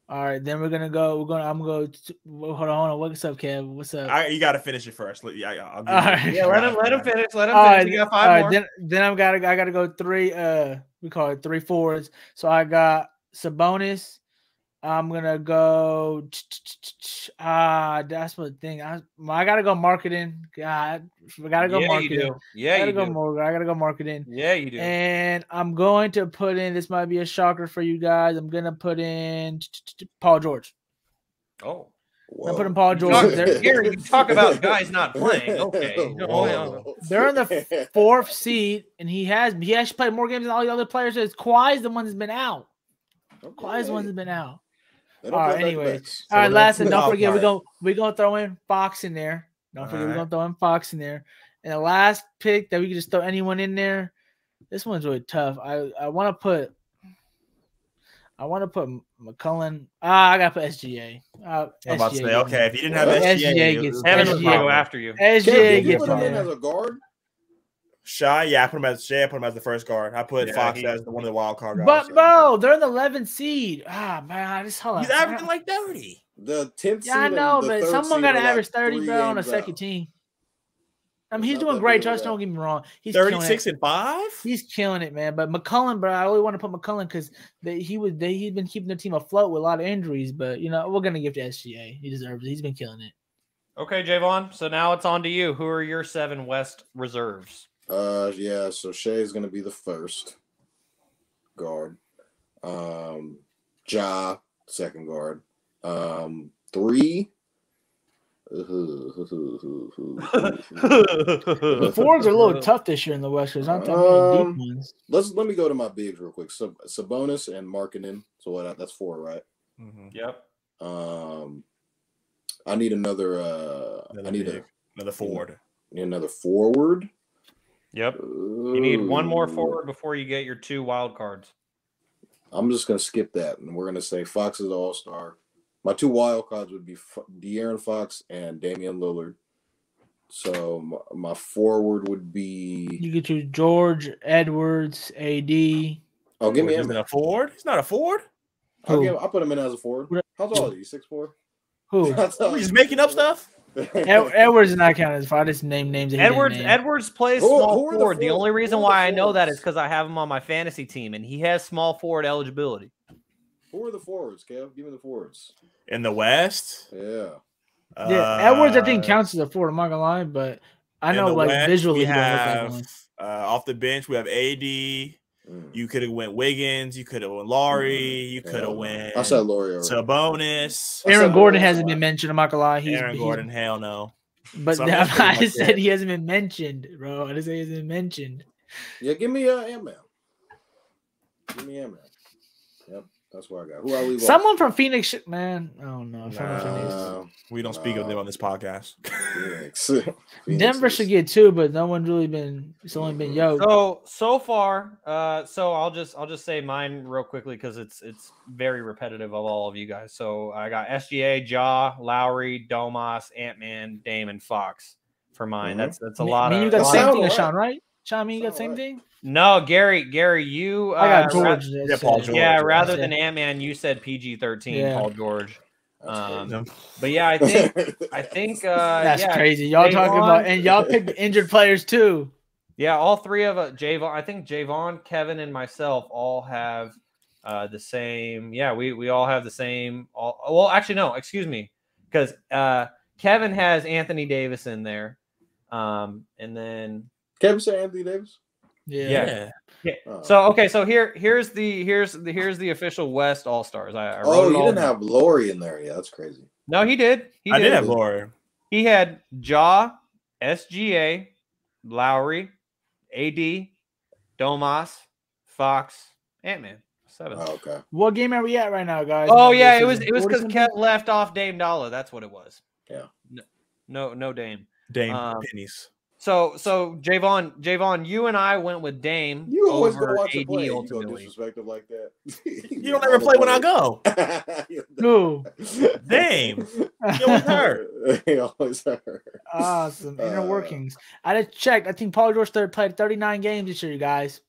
All right, then I'm gonna go. Hold on. What's up, Kev? What's up? You got to finish it first. I'll all right. Yeah, let him finish. Let him finish. You got 5 more. Then I gotta go 3. We call it 3 forwards. So I got Sabonis. I'm gonna go. That's what thing. I gotta go marketing. God, I gotta go marketing. You do. Yeah, I gotta go marketing. Yeah, you do. And I'm going to put in. This might be a shocker for you guys. I'm gonna put in Paul George. Oh, I'm putting Paul George. Gary, you talk about guys not playing. Okay, they're in the 4th seed, and he actually played more games than all the other players. Kawhi's the one that's been out. Kawhi's the one that's been out. All right, anyways. All right, last and don't forget, we're gonna throw in Fox in there. Don't forget, we're gonna throw in Fox in there. And the last pick that we can just throw anyone in there. This one's really tough. I want to put McCullen. I gotta put SGA. I'm about to say, okay, if you didn't have SGA, Kevin was gonna go after you. SGA gets him in as a guard. Shai, I put him as the first guard. I put Fox as one of the wild card guys. But bro, they're in the 11th seed. Man, he's averaging like 30. The 10th seed. Yeah, I know, but someone got to average 30, bro, on a second team. I mean, he's doing great. Just don't get me wrong. He's 36 and 5. He's killing it, man. But McCullen, bro, I really want to put McCullen because he'd been keeping the team afloat with a lot of injuries. But we're gonna give to SGA. He deserves it. He's been killing it. Okay, Jaevon. So now it's on to you. Who are your 7 West reserves? So Shai is gonna be the first guard. Ja, second guard. 3. The forwards are a little tough this year in the West. There's not that many deep ones. Let me go to my bigs real quick. Sabonis and Markkanen. So that's 4, right? Mm-hmm. Yep. I need another. Another forward. Another forward. Yep. You need one more forward before you get your 2 wild cards. I'm just gonna skip that, and we're gonna say Fox is the all-star. My 2 wild cards would be De'Aaron Fox and Damian Lillard. So my forward would be. You get your George, Edwards, AD. Oh, give me He's not a forward. He's not a forward. I'll put him in as a forward. How tall are you? 6'4"? Who? We're just making up stuff. Edwards is not counted as far. I just name names. Edwards plays small forward. The only reason why I know that is because I have him on my fantasy team, and he has small forward eligibility. Who are the forwards, Kev? Give me the forwards. In the West? Yeah. Edwards, I think, counts as a forward. I'm not gonna lie, but I know, like, West, visually, we he don't look like have one. off the bench. We have AD. You could have went Wiggins. You could have went Laurie. You could have went. I said Laurie already. Sabonis. Aaron Gordon hasn't been mentioned. I'm not gonna lie. Aaron Gordon, hell no. But I just said he hasn't been mentioned, bro. I just said he hasn't been mentioned. Yeah, give me Ant-Man. Give me Ant-Man. Yep, that's what I got. Who I leave Someone off? from Phoenix, man. I don't know. We don't speak of them on this podcast. Phoenix. Denver should get 2, but no one's really been. It's only been So far, so I'll just say mine real quickly because it's very repetitive of all of you guys. So I got SGA, Ja, Lowry, Domas, Ant-Man, Dame, and Fox for mine. That's a lot. You got the same thing as Shaun, right? Shaun, you got the same thing? No, Gary, you. I got George. Paul George. Yeah, rather than Ant-Man, you said PG-13, Paul George. But yeah, I think that's crazy. Y'all talking about, and y'all picked injured players too. Yeah, all 3 of us. Jaevon, I think Jaevon, Kevin, and myself all have the same. Yeah, we all have the same. Well, actually, no, excuse me, because Kevin has Anthony Davis in there, and then Kevin said Anthony Davis. Yeah. So here's the official West All Stars. You didn't have Laurie in there. Yeah, that's crazy. No, he did. I did have Laurie. He had Ja, SGA, Lowry, AD, Domas, Fox, Ant-Man. 7. Oh, okay. What game are we at right now, guys? Oh yeah, it was because Kev left off Dame Dollar. That's what it was. Yeah. No Dame. Dame pennies. So Jaevon, you and I went with Dame. You always over go watch AD play. ultimately. You go disrespectful like that. You don't ever play when I go. Who? Dame. He always hurt. He always hurt. Awesome. Inner workings. I just checked. I think Paul George played 39 games this year, you guys.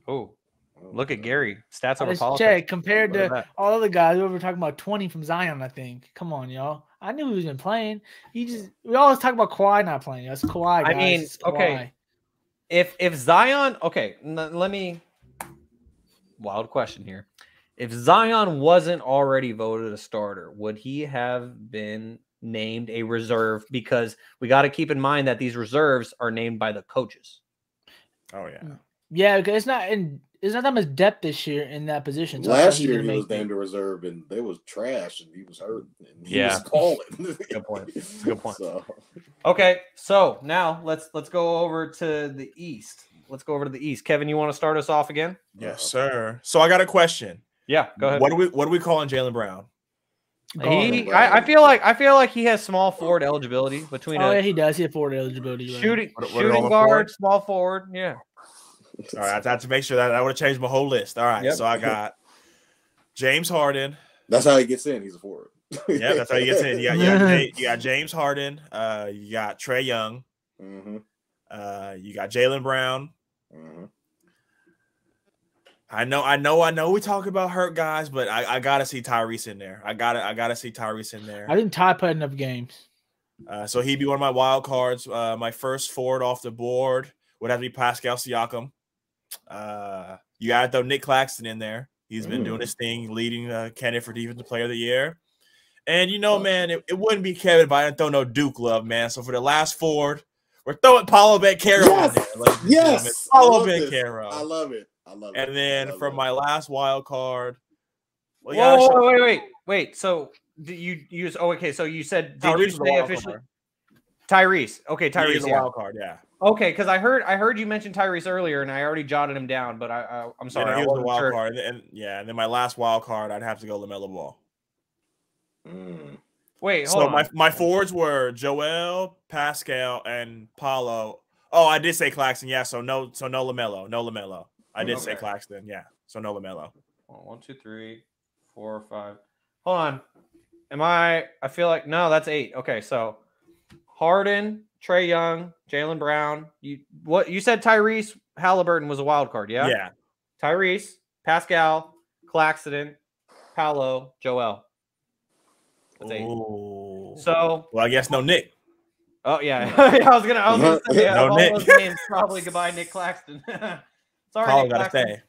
Oh, look at Gary. Stats over I just politics. checked compared to all other guys. We were talking about 20 from Zion, I think. Come on, y'all. I knew he was been playing. We always talk about Kawhi not playing. That's Kawhi, guys. I mean, okay. If Zion, okay, let me wild question here. If Zion wasn't already voted a starter, would he have been named a reserve? Because we got to keep in mind that these reserves are named by the coaches. Oh yeah. Yeah, because it's not that much depth this year in that position. So last year he was named a reserve, and they was trash, and he was hurt. And he was calling. Good point. Good point. Okay, so now let's go over to the East. Let's go over to the East. Kevin, you want to start us off again? Yes, sir. So I got a question. Yeah, go ahead. What are we calling Jaylen Brown? I feel like he has small forward eligibility between. Yeah, he does. He has forward eligibility. Shooting guard, small forward. Yeah. All right, I have to make sure that I would have changed my whole list. All right, so I got James Harden. That's how he gets in. He's a forward. Yeah, that's how he gets in. You got James Harden. You got Trae Young. Mm-hmm. You got Jaylen Brown. Mm-hmm. I know. We talk about hurt guys, but I gotta see Tyrese in there. I gotta see Tyrese in there. I think Ty put enough games. So he'd be one of my wild cards. My first forward off the board would have to be Pascal Siakam. You got to throw Nick Claxton in there. He's been doing his thing, leading candidate for Defensive Player of the Year. And, man, it wouldn't be Kevin if I didn't throw no Duke love, man. So for the last forward, we're throwing Paulo Banchero in there. Yes. Paulo Banchero. I love it. And then for my last wild card, wait. So you use? Oh, okay. So you said Tyrese did you was the say wild officially card. Tyrese? Okay, Tyrese Tyrese. is a Yeah. wild card. Yeah. Okay, because I heard you mention Tyrese earlier, and I already jotted him down, but I'm sorry, he I was the wasn't wild sure. card, and then my last wild card, I'd have to go LaMelo Ball. Wait, hold on. My forwards were Joel, Pascal, and Paulo. Oh, I did say Claxton. Yeah, so no LaMelo. I did say Claxton. Yeah, so no LaMelo. 1, 2, 3, 4, 5. Hold on. I feel like no, that's 8. Okay, so Harden, Trae Young, Jaylen Brown. You said Tyrese Halliburton was a wild card, yeah? Yeah. Tyrese, Pascal, Claxton, Paolo, Joel. That's 8. Ooh. So well, I guess no Nick. Oh yeah, I was gonna say No all Nick. those names, probably goodbye Nick Claxton. Sorry, Paolo Nick gotta Claxton. stay.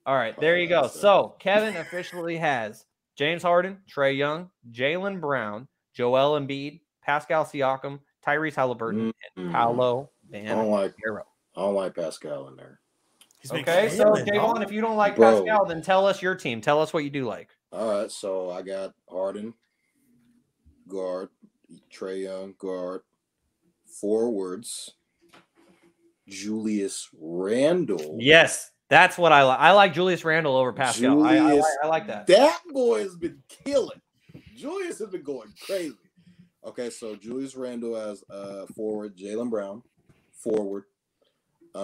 All right, there you go. So Kevin officially has James Harden, Trae Young, Jaylen Brown, Joel Embiid, Pascal Siakam, Tyrese Halliburton, and Paolo Banchero. I don't like Pascal in there. Okay, so Jaevon, if you don't like Pascal, then tell us your team. Tell us what you do like. All right, so I got Harden, guard, Trae Young, guard, forwards, Julius Randle. Yes, that's what I like. I like Julius Randle over Pascal. I like that. That boy has been killing. Julius has been going crazy. Okay, so Julius Randle as forward, Jaylen Brown, forward. 3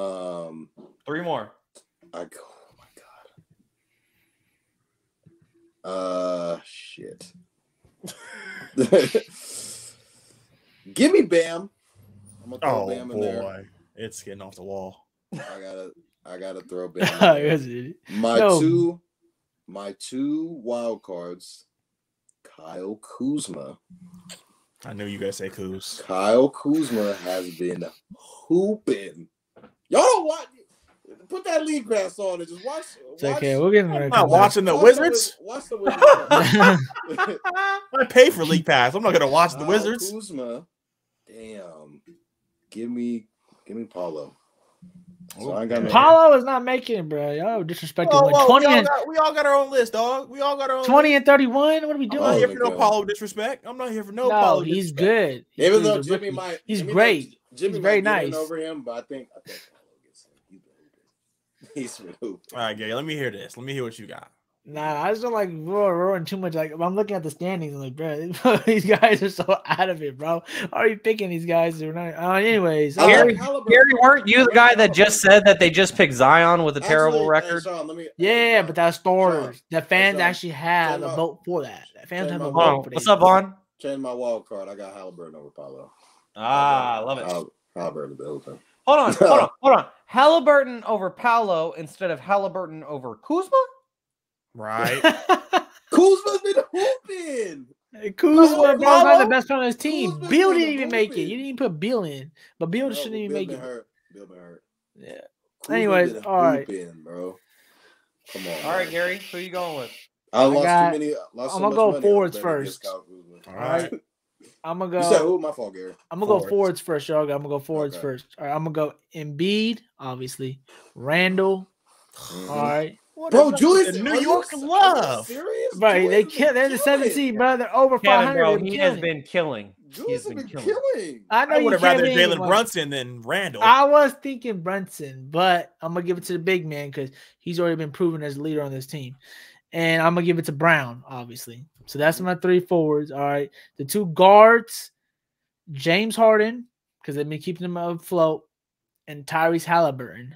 more. Oh my god. Shit. Give me Bam. I'm gonna throw Bam in there. It's getting off the wall. I gotta throw Bam in there. My two wild cards, Kyle Kuzma. I knew you guys say Kuz. Kyle Kuzma has been hooping. Y'all don't watch. Put that league pass on and just watch. It's okay. We're getting ready. I'm not watching the Wizards. Watch the Wizards. I pay for league pass. I'm not gonna watch the Wizards. Kuzma. Damn. Give me Paulo. So I got Paulo is not making it, bro. Y'all disrespecting 20 we all got our own list, dog. We all got our own 20 and 31. What are we doing? I'm not here for no Paulo disrespect. I'm not here for no Paulo disrespect. He's good. Even though Jimmy might, he's great. Jimmy he's very nice over him, but I think Paulo gets him. He's been hooping. All right, Gary. Let me hear this. Let me hear what you got. Nah, I just don't like roaring too much. Like I'm looking at the standings, I'm like, bro, these guys are so out of it, bro. Are you picking these guys or not? Anyways, Gary, weren't you the guy that just said that they just picked Zion with a terrible record? Hey, Sean, but that's starters. Sean, the fans actually have a vote for that. The fans have a vote for that. What's up, Vaughn? Change my wild card. I got Halliburton over Paulo. I love it. Halliburton the whole time. Hold on. Halliburton over Paolo instead of Halliburton over Kuzma? Right. Kuzma's been hooping. Kuzma was the best player on his team. Beal didn't even make it. You didn't even put Beal in, but Beal shouldn't even make it. Bill been hurt. Yeah. Kuzma Anyways, been all right, hooping, bro. Come on. All right, Gary, who you going with? I'm gonna go forwards first. All right. I'm gonna go. You said who? My fault, Gary. I'm gonna go forwards first, y'all. I'm gonna go forwards first. All right, I'm gonna go Embiid, obviously. Randall. All right. Bro, Julius, New York love. Serious? Right, they're the 7th seed, bro. They're over 500. Bro, he has been killing. Julius has been killing. I would have rather Jalen Brunson than Randall. I was thinking Brunson, but I'm gonna give it to the big man because he's already been proven as a leader on this team. And I'm gonna give it to Brown, obviously. So that's my 3 forwards. All right. The 2 guards, James Harden, because they've been keeping him afloat, and Tyrese Halliburton.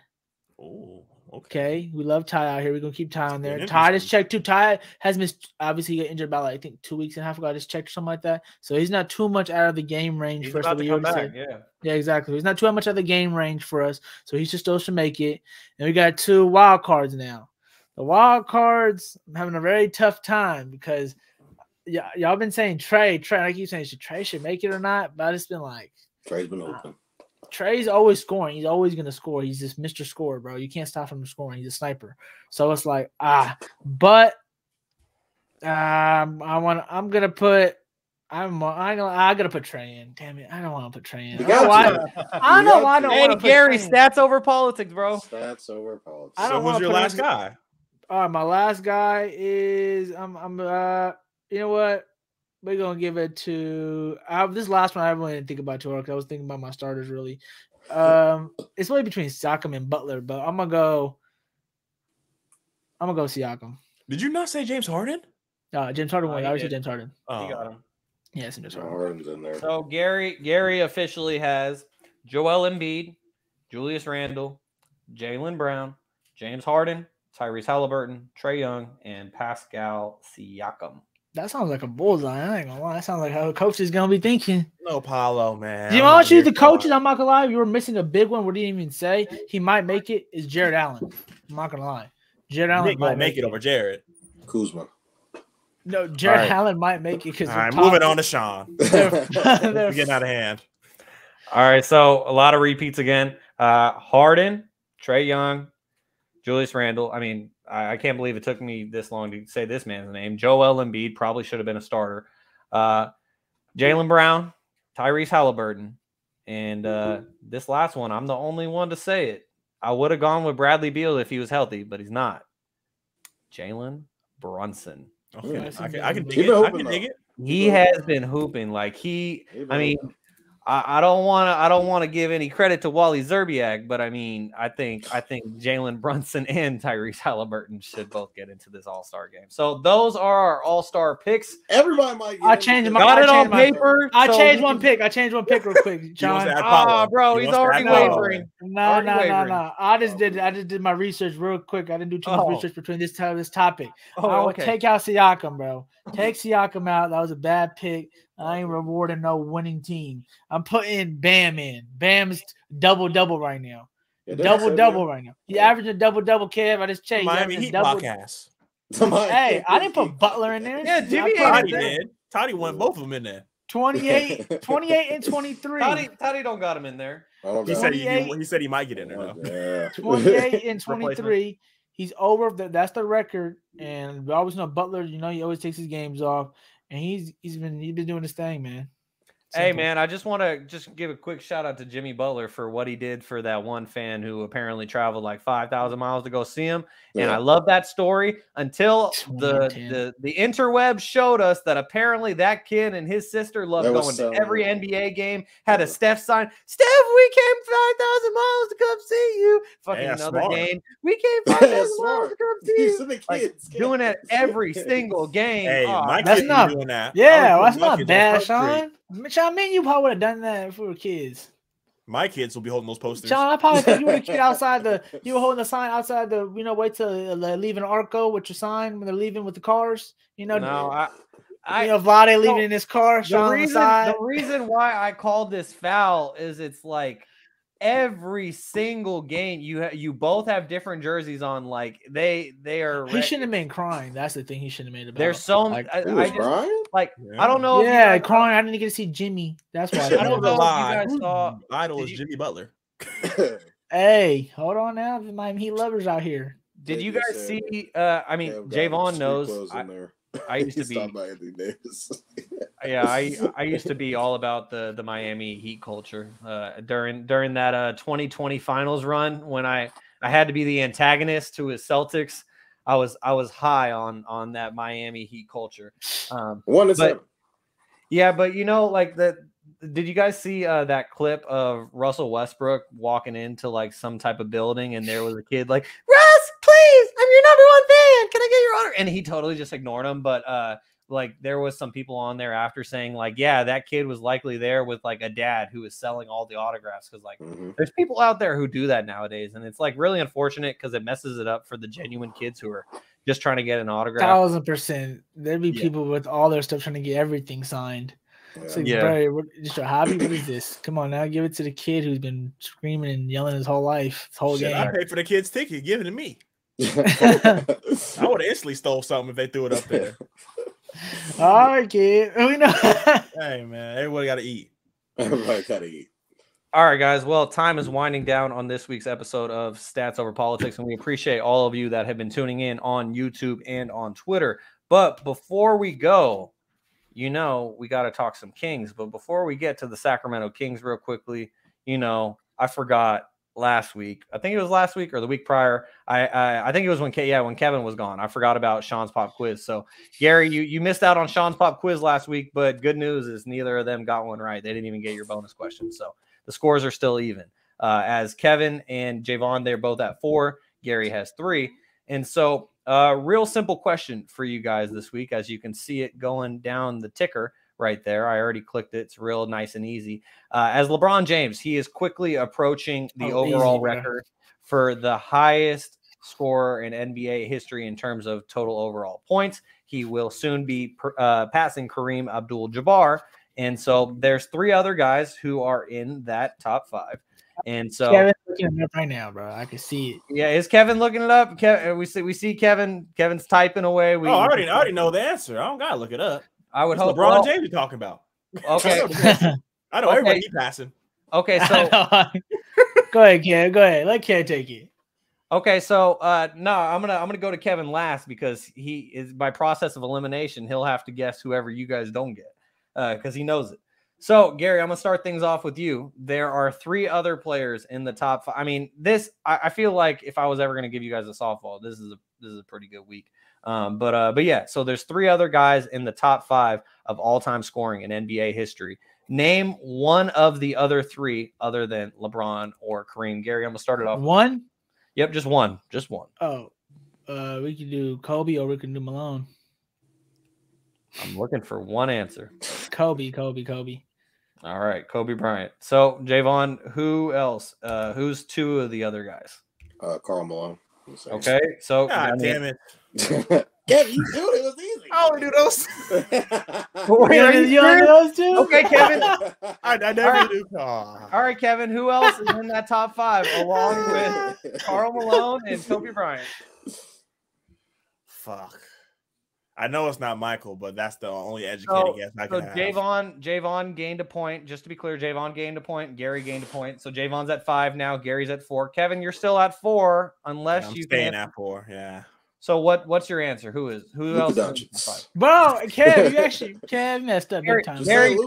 Oh, okay. We love Ty out here. We're gonna keep Ty on there. Ty just checked too. Ty has missed, obviously, he got injured about I think 2 weeks and a half ago. I just checked or something like that. So he's not too much out of the game range for us. About to come back, yeah, exactly. He's not too much out of the game range for us. So he still should make it. And we got 2 wild cards now. The wild cards, I'm having a very tough time because y'all been saying Trey. I keep saying Trey should make it or not, but I just been like, Trey's been open. Trey's always scoring. He's always gonna score. He's just Mr. Scorer, bro. You can't stop him from scoring. He's a sniper. So it's like but I'm gonna put Trey in. Damn it, I don't want to put Trey in. I don't want to. Hey, Gary, stats over politics, bro. Stats over politics. So who's your last guy? All right, my last guy is you know what? We're gonna give it to this last one. I really didn't think about too hard because I was thinking about my starters really. It's really between Siakam and Butler, but I'm gonna go Siakam. Did you not say James Harden? James Harden won. I already did. said James Harden. He got him. Yes, James Harden. Harden's in there. So Gary officially has Joel Embiid, Julius Randle, Jaylen Brown, James Harden, Tyrese Halliburton, Trae Young, and Pascal Siakam. That sounds like a bullseye. I ain't gonna lie. That sounds like how a coach is gonna be thinking. No, Paulo, man. You want to choose the coaches? I'm not gonna lie. You were missing a big one. We didn't even say he might make it. Is Jared Allen? I'm not gonna lie. Jared Allen Nick might make it over Jared. Kuzma. No, Jared Allen might make it because. All right, moving on to Shaun. We're getting out of hand. All right, so a lot of repeats again. Harden, Trae Young, Julius Randle. I mean, I can't believe it took me this long to say this man's name. Joel Embiid probably should have been a starter. Jaylen Brown, Tyrese Halliburton, and this last one, I'm the only one to say it. I would have gone with Bradley Beal if he was healthy, but he's not. Jalen Brunson. Okay, I can dig it. I can dig it. He has been hooping like I mean, I don't want to give any credit to Wally Zerbiak, but I mean, I think Jalen Brunson and Tyrese Halliburton should both get into this All-Star game. So those are our All-Star picks. Everybody might get I changed my got it on paper. I changed one pick. I changed one pick real quick, John. Bro, he's already wavering. No. I just did my research real quick. I didn't do too much research between this topic. I would take out Siakam, bro. Take Siakam out. That was a bad pick. I ain't rewarding no winning team. I'm putting Bam in. Bam's double right now. Yeah, double right now. He averaging a double. Kev, I just changed. Miami Heat podcast. Hey, I didn't put Butler in there. Yeah, Jimmy Toddy did. Toddy won both of them in there. 28 and 23. Toddy don't got him in there. He said he might get in there though. 28 and 23. He's over. That's the record. And we always know Butler. You know, he always takes his games off. And he's been doing his thing, man. Hey, man, I just want to give a quick shout out to Jimmy Butler for what he did for that one fan who apparently traveled like 5,000 miles to go see him. Yeah. And I love that story until the interweb showed us that apparently that kid and his sister loved going to every NBA game, had a Steph sign. Steph, we came 5,000 miles to come see you. Fucking another game. We came 5,000 miles to come see you. Like, doing it every single game. Hey, that's not doing that. Yeah, that's not bad, Shaun. I mean, you probably would have done that if we were kids. My kids will be holding those posters. Shaun, I probably think you were a kid outside you were holding a sign outside wait till leaving Arco with your sign when they're leaving with the cars. Vlade leaving in his car. The reason why I called this foul is it's like every single game you both have different jerseys on. Like they are. He shouldn't have been crying. That's the thing he shouldn't have made about. There's so crying. I don't know. Yeah, crying. I didn't get to see Jimmy. That's why. I don't know if you guys saw. Idol is Jimmy Butler. Hey, hold on now. There's Miami Heat lovers out here. Did you guys see? I mean, Jaevon knows. I used to be. I used to be all about the Miami Heat culture during that 2020 finals run when I had to be the antagonist to his Celtics. I was high on that Miami Heat culture. 1-7. Yeah, but like did you guys see that clip of Russell Westbrook walking into like some type of building and there was a kid like, Russ, please, I'm your number one fan. Can I get your autograph? And he totally just ignored him. But like there was some people on there after saying like, yeah, that kid was likely there with like a dad who was selling all the autographs. Cause like there's people out there who do that nowadays. And it's like really unfortunate because it messes it up for the genuine kids who are just trying to get an autograph. 1,000%. There'd be people with all their stuff trying to get everything signed. It's like, bro, just your hobby. What is this? Come on now, give it to the kid who's been screaming and yelling his whole life, his whole game. I paid for the kid's ticket. Give it to me. I would have instantly stole something if they threw it up there. All right, kid. We know. Hey, man, everybody got to eat. Everybody got to eat. All right, guys. Well, time is winding down on this week's episode of Stats Over Politics, and we appreciate all of you that have been tuning in on YouTube and on Twitter. But before we go, we got to talk some Kings. But before we get to the Sacramento Kings real quickly, I forgot last week. I think it was last week or the week prior. I think it was when Kevin was gone. I forgot about Shaun's pop quiz. So Gary, you missed out on Shaun's pop quiz last week, but good news is neither of them got one right. They didn't even get your bonus question. So the scores are still even. As Kevin and Jaevon, they're both at 4. Gary has 3. And so real simple question for you guys this week, as you can see it going down the ticker right there. I already clicked it. It's real nice and easy. As LeBron James, he is quickly approaching the overall record for the highest scorer in NBA history in terms of total overall points. He will soon be passing Kareem Abdul-Jabbar. And so there's 3 other guys who are in that top 5. And so Kevin's looking it up right now, bro. I can see it. Yeah, is Kevin looking it up? We see Kevin. Kevin's typing away. I already know the answer. I don't gotta look it up. I would hope LeBron James you're talking about. Okay. I know everybody keep passing. Okay, so go ahead, Kev. Go ahead. Let Kev take it. Okay, so no, I'm gonna go to Kevin last because he is by process of elimination. He'll have to guess whoever you guys don't get because he knows it. So Gary, I'm gonna start things off with you. There are 3 other players in the top 5. I mean, I feel like if I was ever gonna give you guys a softball, this is a pretty good week. But yeah, so there's 3 other guys in the top 5 of all-time scoring in NBA history. Name one of the other 3 other than LeBron or Kareem. Gary, I'm gonna start it off. One? Yep, just one. Just one. Oh, we can do Kobe or we can do Malone. I'm looking for one answer. Kobe. All right, Kobe Bryant. So, Jaevon, who else? Who's 2 of the other guys? Karl Malone. Okay, so God damn it. Kevin, you do it. It was easy. I only do those. You only do those 2? Okay, Kevin. I never do. Oh. All right, Kevin. Who else is in that top 5 along with Karl Malone and Kobe Bryant? Fuck. I know it's not Michael, but that's the only educated guess I can have. Jaevon gained a point. Just to be clear, Jaevon gained a point. Gary gained a point. So Jaevon's at 5 now. Gary's at 4. Kevin, you're still at 4 unless I'm you staying can. at 4. Yeah. So what's your answer? Who else? Is in the top 5? Bro, Kev messed up big time. Gary,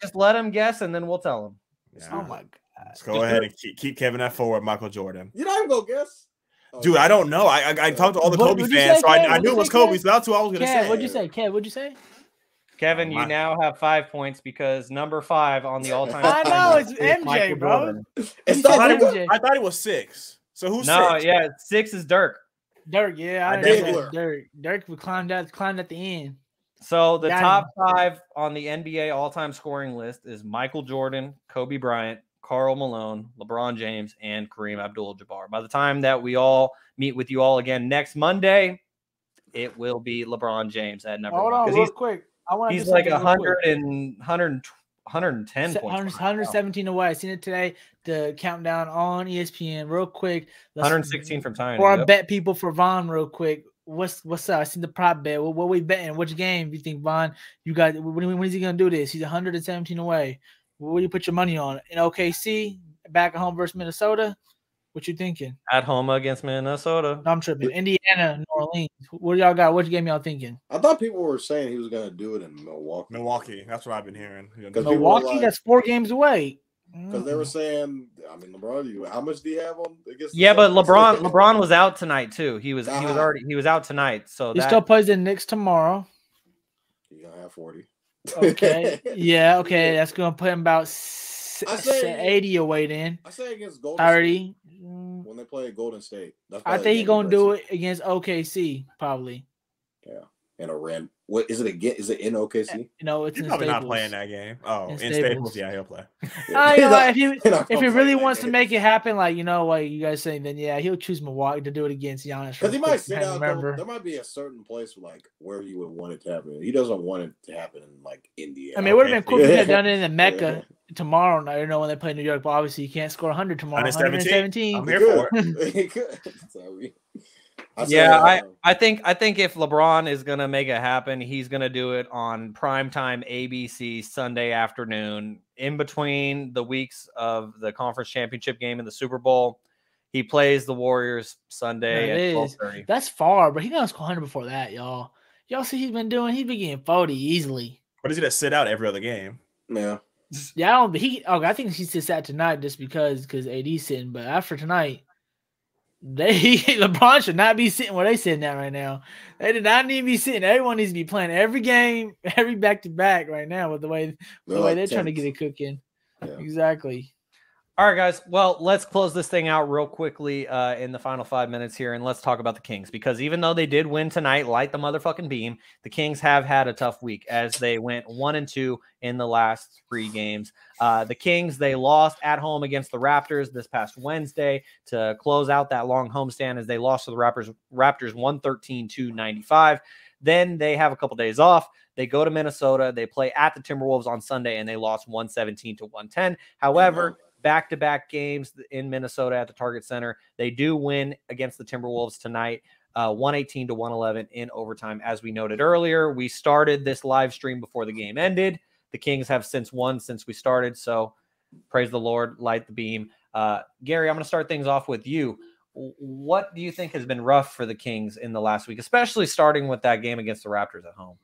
just let him guess, and then we'll tell him. Yeah. Oh my God. Let's go ahead and keep Kevin at 4. Michael Jordan. You're not even gonna guess. Dude, I don't know. I talked to all the Kobe fans, so I knew it was Kobe. So that's what I was going to say. What'd you say? Kev, what'd you say? Kevin, you now have 5 points because number 5 on the all-time. I know it's MJ, bro. I thought it was 6. So who's 6? No, yeah, 6 is Dirk. Dirk, yeah, I know Dirk. Dirk would climbed at the end. So the top 5 on the NBA all-time scoring list is Michael Jordan, Kobe Bryant, Karl Malone, LeBron James, and Kareem Abdul-Jabbar. By the time that we all meet with you all again next Monday, it will be LeBron James at number 1. Hold on, real quick. He's like 110 points. 117 away. I seen it today. The countdown on ESPN. Real quick. 116 from Tiny. For our bet people for Vaughn, real quick. What's up? I seen the prop bet. What we betting? Which game do you think Vaughn? You got? When is he gonna do this? He's 117 away. What do you put your money on? In OKC, back at home versus Minnesota? What you thinking? At home against Minnesota. No, I'm tripping. Indiana, New Orleans. What do y'all got? Which game y'all thinking? I thought people were saying he was going to do it in Milwaukee. Milwaukee. That's what I've been hearing. Milwaukee, like, that's 4 games away. Because they were saying, I mean, LeBron, how much do you have on? Yeah, but LeBron was out tonight too. He was out tonight. So he still plays the Knicks tomorrow. He's gonna have 40. Okay. Yeah. Okay. That's gonna put him about 80 away. Then I say against Golden 30 State, when they play Golden State. I think he's gonna do it against OKC probably. Yeah. And a rent. What is it again? Is it in OKC? No, it's he's in probably Staples. Not playing that game. Oh, in Staples. Staples, yeah, he'll play. If he really wants to make it happen, like like you guys saying, then yeah, he'll choose Milwaukee to do it against Giannis. Because he might sit out. There might be a certain place where he would want it to happen. He doesn't want it to happen in like Indiana. I mean, it would have been cool if he had done it in the Mecca tomorrow night. When they play New York, but obviously you can't score 100 tomorrow. 117. I'm here for it. He could. Sorry. I think if LeBron is gonna make it happen, he's gonna do it on primetime ABC Sunday afternoon, in between the weeks of the conference championship game and the Super Bowl. He plays the Warriors Sunday at 12:30. That's far, but he gonna score 100 before that, y'all. Y'all see he's been getting 40 easily. But he's gonna sit out every other game. Yeah. Yeah, I think he sits out tonight just because AD's sitting. But after tonight, LeBron should not be sitting where they sitting at right now. They did not need to be sitting. Everyone needs to be playing every game, every back-to-back right now with the way they're trying to get it cooking. Yeah. Exactly. All right, guys. Well, let's close this thing out real quickly in the final 5 minutes here, and let's talk about the Kings, because even though they did win tonight, light the motherfucking beam, the Kings have had a tough week as they went 1-2 in the last 3 games. The Kings, they lost at home against the Raptors this past Wednesday to close out that long homestand as they lost to the Raptors 113-95. Then they have a couple days off. They go to Minnesota. They play at the Timberwolves on Sunday, and they lost 117-110. However, back-to-back games in Minnesota at the Target Center. They do win against the Timberwolves tonight, 118-111 in overtime. As we noted earlier, we started this live stream before the game ended. The Kings have since won since we started, so praise the Lord, light the beam. Gary, I'm going to start things off with you. What do you think has been rough for the Kings in the last week, especially starting with that game against the Raptors at home?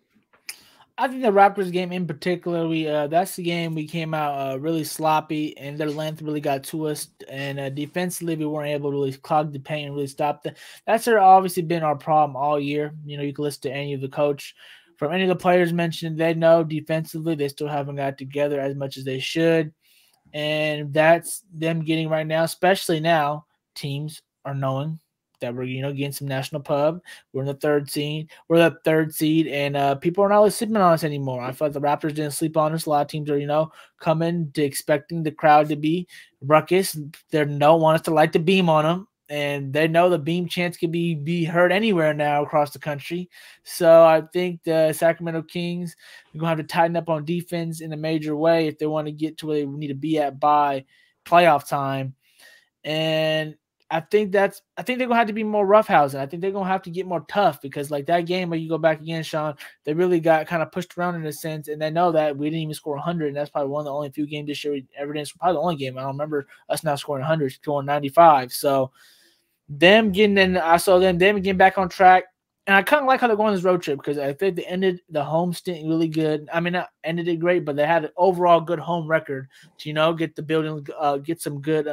I think the Raptors game in particular, that's the game we came out really sloppy, and their length really got to us. And defensively, we weren't able to really clog the paint and really stop that. That's obviously been our problem all year. You know, you can listen to any of the coach. From any of the players mentioned, they know defensively they still haven't got together as much as they should. And that's them getting right now, especially now, teams are knowing that we're, getting some national pub. We're in the 3rd seed. We're the 3rd seed, and people are not really sleeping on us anymore. I feel like the Raptors didn't sleep on us. A lot of teams are, coming to expecting the crowd to be ruckus. They don't want us to light the beam on them, and they know the beam chants can be heard anywhere now across the country. So I think the Sacramento Kings are going to have to tighten up on defense in a major way if they want to get to where they need to be at by playoff time. And I think they're gonna have to be more roughhousing. I think they're gonna have to get more tough, because like that game where you go back again, Shaun, they really got kind of pushed around in a sense, and they know that we didn't even score 100, and that's probably one of the only few games this year we ever did. Probably the only game I don't remember us not scoring 100, scoring 95. So them getting back on track, and I kind of like how they're going on this road trip, because I think they ended the home stint really good. I mean, not ended it great, but they had an overall good home record to get the building, get some good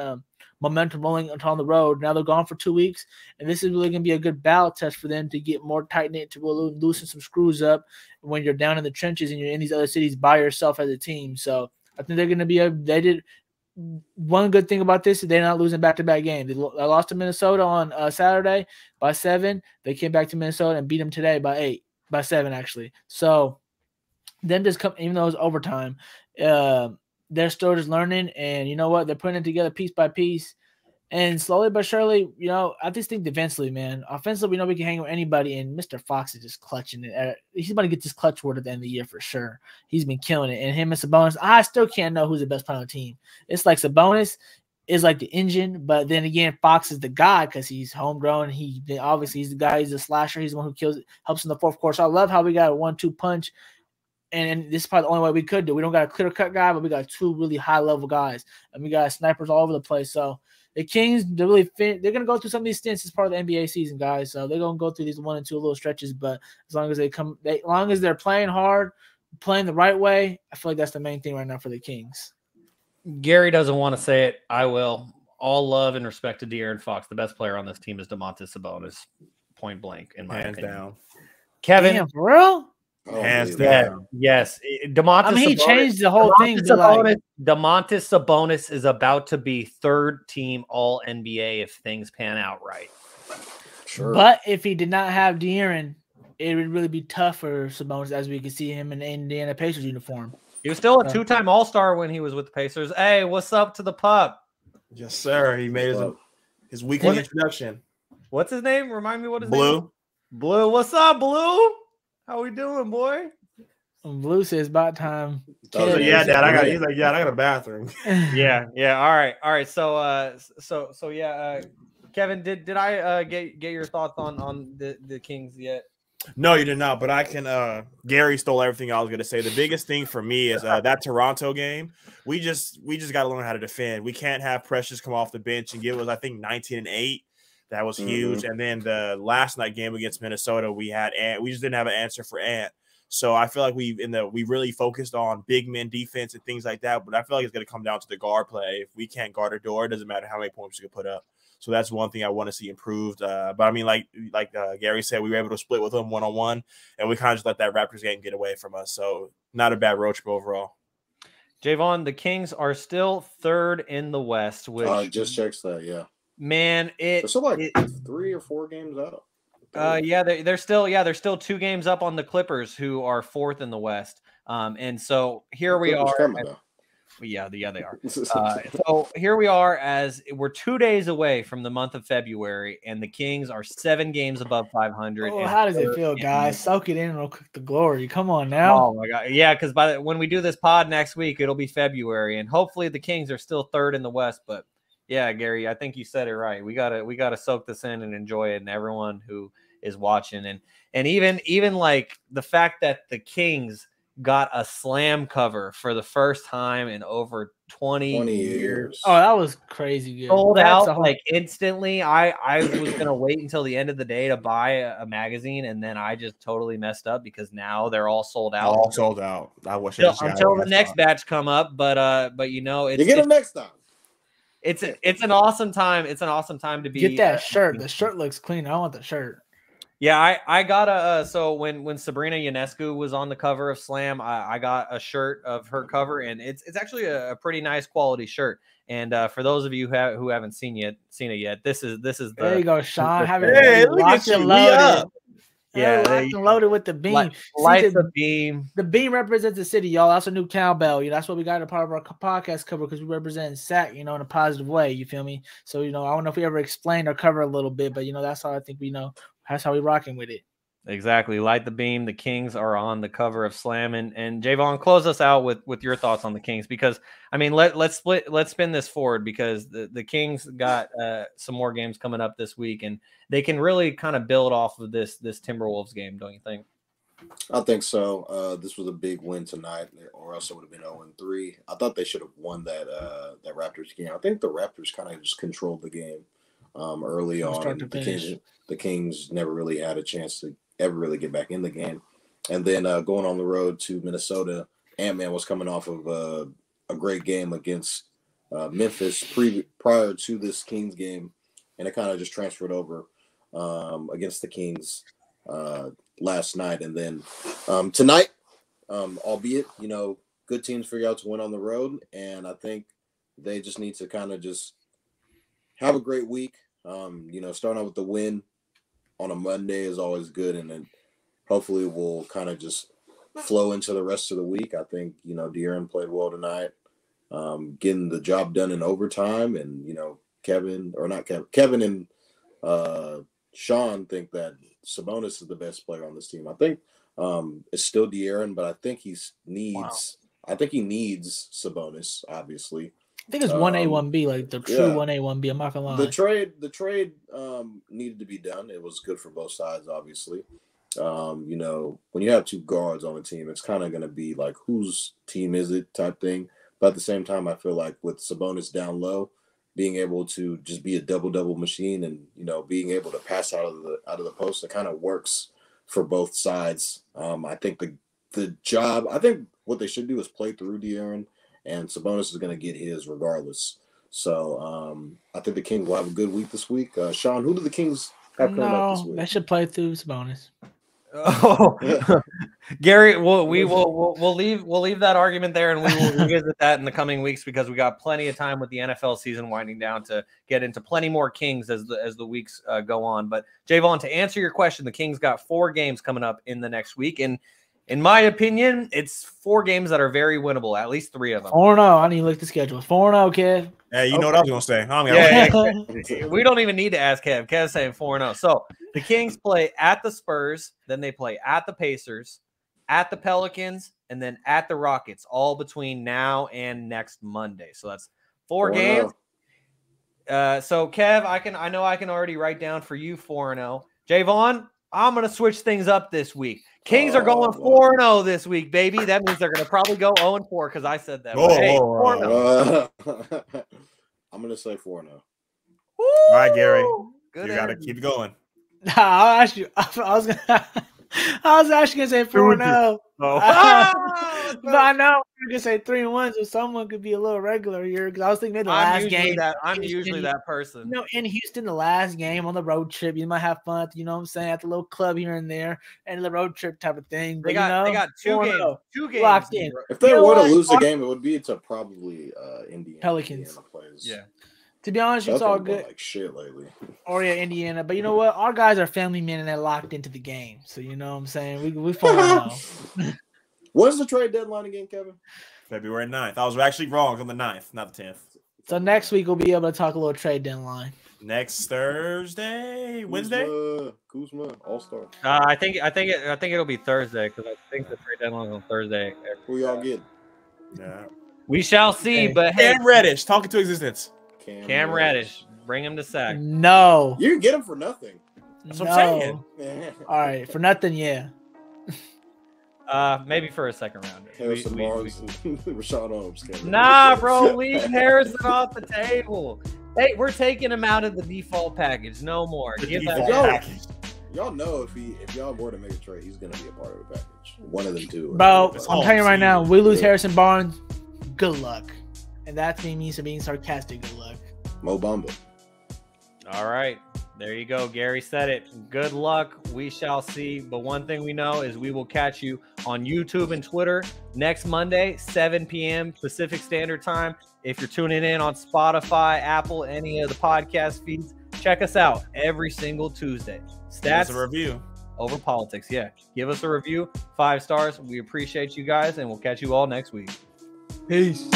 momentum rolling on the road. Now they're gone for 2 weeks, and this is really going to be a good battle test for them to get more tight-knit, to really loosen some screws up when you're down in the trenches and you're in these other cities by yourself as a team. So I think they're going to be they did one good thing about this is they're not losing back-to-back games. They lost to Minnesota on Saturday by 7. They came back to Minnesota and beat them today by 7 actually. So them just come, even though it was overtime, they're still just learning, and you know what? They're putting it together piece by piece, and slowly but surely, I just think defensively, man. Offensively, we know we can hang with anybody, and Mr. Fox is just clutching it. He's about to get this clutch word at the end of the year for sure. He's been killing it, and him and Sabonis, I still can't know who's the best player on the team. It's like Sabonis is like the engine, but then again, Fox is the guy because he's homegrown. He's the guy. He's a slasher. He's the one who kills, helps in the fourth quarter. So I love how we got a 1-2 punch. And this is probably the only way we could do. We don't got a clear-cut guy, but we got 2 really high-level guys. And we got snipers all over the place. So the Kings, they're going to go through some of these stints as part of the NBA season, guys. So they're going to go through these 1 and 2 little stretches. But as long as they're playing hard, playing the right way, I feel like that's the main thing right now for the Kings. Gary doesn't want to say it. I will. All love and respect to De'Aaron Fox. The best player on this team is Domantas Sabonis, point blank, in my opinion. Down. Kevin. Damn, for real? Hands down. Yes. Domantas he Sabonis, changed the whole thing. Domantas Sabonis is about to be 3rd team All NBA if things pan out right. Sure. But if he did not have De'Aaron, it would really be tough for Sabonis, as we could see him in the Indiana Pacers uniform. He was still a 2-time All-Star when he was with the Pacers. Hey, what's up to the pup? Yes, sir. He made his weekly introduction. What's his name? Remind me what his name is. Blue. What's up, Blue? How we doing, boy? Blue says about time. Yeah, Dad. He's like, I got a bathroom. yeah. All right. So yeah. Kevin, did I get your thoughts on the Kings yet? No, you did not. But I can. Gary stole everything I was going to say. The biggest thing for me is that Toronto game. We just got to learn how to defend. We can't have Precious come off the bench and give us, I think, 19 and 8. That was huge. And then the last night game against Minnesota, we just didn't have an answer for Ant. So I feel like we really focused on big men defense and things like that. But I feel like it's going to come down to the guard play. If we can't guard a door, it doesn't matter how many points we can put up. So that's one thing I want to see improved. But I mean, like Gary said, we were able to split with them one-on-one, and we kind of just let that Raptors game get away from us. So not a bad road trip overall. Jaevon, the Kings are still 3rd in the West, which just checks that. Yeah, man, they're still like 3 or 4 games out. They're still 2 games up on the Clippers, who are 4th in the West. And so here we are. Yeah, they are. So here we are, as we're 2 days away from the month of February, and the Kings are 7 games above 500. Oh, how does it feel, guys? Soak it in real quick. The glory. Come on now. Oh my God, yeah. Because when we do this pod next week, it'll be February, and hopefully the Kings are still 3rd in the West. But yeah, Gary, I think you said it right. We gotta soak this in and enjoy it, and everyone who is watching, and even like the fact that the Kings got a slam cover for the first time in over 20 years. Oh, that was crazy good. Sold out like instantly. I was gonna wait until the end of the day to buy a magazine, and then I just totally messed up because now they're all sold out. All sold out. I wish until the next batch come up, but you know, you get them next time. It's an awesome time. It's an awesome time to be. Get that shirt. The shirt looks clean. I want the shirt. Yeah, I got a so when Sabrina Ionescu was on the cover of Slam, I got a shirt of her cover, and it's actually a pretty nice quality shirt. And for those of you who haven't seen it yet, this is the. There you go, Shaun. Hey, look at you. Loaded. Yeah, locked and loaded with the beam. Light the beam. The beam represents the city, y'all. That's a new cowbell. That's what we got a part of our podcast cover, because we represent SAC, in a positive way. You feel me? So, I don't know if we ever explained our cover a little bit, but that's how I think we know. That's how we rocking with it. Exactly. Light the beam. The Kings are on the cover of Slam, and Jaevon, close us out with your thoughts on the Kings, because I mean, let's spin this forward, because the Kings got some more games coming up this week, and they can really kind of build off of this Timberwolves game, don't you think? I think so. This was a big win tonight, or else it would have been 0-3. I thought they should have won that Raptors game. I think the Raptors kind of just controlled the game early on. The Kings never really had a chance to ever really get back in the game. And then going on the road to Minnesota, Ant-Man was coming off of a great game against Memphis prior to this Kings game, and it kind of just transferred over against the Kings last night. And then tonight, albeit, good teams figure out to win on the road, and I think they just need to kind of just have a great week. Starting out with the win on a Monday is always good, and then hopefully we'll kind of just flow into the rest of the week. I think, De'Aaron played well tonight, getting the job done in overtime, and, Kevin and Shaun think that Sabonis is the best player on this team. I think it's still De'Aaron, but I think he needs Sabonis, obviously. I think it's 1A, 1B, like the true 1A, 1B. I'm not gonna lie. The trade needed to be done. It was good for both sides, obviously. When you have 2 guards on a team, it's kind of going to be like, whose team is it type thing. But at the same time, I feel like with Sabonis down low, being able to just be a double machine, and being able to pass out of the post, it kind of works for both sides. I think I think what they should do is play through De'Aaron, and Sabonis is going to get his regardless. So I think the Kings will have a good week this week. Shaun, who do the Kings have coming up this week? They should play through Sabonis. Oh, Gary, we'll leave that argument there, and we will revisit that in the coming weeks, because we got plenty of time with the NFL season winding down to get into plenty more Kings as the weeks go on. But Jaevon, to answer your question, the Kings got 4 games coming up in the next week, and in my opinion, it's 4 games that are very winnable, at least 3 of them. 4-0. I need to look at the schedule. 4-0, Kev. Hey, you know what I was going to say. We don't even need to ask Kev. Kev's saying 4-0. So the Kings play at the Spurs, then they play at the Pacers, at the Pelicans, and then at the Rockets, all between now and next Monday. So that's 4 games. So Kev, I know I can already write down for you 4-0. Jaevon, I'm going to switch things up this week. Kings are going 4-0 this week, baby. That means they're going to probably go 0-4 because I said that. Hey, 4-0. I'm going to say 4-0. All right, Gary. Good you got to keep going. I'll ask you. I was going to I was actually gonna say 4-0. Oh. But I know I'm gonna say 3-1, so someone could be a little regular here. Because I was thinking maybe the last game. I'm usually that person. You know, in Houston, the last game on the road trip, you might have fun. You know what I'm saying? At the little club here and there, and the road trip type of thing. But, They got 2 games. 2 games locked in. If they were to lose the game, it would be to probably Indiana. Pelicans. Indiana plays. Yeah. To be honest, it's all good. Like shit lately. Or yeah, Indiana. But you know what? Our guys are family men and they're locked into the game. So you know what I'm saying? We follow. When's the trade deadline again, Kevin? February 9th. I was actually wrong on the 9th, not the 10th. So next week we'll be able to talk a little trade deadline. Next Thursday, Wednesday. Kuzma, All-Star. I think it'll be Thursday because I think the trade deadline is on Thursday. Who y'all getting? Yeah. We shall see. But hey, Cam Reddish, talking to existence. Cam Reddish, bring him to sack. No. You can get him for nothing. That's what I'm saying. All right, for nothing, yeah. Maybe for a second rounder. Harrison Barnes, Rashawn Holmes. Nah, bro, leave Harrison off the table. Hey, we're taking him out of the default package. No more. Give that package. Y'all know if y'all were to make a trade, he's gonna be a part of the package. One of them two. Bro, I'm telling you right now, we lose Harrison Barnes. Good luck, and that means being sarcastic. Good luck. Mo Bamba. All right. There you go. Gary said it. Good luck. We shall see. But one thing we know is we will catch you on YouTube and Twitter next Monday, 7 p.m. Pacific Standard Time. If you're tuning in on Spotify, Apple, any of the podcast feeds, check us out every single Tuesday. Stats a review over politics. Yeah. Give us a review. 5 stars. We appreciate you guys, and we'll catch you all next week. Peace.